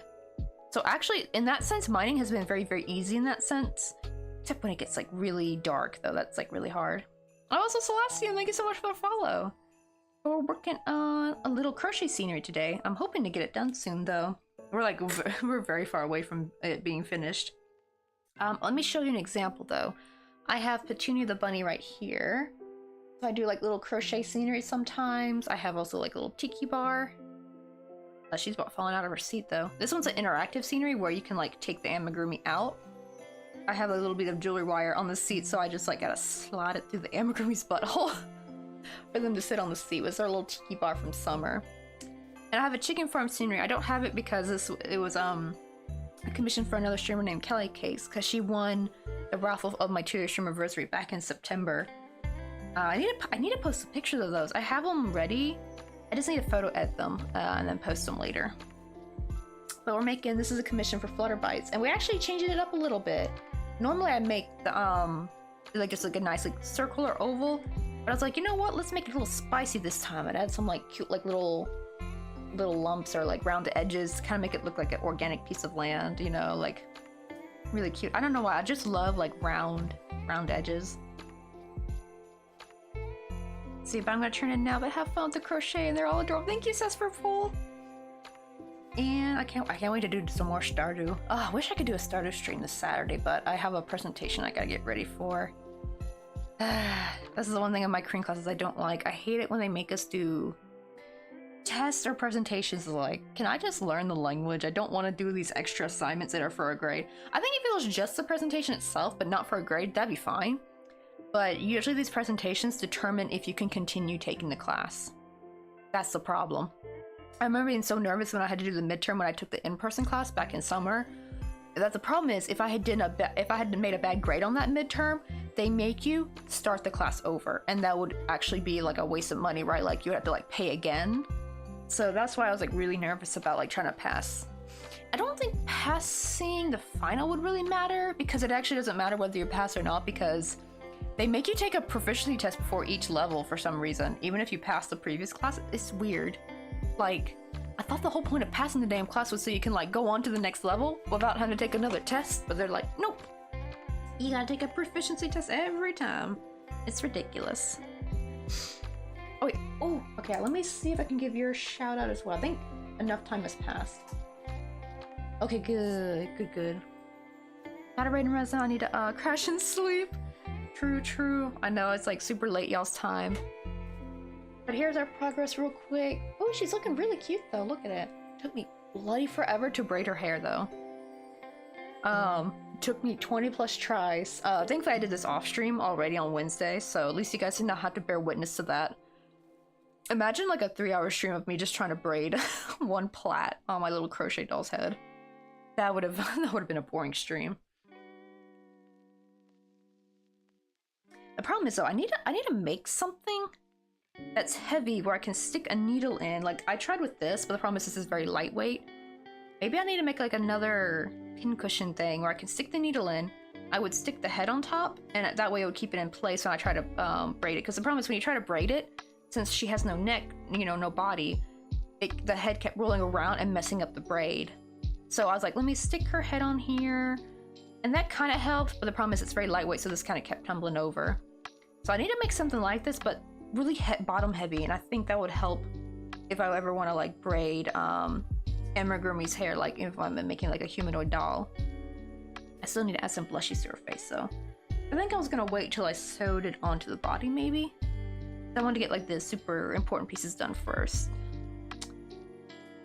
So actually, in that sense, mining has been very, very easy in that sense. Except when it gets like really dark though, that's like really hard. Also, Celestium, thank you so much for the follow. We're working on a little crochet scenery today. I'm hoping to get it done soon though. We're very far away from it being finished. Let me show you an example though. I have Petunia the bunny right here. So I do like little crochet scenery sometimes. I have also like a little tiki bar. She's about falling out of her seat though. This one's an interactive scenery where you can like take the amigurumi out. I have a little bit of jewelry wire on the seat, so I just like gotta slide it through the amigurumi's butthole for them to sit on the seat. It was our little tiki bar from summer. And I have a chicken farm scenery. I don't have it because it was a commission for another streamer named Kelly Case, because she won the raffle of my 2-year stream anniversary back in September. I need to post some pictures of those. I have them ready. I just need to photo edit them and then post them later. But we're making, this is a commission for Flutterbites, and we're actually changing it up a little bit. Normally I make the like just like a nice like circle or oval, but I was like, you know what? Let's make it a little spicy this time and add some like cute like little lumps or like round edges, kind of make it look like an organic piece of land, you know, like really cute. I don't know why, I just love like round edges. See, but I'm gonna turn in now, but have fun with the crochet and they're all adorable. Thank you, Cess, for full. And I can't wait to do some more Stardew. Oh, I wish I could do a Stardew stream this Saturday, but I have a presentation I gotta get ready for. This is the one thing in my cream classes I don't like. I hate it when they make us do tests or presentations. Like, can I just learn the language? I don't want to do these extra assignments that are for a grade. I think if it was just the presentation itself, but not for a grade, that'd be fine. But usually these presentations determine if you can continue taking the class. That's the problem. I remember being so nervous when I had to do the midterm when I took the in-person class back in summer. That the problem is if I had made a bad grade on that midterm, they make you start the class over, and that would actually be like a waste of money, right? Like you would have to like pay again. So that's why I was like really nervous about like trying to pass. I don't think passing the final would really matter, because it actually doesn't matter whether you pass or not, because they make you take a proficiency test before each level for some reason, even if you pass the previous class. It's weird. Like, I thought the whole point of passing the damn class was so you can like go on to the next level without having to take another test, but they're like, nope, you gotta take a proficiency test every time. It's ridiculous. Oh wait, oh, okay, let me see if I can give your a shout out as well. I think enough time has passed. Okay, good. Gotta raid and res, I need to crash and sleep. True. I know it's like super late y'all's time. But here's our progress real quick. Oh, she's looking really cute though. Look at it. Took me bloody forever to braid her hair though. Took me 20 plus tries. Thankfully I did this off stream already on Wednesday, so at least you guys did not have to bear witness to that. Imagine like a 3-hour stream of me just trying to braid one plait on my little crochet doll's head. That would have been a boring stream. The problem is though, I need to make something that's heavy where I can stick a needle in. Like I tried with this, but the problem is this is very lightweight. Maybe I need to make like another pincushion thing where I can stick the needle in. I would stick the head on top, and that way it would keep it in place when I try to braid it. Because the problem is when you try to braid it, since she has no neck, you know, no body, the head kept rolling around and messing up the braid. So I was like, let me stick her head on here, and that kind of helped. But the problem is it's very lightweight, so this kind of kept tumbling over. So I need to make something like this, but really bottom heavy, and I think that would help if I ever want to like braid Amigurumi's hair, like if I'm making like a humanoid doll. I still need to add some blushies to her face though. I think I was gonna wait till I sewed it onto the body maybe. I wanted to get like the super important pieces done first.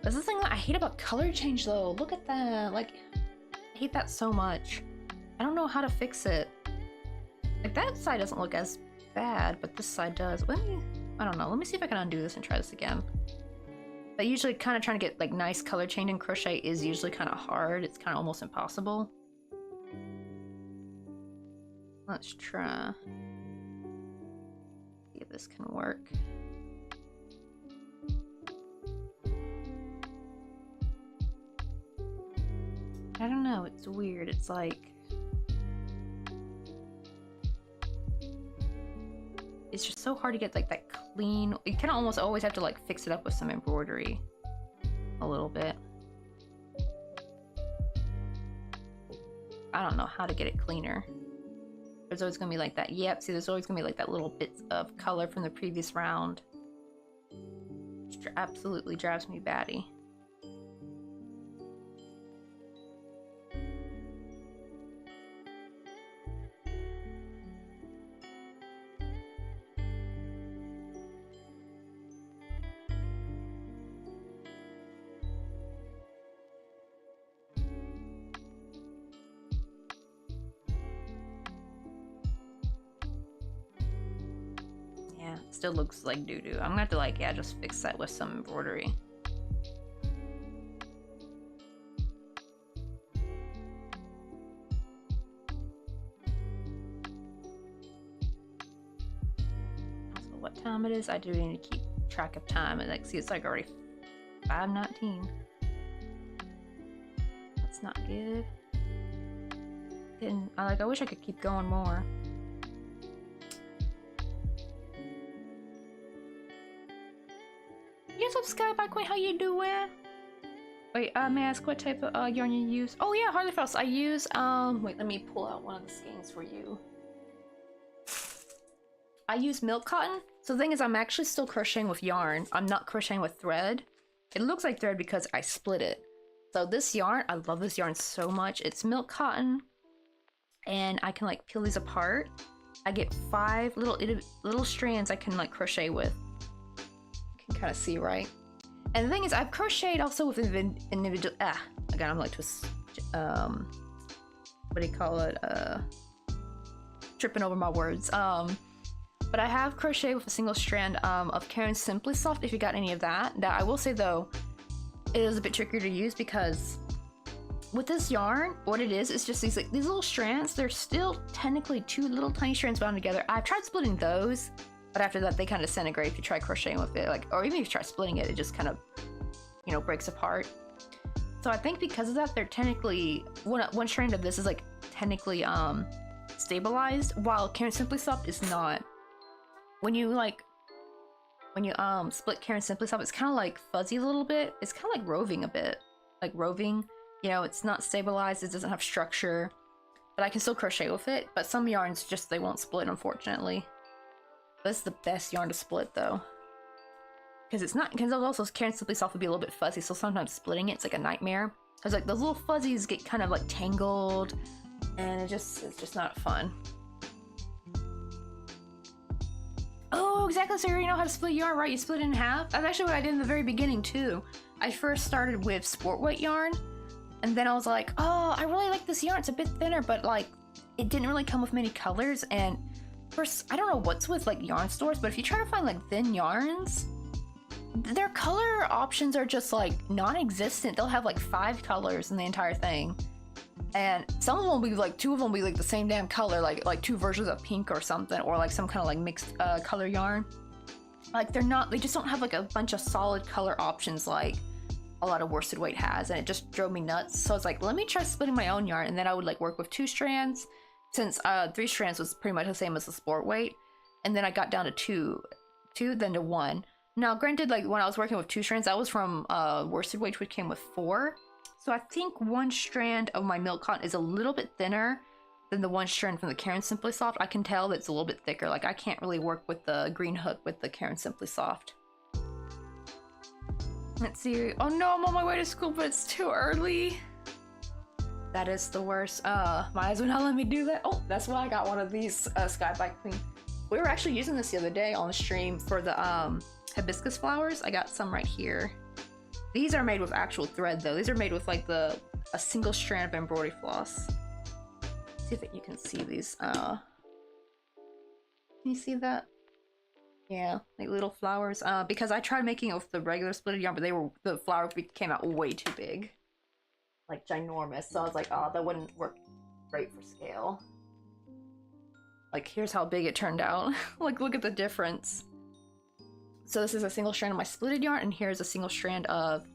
That's the thing that I hate about color change though. Look at that, like I hate that so much. I don't know how to fix it. Like that side doesn't look as bad, but this side does. I don't know, let me see if I can undo this and try this again. But usually kind of trying to get like nice color change in crochet is usually kind of hard. It's kind of almost impossible. Let's try. See if this can work. I don't know, it's weird. It's like it's just so hard to get like that clean. You kind of almost always have to like fix it up with some embroidery a little bit. I don't know how to get it cleaner. There's always gonna be like that. Yep, see, there's always gonna be like that little bits of color from the previous round. Which absolutely drives me batty. Yeah, still looks like doo-doo. I'm gonna have to like, yeah, just fix that with some embroidery. Also, what time it is? I do need to keep track of time. And like, see, it's like already 5:19. That's not good. I wish I could keep going more. Yes, up Skybike Queen, how you doing? Wait, may I ask what type of yarn you use? Oh yeah, Harley Frost. I use wait, let me pull out one of the skeins for you. I use milk cotton. So the thing is, I'm actually still crocheting with yarn. I'm not crocheting with thread. It looks like thread because I split it. So this yarn, I love this yarn so much. It's milk cotton, and I can like peel these apart. I get 5 little strands I can like crochet with. You can kind of see, right? And the thing is, I've crocheted also with individual. Again, I'm like twist. What do you call it? Tripping over my words. But I have crocheted with a single strand of Karen Simply Soft. If you got any of that. Now I will say though, it is a bit trickier to use because with this yarn, what it is just these little strands. They're still technically 2 little tiny strands bound together. I've tried splitting those, but after that they kind of disintegrate if you try crocheting with it, like, or even if you try splitting it, it just kind of, you know, breaks apart. So I think because of that, they're technically one strand of this is like technically stabilized, while Karen Simply Soft is not. When you split Karen Simply Soft, it's kind of like fuzzy a little bit. It's kind of like roving a bit, like roving. You know, it's not stabilized. It doesn't have structure, but I can still crochet with it. But some yarns just they won't split, unfortunately. This is the best yarn to split though, because it's not. Because also Karen Simply Soft would be a little bit fuzzy, so sometimes splitting it's like a nightmare. Because like those little fuzzies get kind of like tangled, and it's just not fun. Oh, exactly. So you already know how to split yarn, right? You split it in half. That's actually what I did in the very beginning too. I first started with sport weight yarn, and then I was like, oh, I really like this yarn. It's a bit thinner, but like it didn't really come with many colors. And first, I don't know what's with like yarn stores, but if you try to find like thin yarns, their color options are just like non-existent. They'll have like 5 colors in the entire thing. And some of them will be like 2 of them will be like the same damn color, like 2 versions of pink or something, or like some kind of like mixed color yarn. Like they just don't have like a bunch of solid color options like a lot of worsted weight has, and it just drove me nuts. So I was like, let me try splitting my own yarn, and then I would like work with 2 strands, since 3 strands was pretty much the same as the sport weight, and then I got down to 2, then to 1. Now granted, like when I was working with 2 strands, that was from worsted weight, which came with 4. So I think 1 strand of my milk cotton is a little bit thinner than the 1 strand from the Karen Simply Soft. I can tell that it's a little bit thicker. Like I can't really work with the green hook with the Karen Simply Soft. Let's see. Oh no, I'm on my way to school, but it's too early. That is the worst. Might as well not let me do that. Oh, that's why I got one of these Skybike Queen. We were actually using this the other day on the stream for the hibiscus flowers. I got some right here. These are made with actual thread though. These are made with like a single strand of embroidery floss. See if you can see these. Can you see that? Yeah, like little flowers. Because I tried making it with the regular splitted yarn, but the flowers came out way too big, like ginormous. So I was like, oh, that wouldn't work great for scale. Like here's how big it turned out. Like look at the difference. So this is a single strand of my splitted yarn, and here's a single strand of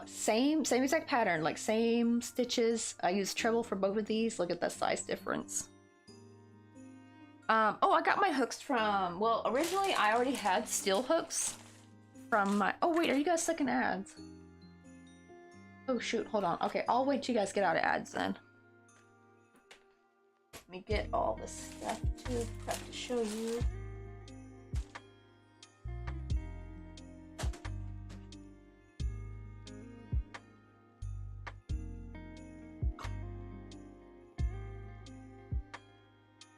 same exact pattern, like same stitches. I used treble for both of these. Look at the size difference. Oh, I got my hooks from, well, originally I already had steel hooks from my, oh wait, are you guys stuck in ads? Oh shoot, hold on. Okay, I'll wait till you guys get out of ads then. Let me get all this stuff to prep to show you.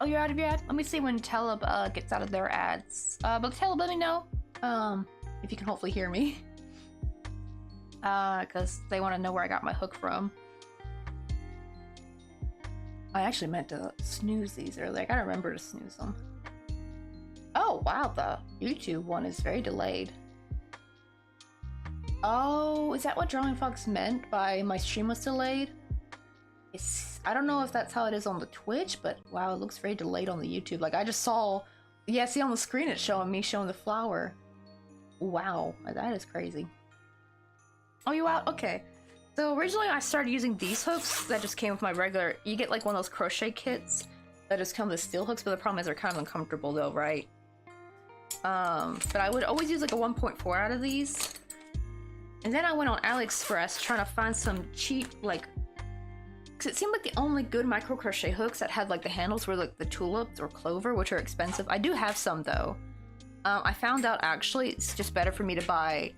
Oh, you're out of your ad? Let me see when Teleb gets out of their ads. But Teleb, let me know if you can hopefully hear me. Because they want to know where I got my hook from. I actually meant to snooze these earlier. I gotta remember to snooze them. Oh, wow, the YouTube one is very delayed. Oh, is that what Drawing Fox meant by my stream was delayed? I don't know if that's how it is on the Twitch, but wow, it looks very delayed on the YouTube. Like, I just saw... Yeah, see on the screen it's showing me showing the flower. Wow, that is crazy. Oh, you out? Okay. So originally I started using these hooks that just came with my regular... You get like one of those crochet kits that just come with steel hooks, but the problem is they're kind of uncomfortable though, right? But I would always use like a 1.4 out of these. And then I went on AliExpress trying to find some cheap, like... Because it seemed like the only good micro crochet hooks that had like the handles were like the tulips or clover, which are expensive. I do have some though. I found out actually it's just better for me to buy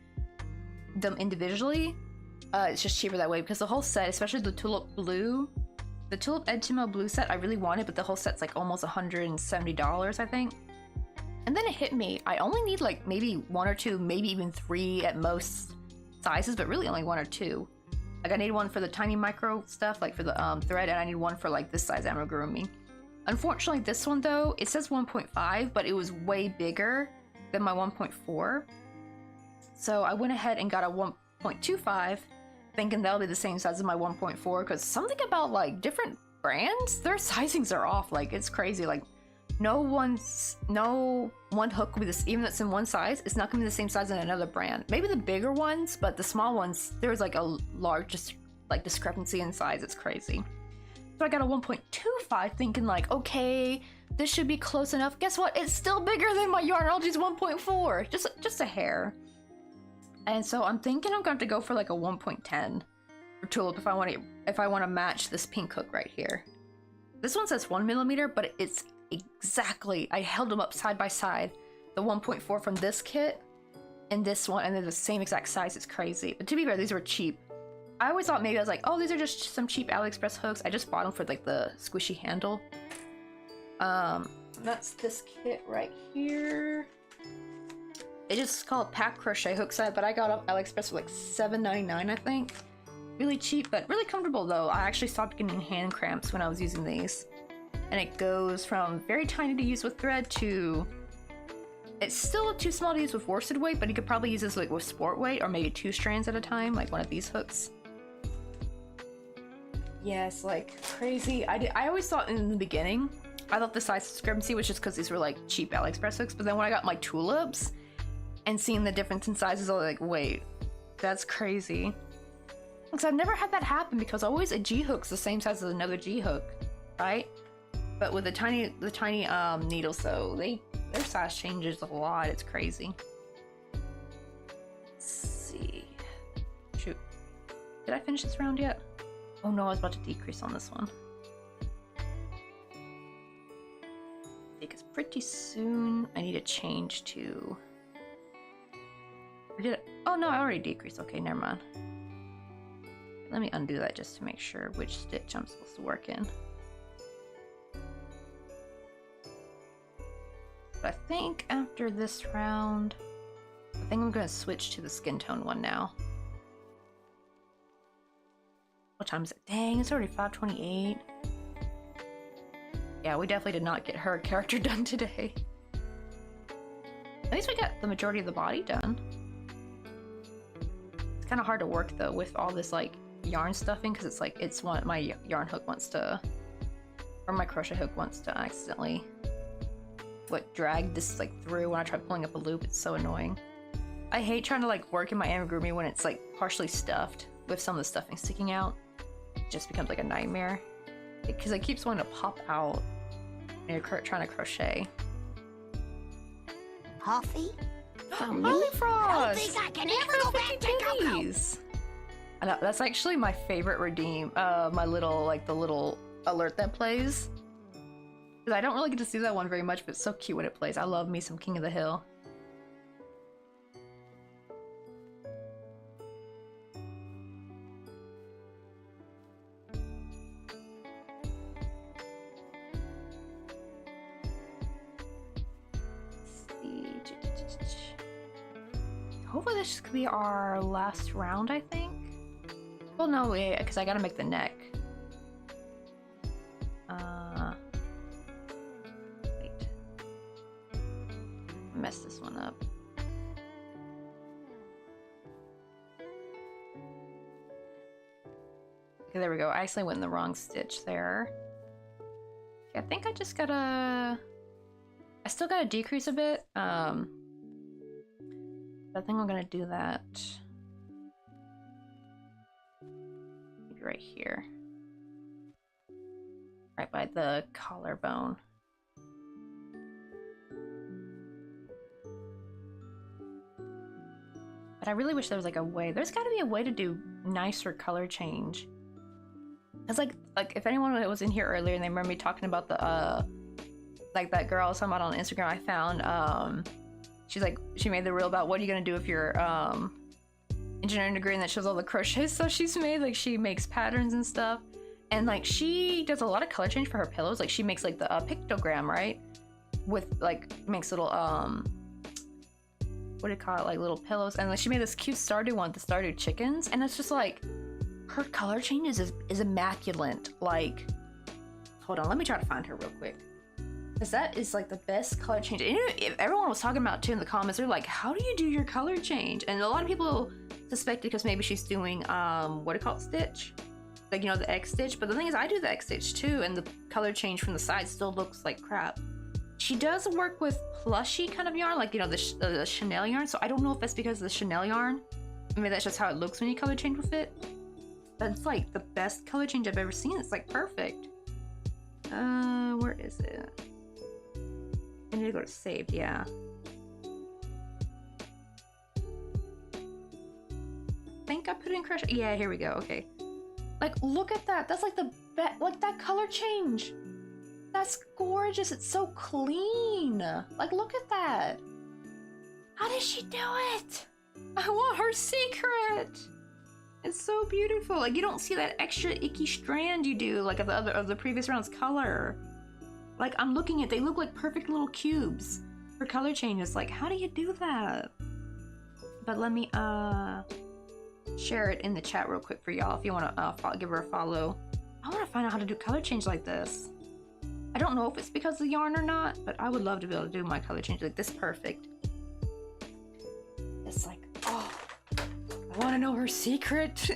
them individually. It's just cheaper that way because the whole set, especially the tulip blue, the tulip Edgemo blue set I really wanted, but the whole set's like almost $170, I think. And then it hit me, I only need like maybe 1 or 2, maybe even 3 at most sizes, but really only 1 or 2. Like I need one for the tiny micro stuff, like for the thread, and I need one for like this size amigurumi. Unfortunately, this one though, it says 1.5, but it was way bigger than my 1.4. So I went ahead and got a 1.25, thinking that'll be the same size as my 1.4, because something about like different brands, their sizings are off. Like it's crazy. Like no one hook will be this, even if it's in one size, it's not gonna be the same size in another brand. Maybe the bigger ones, but the small ones, there's like a large discrepancy in size. It's crazy. So I got a 1.25 thinking like, okay, this should be close enough. Guess what? It's still bigger than my Yarnology's 1.4. Just a hair. And so I'm thinking I'm going to go for like a 1.10 for tulip if I want to match this pink hook right here. This one says 1mm, but it's exactly, I held them up side by side. The 1.4 from this kit and this one, and they're the same exact size. It's crazy. But to be fair, these were cheap. I always thought maybe I was like, oh, these are just some cheap AliExpress hooks. I just bought them for like the squishy handle. That's this kit right here. It just called Pack Crochet hook set, but I got off AliExpress for like $7.99, I think. Really cheap, but really comfortable though. I actually stopped getting hand cramps when I was using these. And it goes from very tiny to use with thread to... It's still too small to use with worsted weight, but you could probably use this like with sport weight or maybe 2 strands at a time, like one of these hooks. Yes, like crazy. I always thought in the beginning, I thought the size discrepancy was just because these were like cheap AliExpress hooks, but then when I got my tulips and seeing the difference in sizes, I was like, wait, that's crazy. Because I've never had that happen because always a G hook's the same size as another G hook, right? But with the tiny needles though, their size changes a lot. It's crazy. Let's see. Shoot. Did I finish this round yet? Oh no, I was about to decrease on this one. Because pretty soon I need to change to... Oh no, I already decreased. Okay, never mind. Let me undo that just to make sure which stitch I'm supposed to work in. But I think after this round, I think I'm going to switch to the skin tone one now. What time is it? Dang, it's already 5:28. Yeah, we definitely did not get her character done today. At least we got the majority of the body done. It's kind of hard to work though with all this like yarn stuffing because it's like my yarn hook wants to, or my crochet hook wants to accidentally drag this like through when I try pulling up a loop. It's so annoying. I hate trying to like work in my amigurumi when it's like partially stuffed with some of the stuffing sticking out. It just becomes like a nightmare because it keeps wanting to pop out when you're trying to crochet.
Coffee?
Holly Frost!
I don't think I can ever go back to Coco.
I know, that's actually my favorite redeem. My little, like the little alert that plays. Because I don't really get to see that one very much, but it's so cute when it plays. I love me some King of the Hill. Hopefully this could be our last round, I think. Well, no, wait, because I gotta make the neck. Wait. messed this one up. Okay, there we go. I actually went in the wrong stitch there. Okay, I think I just gotta... I still gotta decrease a bit. But I think I'm gonna do that maybe right here. Right by the collarbone. But I really wish there was like a way. There's gotta be a way to do nicer color change. Cause like if anyone was in here earlier and they remember me talking about the like that girl I was talking about on Instagram I found, she's like, she made the reel about what are you gonna do if you're engineering degree, and that shows all the crochet stuff she's made. Like she makes patterns and stuff, and like she does a lot of color change for her pillows. Like she makes like the pictogram, right, with like makes little what do you call it, like little pillows, and like she made this cute Stardew one, the Stardew chickens, and it's just like her color changes is immaculate. Like, hold on, let me try to find her real quick, because that is like the best color change. And if everyone was talking about too in the comments, they're like, how do you do your color change? And a lot of people suspected because maybe she's doing what do you call it, stitch, like, you know, the X stitch. But the thing is, I do the X stitch too, and the color change from the side still looks like crap. She does work with plushy kind of yarn, like, you know, the Chanel yarn. So I don't know if that's because of the Chanel yarn. Maybe that's just how it looks when you color change with it. But it's like the best color change I've ever seen. It's like perfect. Where is it? I need to go to saved, yeah. I think I put it in Crochet. Yeah, here we go, okay. Like, look at that. That's like the best, like that color change. That's gorgeous. It's so clean. Like, look at that. How did she do it? I want her secret. It's so beautiful. Like, you don't see that extra icky strand you do, like of the previous round's color. Like, I'm looking at, they look like perfect little cubes for color changes. Like, how do you do that? But let me share it in the chat real quick for y'all if you want to give her a follow. I want to find out how to do color change like this. I don't know if it's because of the yarn or not, but I would love to be able to do my color change like this perfect. It's like, oh, I want to know her secret.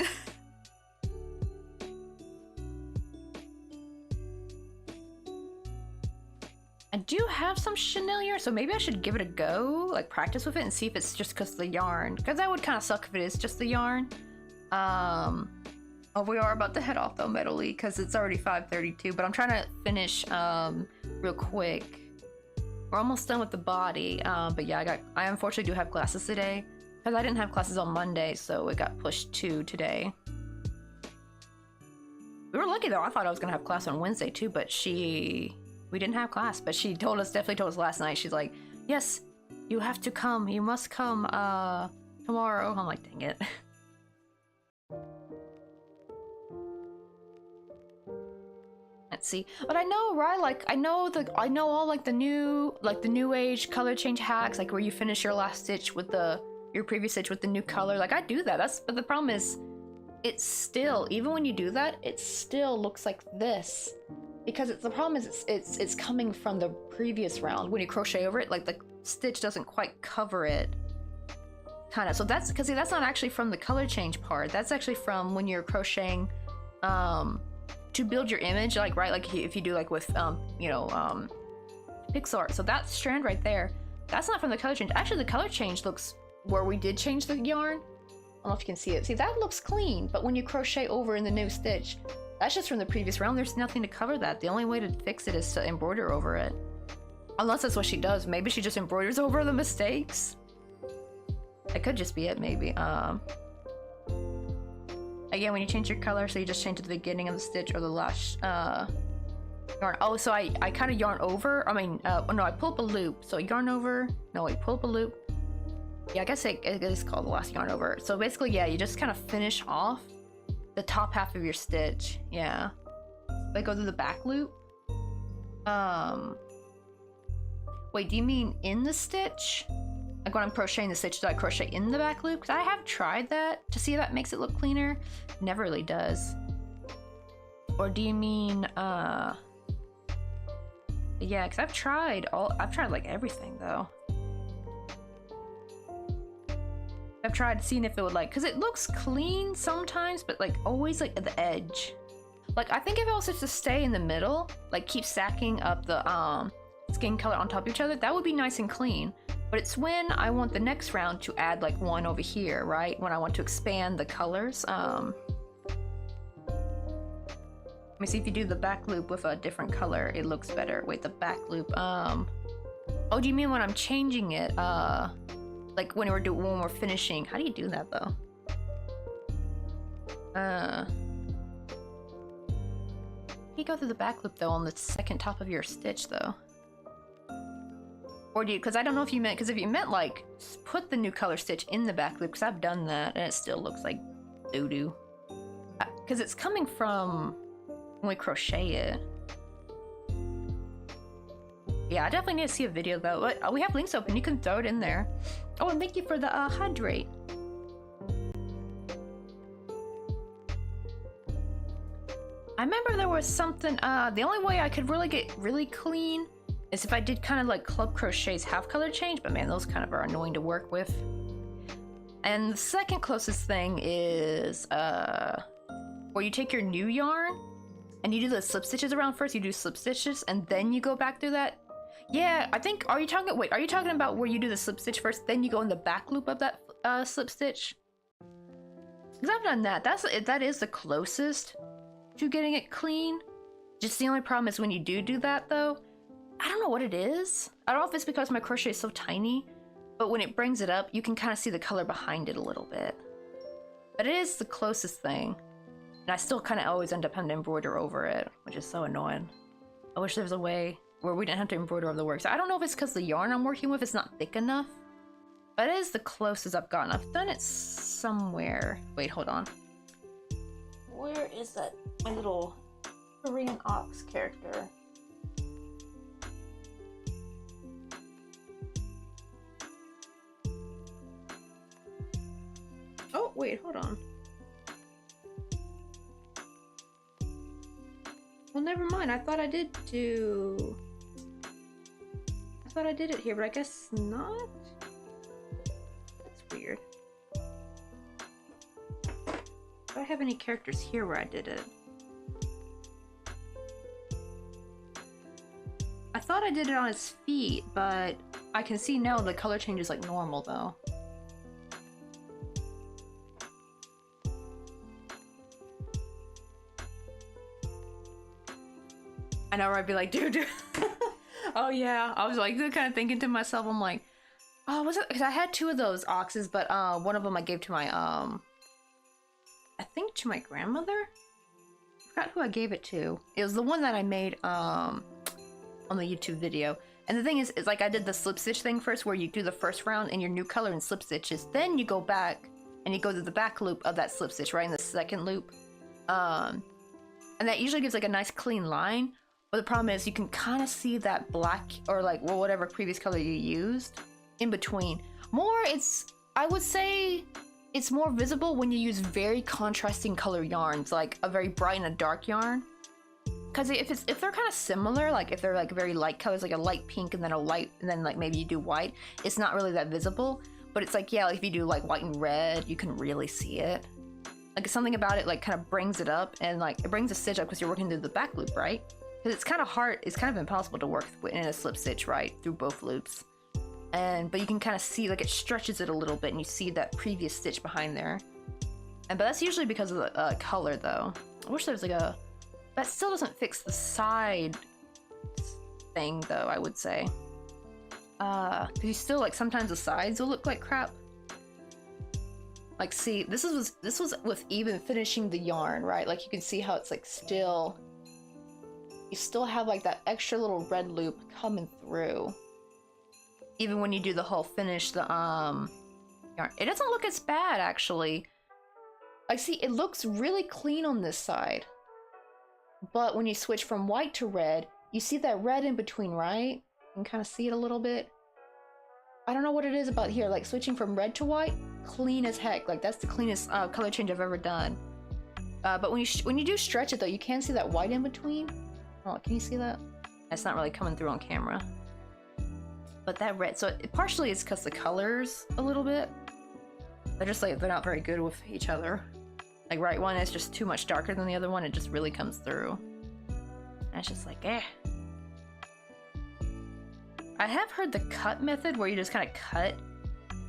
I do have some Chanel yarn, so maybe I should give it a go, like practice with it and see if it's just because of the yarn. Because that would kind of suck if it is just the yarn. Oh, we are about to head off though, Metally, because it's already 5:32, but I'm trying to finish real quick. We're almost done with the body, but yeah, I unfortunately do have classes today, because I didn't have classes on Monday, so it got pushed to today. We were lucky though. I thought I was gonna have class on Wednesday too, but we didn't have class, but she definitely told us last night. She's like, yes, you have to come. You must come tomorrow. I'm like, dang it. Let's see. But I know, right? Like, I know all like the new age color change hacks, like where you finish your last stitch with your previous stitch with the new color. Like, I do that. But the problem is, it's still, even when you do that, it still looks like this. Because the problem is it's coming from the previous round. When you crochet over it, like the stitch doesn't quite cover it, kind of. So that's because that's not actually from the color change part. That's actually from when you're crocheting to build your image, like, right, like if you do like with you know, pixel art. So that strand right there, that's not from the color change. Actually, the color change looks where we did change the yarn. I don't know if you can see it. See, that looks clean, but when you crochet over in the new stitch, that's just from the previous round. There's nothing to cover that. The only way to fix it is to embroider over it. Unless that's what she does. Maybe she just embroiders over the mistakes. That could just be it, maybe. Again, when you change your color, so you just change at the beginning of the stitch or the last yarn. Oh, so I kind of yarn over. I mean, no, I pull up a loop. So yarn over. No, wait, pull up a loop. Yeah, I guess it is called the last yarn over. So basically, yeah, you just kind of finish off the top half of your stitch. Yeah, like go through the back loop. Wait, do you mean in the stitch? Like when I'm crocheting the stitch, do I crochet in the back loop? Because I have tried that to see if that makes it look cleaner. Never really does. Or do you mean yeah, because I've tried like everything though. I've tried seeing if it would like, because it looks clean sometimes, but like always like at the edge. Like I think if it was just to stay in the middle, like keep stacking up the skin color on top of each other, that would be nice and clean. But it's when I want the next round to add like one over here, right? When I want to expand the colors. Let me see if you do the back loop with a different color, it looks better. Wait, the back loop. Oh, do you mean when I'm changing it? Like when we're finishing. How do you do that though? You go through the back loop though on the second top of your stitch though. Or do you, because I don't know if you meant, because if you meant like put the new color stitch in the back loop, because I've done that and it still looks like doo-doo. Because it's coming from when we crochet it. Yeah, I definitely need to see a video though. But we have links open, you can throw it in there. Oh, and thank you for the hydrate. I remember there was something, the only way I could really get really clean is if I did kind of like Club Crochet's half color change, but man, those kind of are annoying to work with. And the second closest thing is where you take your new yarn and you do the slip stitches around first. You do slip stitches and then you go back through that. Yeah, I think, are you talking about where you do the slip stitch first, then you go in the back loop of that slip stitch? Because I've done that. That is the closest to getting it clean. Just the only problem is when you do that though, I don't know what it is. I don't know if it's because my crochet is so tiny, but when it brings it up, you can kind of see the color behind it a little bit. But it is the closest thing. And I still kind of always end up having to embroider over it, which is so annoying. I wish there was a way where we didn't have to embroider over the work. So I don't know if it's because the yarn I'm working with is not thick enough, but it is the closest I've gotten. I've done it somewhere. Wait, hold on. Where is that? My little Korean ox character. Oh, wait, hold on. Well, never mind. I thought I did it here, but I guess not? That's weird. Do I have any characters here where I did it? I thought I did it on his feet, but I can see now the color change is like normal though. I know, where I'd be like, dude. Oh yeah, I was like kind of thinking to myself, I'm like, oh, was it? Because I had two of those oxes, but one of them I gave to my I think to my grandmother. I forgot who I gave it to. It was the one that I made on the YouTube video. And the thing is like I did the slip stitch thing first, where you do the first round in your new color and slip stitches, then you go back and you go to the back loop of that slip stitch, right in the second loop. And that usually gives like a nice clean line. But the problem is you can kind of see that black or like, well, whatever previous color you used in between. I would say it's more visible when you use very contrasting color yarns, like a very bright and a dark yarn. Because if they're kind of similar, like if they're like very light colors, like a light pink and then a light, and then like maybe you do white, it's not really that visible. But it's like, yeah, like if you do like white and red, you can really see it. Like something about it like kind of brings it up, and like it brings a stitch up because you're working through the back loop, right? Because it's kind of hard, it's kind of impossible to work in a slip stitch, right, through both loops. But you can kind of see, like it stretches it a little bit and you see that previous stitch behind there. But that's usually because of the color though. I wish there was like that still doesn't fix the side thing though, I would say. Because you still, like sometimes the sides will look like crap. Like see, this was with even finishing the yarn, right? Like you can see how it's like still, you still have like that extra little red loop coming through. Even when you do the whole finish, the yarn. It doesn't look as bad actually. Like see, it looks really clean on this side. But when you switch from white to red, you see that red in between, right? You can kind of see it a little bit. I don't know what it is about here, like switching from red to white, clean as heck. Like that's the cleanest color change I've ever done. But when you do stretch it though, you can see that white in between. Oh, can you see that? It's not really coming through on camera. But that red, so partially it's because the colors a little bit. They're just like, they're not very good with each other. Like right one is just too much darker than the other one, it just really comes through. And it's just like, eh. I have heard the cut method where you just kind of cut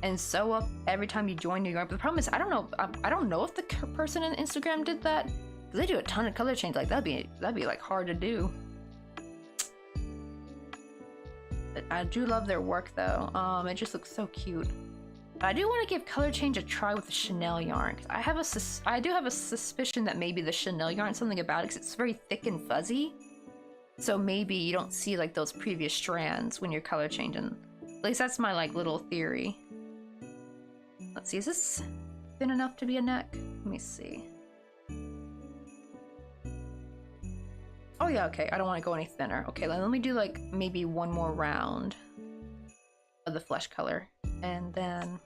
and sew up every time you join your yarn, but the problem is I don't know if the person in Instagram did that. They do a ton of color change, like that'd be like hard to do. But I do love their work though. It just looks so cute. I do want to give color change a try with the Chanel yarn. I do have a suspicion that maybe the Chanel yarn, something about it, because it's very thick and fuzzy. So maybe you don't see like those previous strands when you're color changing. At least that's my like little theory. Let's see, is this thin enough to be a neck? Let me see. Oh yeah, okay, I don't want to go any thinner. Okay, let me do like maybe one more round of the flesh color. And then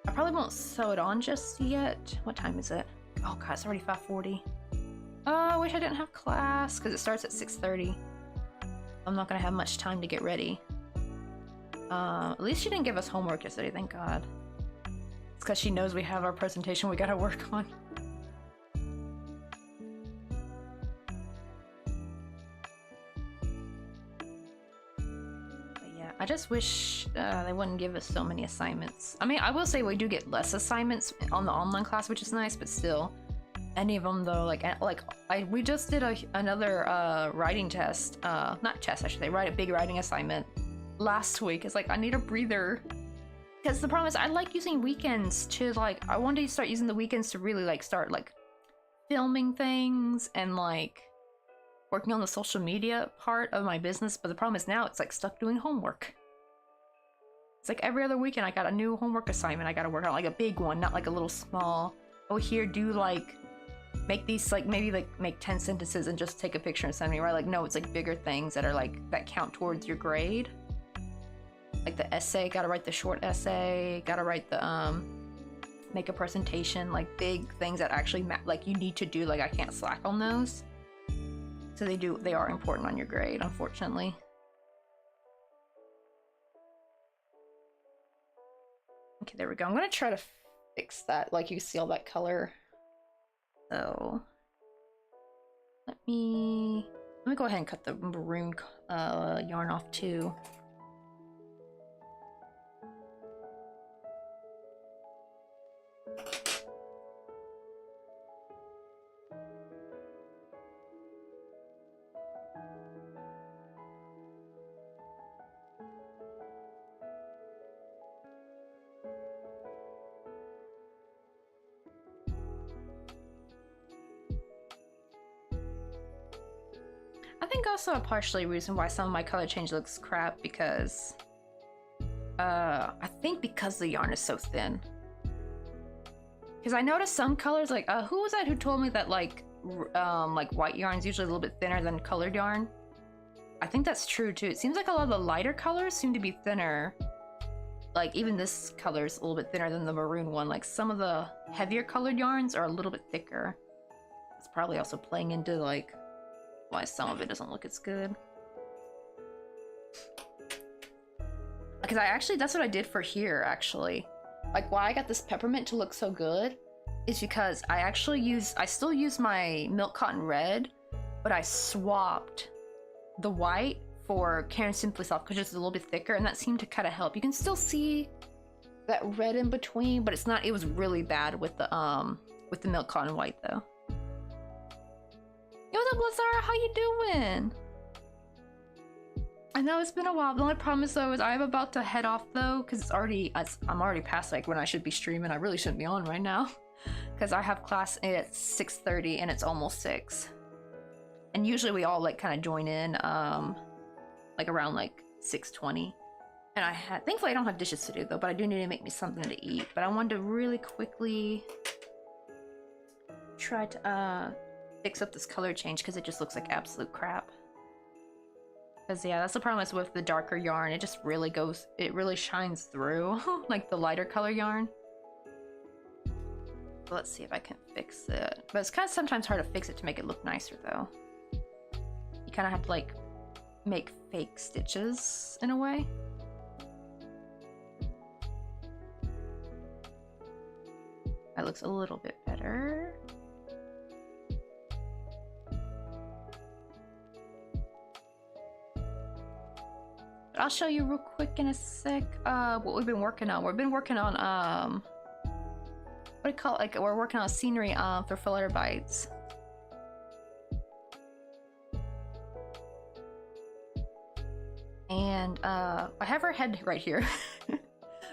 I probably won't sew it on just yet. What time is it? Oh god, it's already 5:40. Oh, I wish I didn't have class because it starts at 6:30. I'm not gonna have much time to get ready. At least she didn't give us homework yesterday, thank god. It's because she knows we have our presentation we gotta work on. I just wish they wouldn't give us so many assignments. I mean, I will say we do get less assignments on the online class, which is nice, but still, any of them though, we just did another writing test, not test, I should say, a big writing assignment last week. It's like, I need a breather. Because the problem is, I like using weekends to like, I wanted to start using the weekends to really like start like filming things and like working on the social media part of my business, but the problem is now it's like stuck doing homework. It's like every other weekend I got a new homework assignment I gotta work on, like a big one, not like a little small, oh here, do like, make these like, maybe like make 10 sentences and just take a picture and send me, right? Like no, it's like bigger things that are like, that count towards your grade. Like the essay, gotta write the short essay, gotta write the, make a presentation, like big things that actually, like you need to do, like I can't slack on those. So they are important on your grade, unfortunately. Okay, there we go. I'm gonna try to fix that, like you see all that color. So let me go ahead and cut the maroon yarn off too. I think also a partially reason why some of my color change looks crap because I think because the yarn is so thin. Because I noticed some colors, like who was that who told me that like white yarn's usually a little bit thinner than colored yarn? I think that's true too. It seems like a lot of the lighter colors seem to be thinner. Like even this color is a little bit thinner than the maroon one. Like some of the heavier colored yarns are a little bit thicker. It's probably also playing into like why some of it doesn't look as good. Because that's what I did for here actually. Like why I got this peppermint to look so good is because I still use my milk cotton red, but I swapped the white for Caron Simply Soft because it's a little bit thicker, and that seemed to kind of help. You can still see that red in between, but it was really bad with the milk cotton white though. Yo, what's up, Lazara? How you doing? I know it's been a while. The only problem is though is I'm about to head off though because I'm already past like when I should be streaming. I really shouldn't be on right now because I have class at 6:30 and it's almost 6. And usually we all like kind of join in like around like 6:20. And thankfully I don't have dishes to do though, but I do need to make me something to eat. But I wanted to really quickly try to fix up this color change because it just looks like absolute crap. Because yeah, that's the problem is with the darker yarn, it just really shines through like the lighter color yarn. So let's see if I can fix it. But it's kind of sometimes hard to fix it to make it look nicer though. You kind of have to like make fake stitches in a way. looks a little bit better. But I'll show you real quick in a sec what we've been working on. We've been working on what do you call it? Like, we're working on scenery for Flutterbites. And I have her head right here.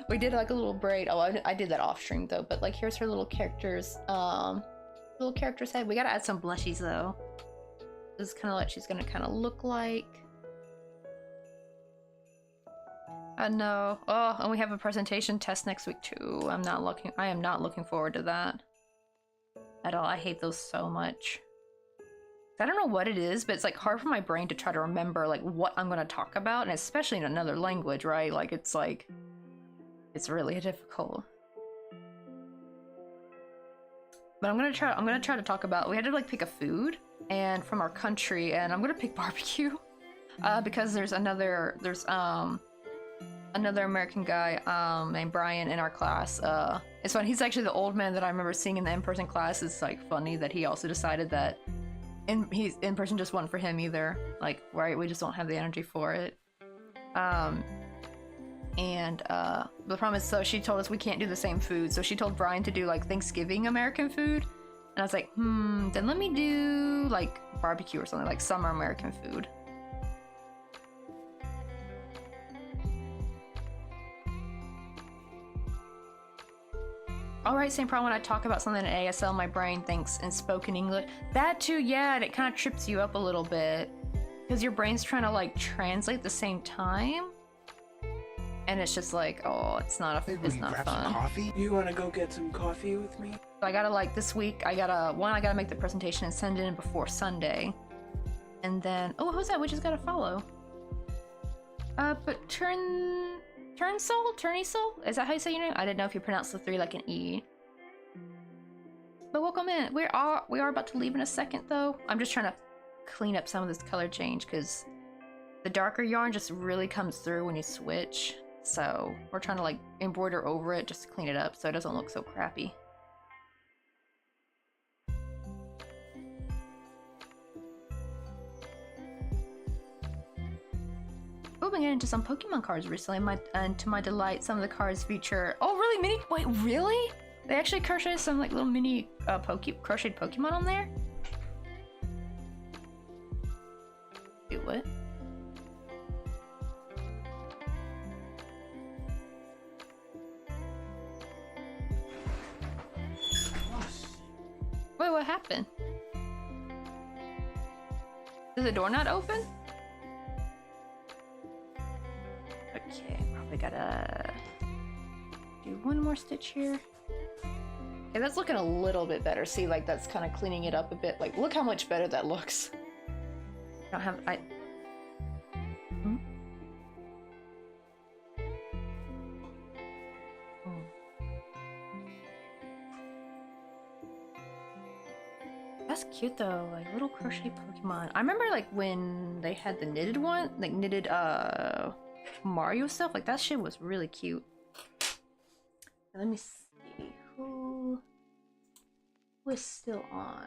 We did like a little braid. Oh, I did that off stream though. But like, here's her little character's head. We gotta add some blushies though. This is kind of what she's gonna kind of look like. I know. Oh, and we have a presentation test next week too. I am not looking forward to that at all. I hate those so much. I don't know what it is, but it's like hard for my brain to try to remember like what I'm going to talk about, and especially in another language, right? Like it's really difficult. But I'm gonna try to talk about. We had to like pick a food and from our country, and I'm gonna pick barbecue because there's another American guy named Brian in our class. It's fun. He's actually the old man that I remember seeing in the in-person class. It's like funny that he also decided that in-person just wasn't for him either. Like, right, we just don't have the energy for it. The problem is, so she told us we can't do the same food. So she told Brian to do like Thanksgiving American food. And I was like, then let me do like barbecue or something, like summer American food. Alright, same problem when I talk about something in ASL, my brain thinks in spoken English. That too, yeah, and it kind of trips you up a little bit. Because your brain's trying to like translate at the same time. And it's just like, oh, it's not fun.
Coffee? You wanna go get some coffee with me?
So I gotta like this week, I gotta make the presentation and send it in before Sunday. And then, oh, who's that? We just gotta follow. But Turnisol? Is that how you say your name? I didn't know if you pronounced the 3 like an E. But welcome in. We are about to leave in a second though. I'm just trying to clean up some of this color change because the darker yarn just really comes through when you switch. So we're trying to like embroider over it just to clean it up so it doesn't look so crappy. We've been getting into some Pokemon cards recently, and to my delight, some of the cards feature. Oh, really? Wait, really? They actually crocheted some like little mini crocheted Pokemon on there. Wait, what? Wait, what happened? Did the door not open? Okay, probably gotta do one more stitch here. Okay, that's looking a little bit better. See, like that's kind of cleaning it up a bit. Like, look how much better that looks. I don't have, That's cute though, like little crochet Pokemon. I remember like when they had the knitted one, like knitted Mario stuff, like that shit was really cute. Let me see who is still on.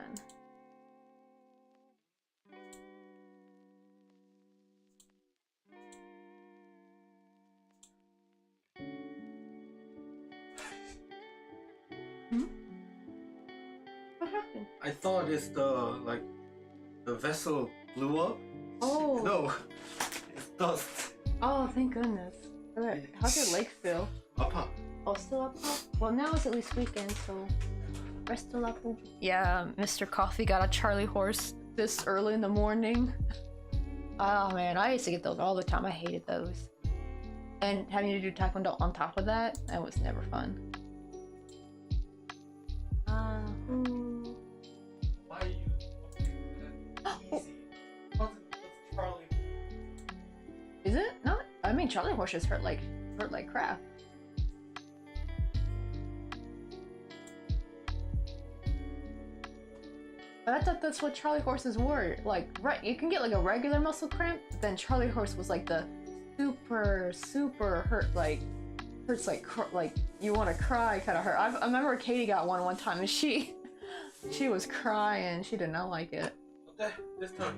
What happened?
I thought it's the vessel blew up.
Oh
No, it's dust.
Oh, thank goodness. Alright, how's your leg feel?
Up.
Oh, still up? Well, now it's at least weekend, so rest still up. Yeah, Mr. Coffee got a Charlie horse this early in the morning. Oh man, I used to get those all the time. I hated those. And having to do taekwondo on top of that was never fun.
Why are you? Easy. Charlie.
Is it? Not? I mean, Charlie horses hurt like crap. But I thought that's what Charlie horses were. Like, right, you can get like a regular muscle cramp, but then Charlie horse was like the super hurt, like hurts like you want to cry kind of hurt. I remember Katie got one time and she was crying. She did not like it.
Okay, this time.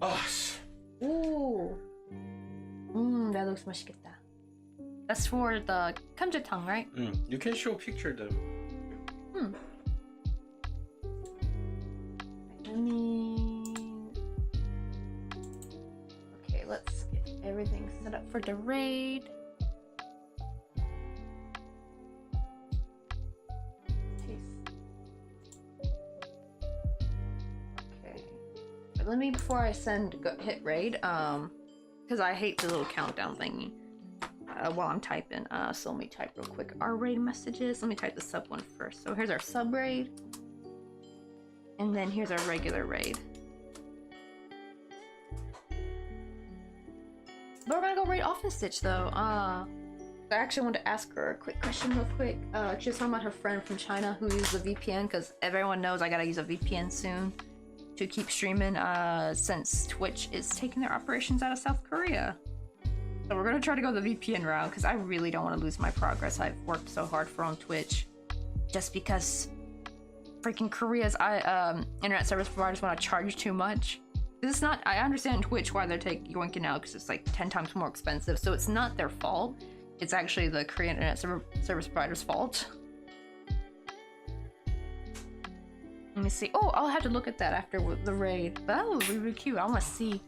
Oh, sh.
Ooh. That looks 맛있겠다. That's for the kamjatang, right?
You can show picture though.
Okay, let's get everything set up for the raid. Okay. But let me, before I hit raid, because I hate the little countdown thingy while I'm typing. So let me type real quick our raid messages. Let me type the sub one first. So here's our sub raid. And then here's our regular raid. But we're gonna go raid Often Stitch though. I actually wanted to ask her a quick question real quick. She was talking about her friend from China who uses a VPN, because everyone knows I gotta use a VPN soon to keep streaming since Twitch is taking their operations out of South Korea. So we're gonna try to go the VPN route because I really don't want to lose my progress I've worked so hard for on Twitch. Just because freaking Korea's internet service providers want to charge too much. It's not, I understand Twitch why they're yoinking out, because it's like 10 times more expensive, so it's not their fault. It's actually the Korean internet service provider's fault. Let me see. Oh, I'll have to look at that after the raid. But that was really cute. I want to see.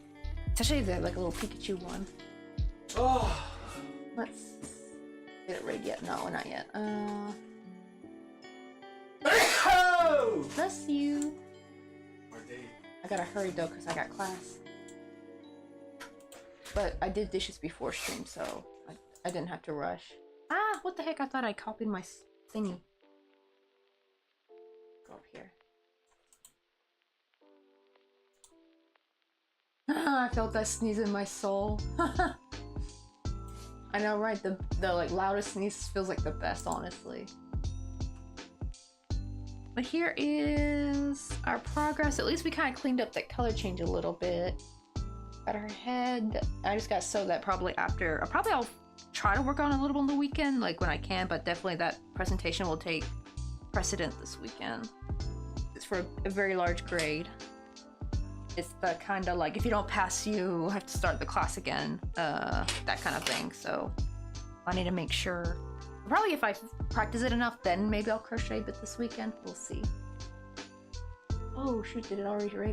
Especially the like a little Pikachu one.
Oh.
Let's get it raid yet? No, not yet. Bless you. I gotta hurry though because I got class. But I did dishes before stream, so I didn't have to rush. Ah, what the heck? I thought I copied my thingy. Go up here. I felt that sneeze in my soul. I know, right? The like loudest sneeze feels like the best, honestly. But here is our progress. At least we kind of cleaned up that color change a little bit. Got her head. I just got sewed that probably after. I'll try to work on it a little bit on the weekend, like when I can, but definitely that presentation will take precedent this weekend. It's for a very large grade. It's the kind of like, if you don't pass, you have to start the class again, that kind of thing. So I need to make sure. Probably if I practice it enough, then maybe I'll crochet a bit this weekend. We'll see. Oh shoot, did it already raid?